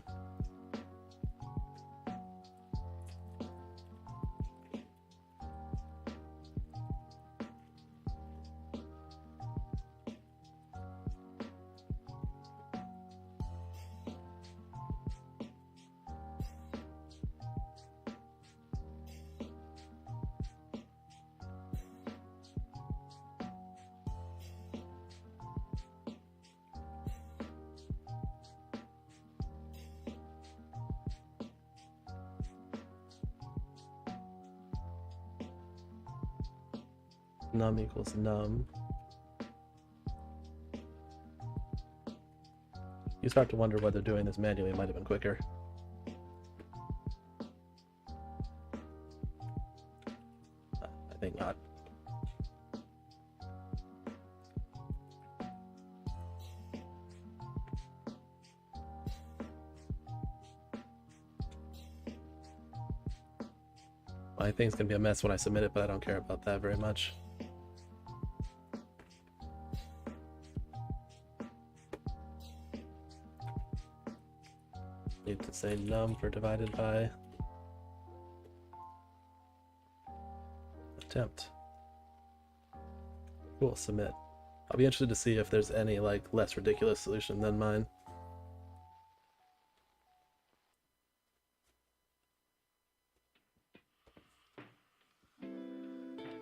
Num equals num. You start to wonder whether doing this manually might have been quicker. I think not. My thing's gonna be a mess when I submit it, but I don't care about that very much. Need to say num for divided by attempt. Cool, submit. I'll be interested to see if there's any like less ridiculous solution than mine.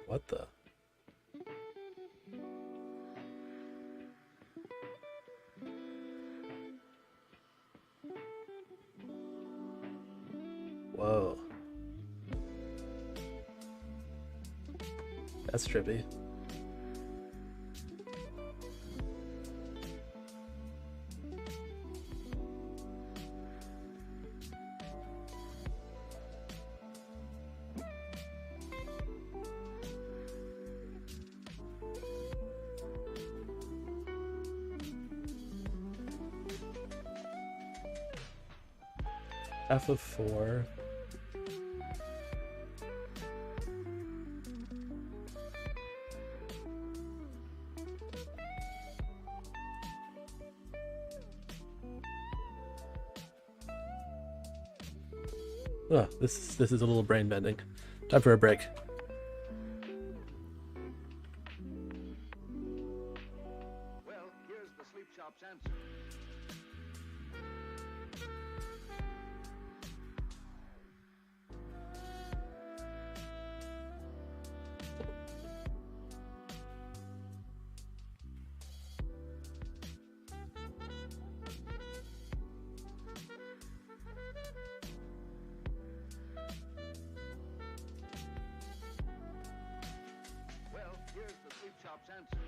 What the? Whoa. That's trippy. F of 4. Oh, this is a little brain bending. Time for a break. Well, here's the sleep shop's answer. Well, here's the sleep shop's answer.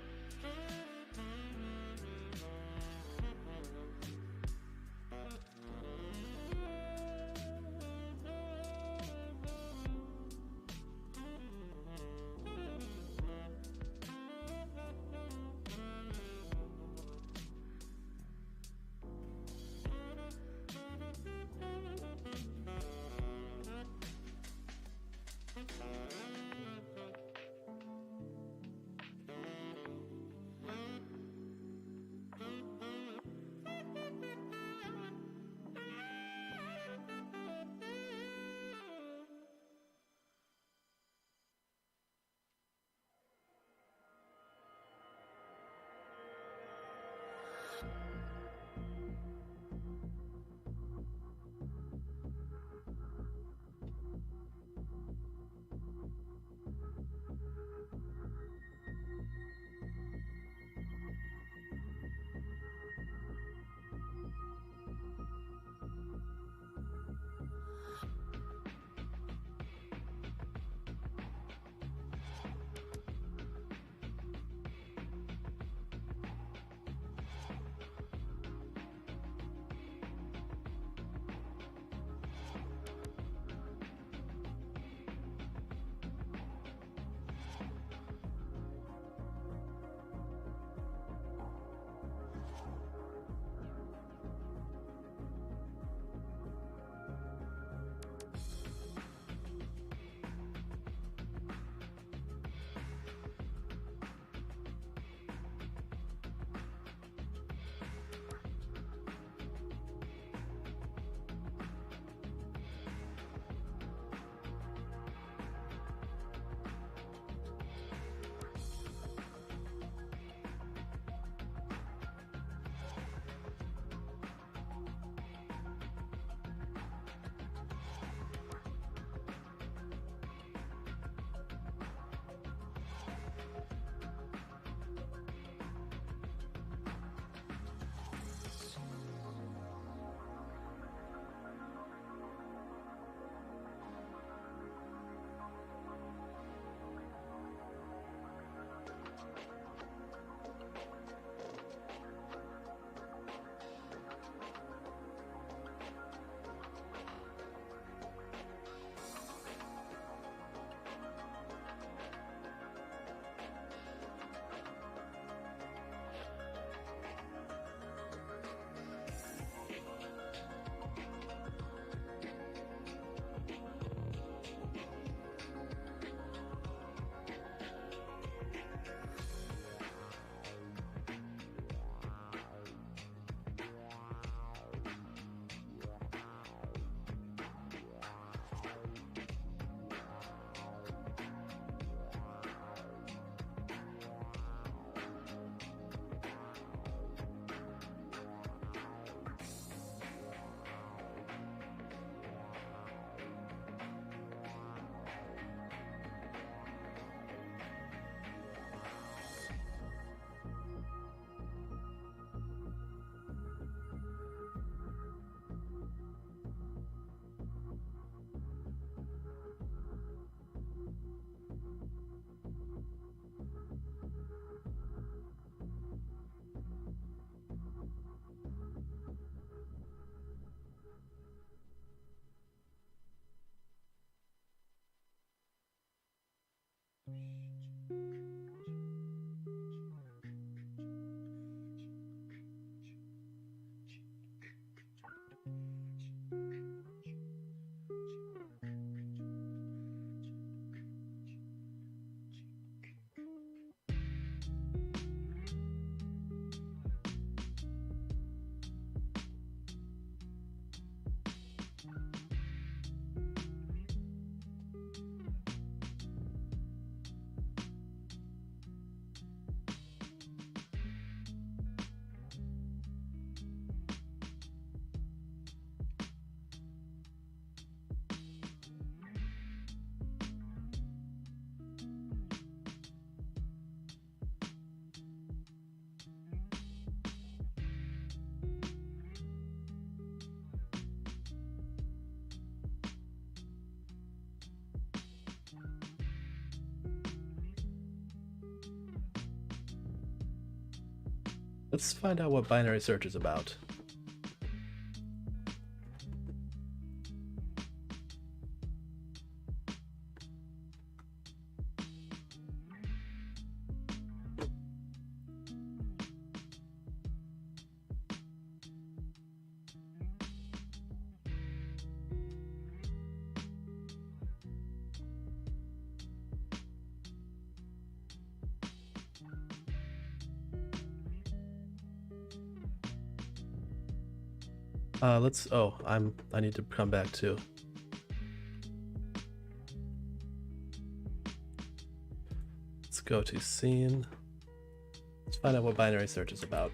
Let's find out what binary search is about. I need to come back too. Let's go to scene. Let's find out what binary search is about.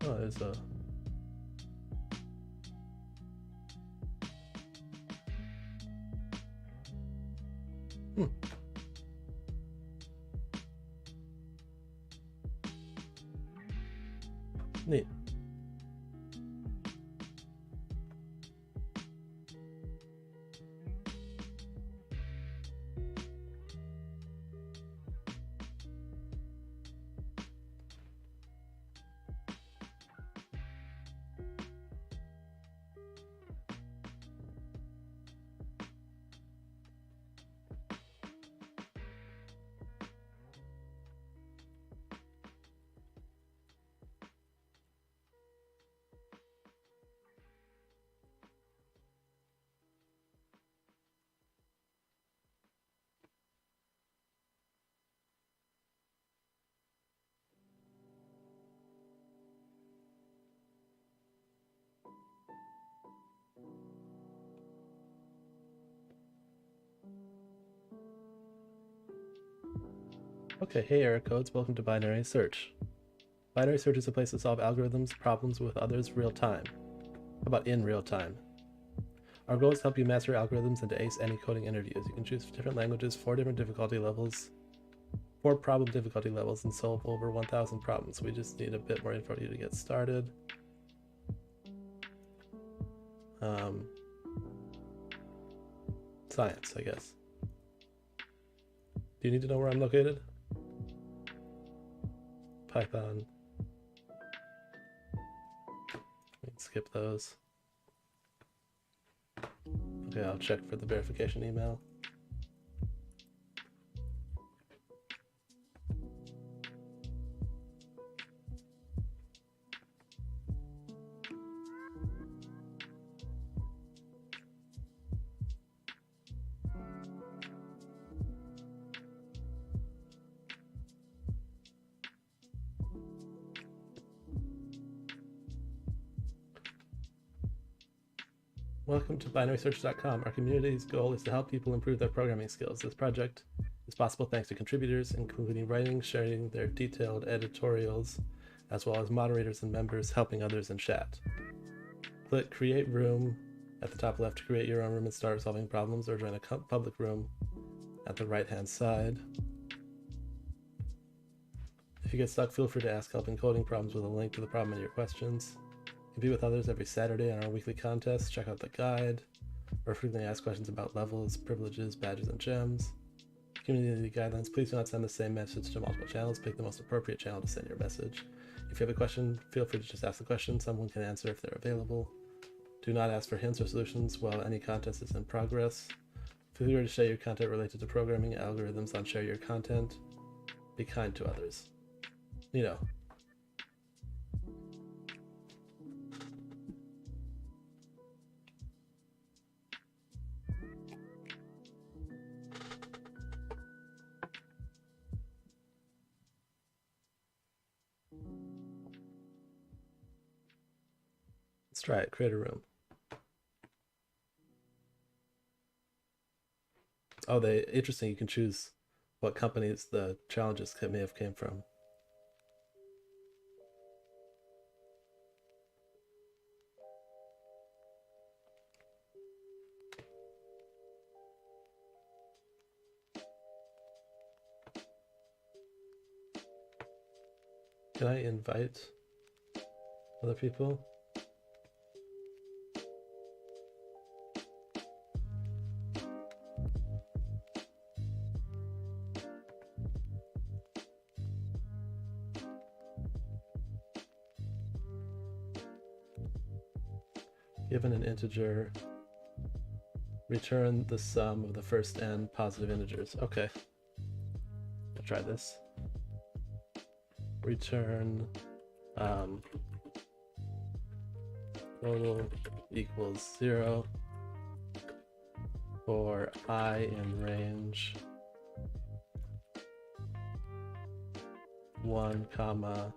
Oh, there's a... Neat. Okay, hey error codes, welcome to Binary Search. Binary Search is a place to solve algorithms, problems with others real time. How about in real time? Our goal is to help you master algorithms and to ace any coding interviews. You can choose different languages, 4 different difficulty levels, 4 problem difficulty levels, and solve over 1,000 problems. We just need a bit more info for you to get started. Science, I guess. Do you need to know where I'm located? Python. We can skip those. Okay, I'll check for the verification email. Welcome to BinarySearch.com. Our community's goal is to help people improve their programming skills. This project is possible thanks to contributors, including writing, sharing their detailed editorials, as well as moderators and members helping others in chat. Click Create Room at the top left to create your own room and start solving problems, or join a public room at the right-hand side. If you get stuck, feel free to ask help in coding problems with a link to the problem and your questions. Compete with others every Saturday on our weekly contests. Check out the guide, or frequently ask questions about levels, privileges, badges, and gems. Community guidelines: please do not send the same message to multiple channels. Pick the most appropriate channel to send your message. If you have a question, feel free to just ask the question. Someone can answer if they're available. Do not ask for hints or solutions while any contest is in progress. Feel free to share your content related to programming algorithms on Share Your Content. Be kind to others. Neato. Let's try it. Create a room. Oh, interesting. You can choose what companies the challenges may have came from. Can I invite other people? Given an integer, return the sum of the first n positive integers. Okay. I'll try this. Return total equals 0 for I in range 1, comma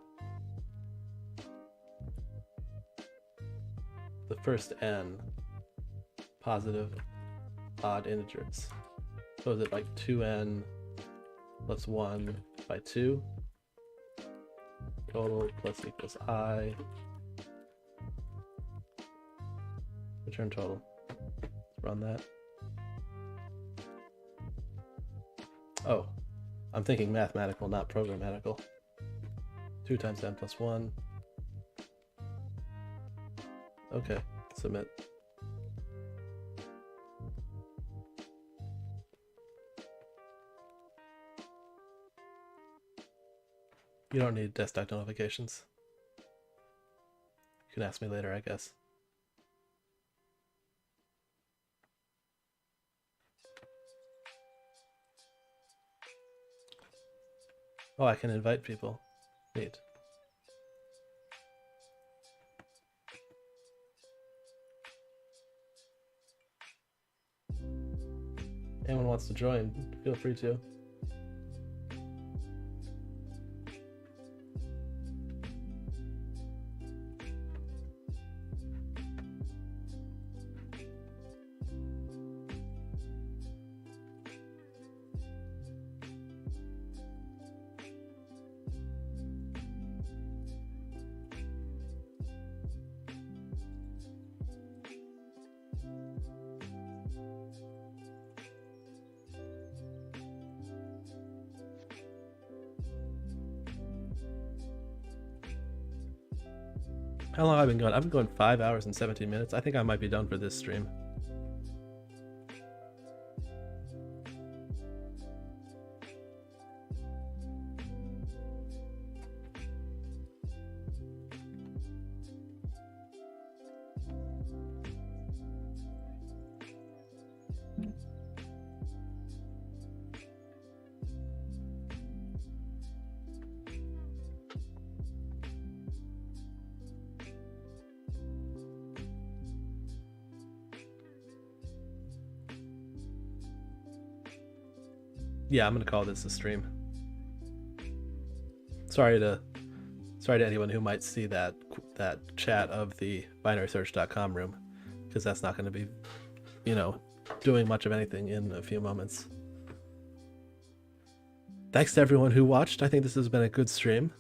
the first n positive odd integers. So is it like 2n plus 1 by 2? Total plus equals I. Return total. Let's run that. Oh, I'm thinking mathematical, not programmatical. 2 times n plus 1. Okay, submit. You don't need desktop notifications. You can ask me later, I guess. Oh, I can invite people. Neat. Anyone wants to join, feel free to. How long have I been going? I've been going 5 hours and 17 minutes. I think I might be done for this stream. Yeah, I'm gonna call this a stream. Sorry to anyone who might see that chat of the BinarySearch.com room, because that's not going to be, doing much of anything in a few moments. Thanks to everyone who watched. I think this has been a good stream.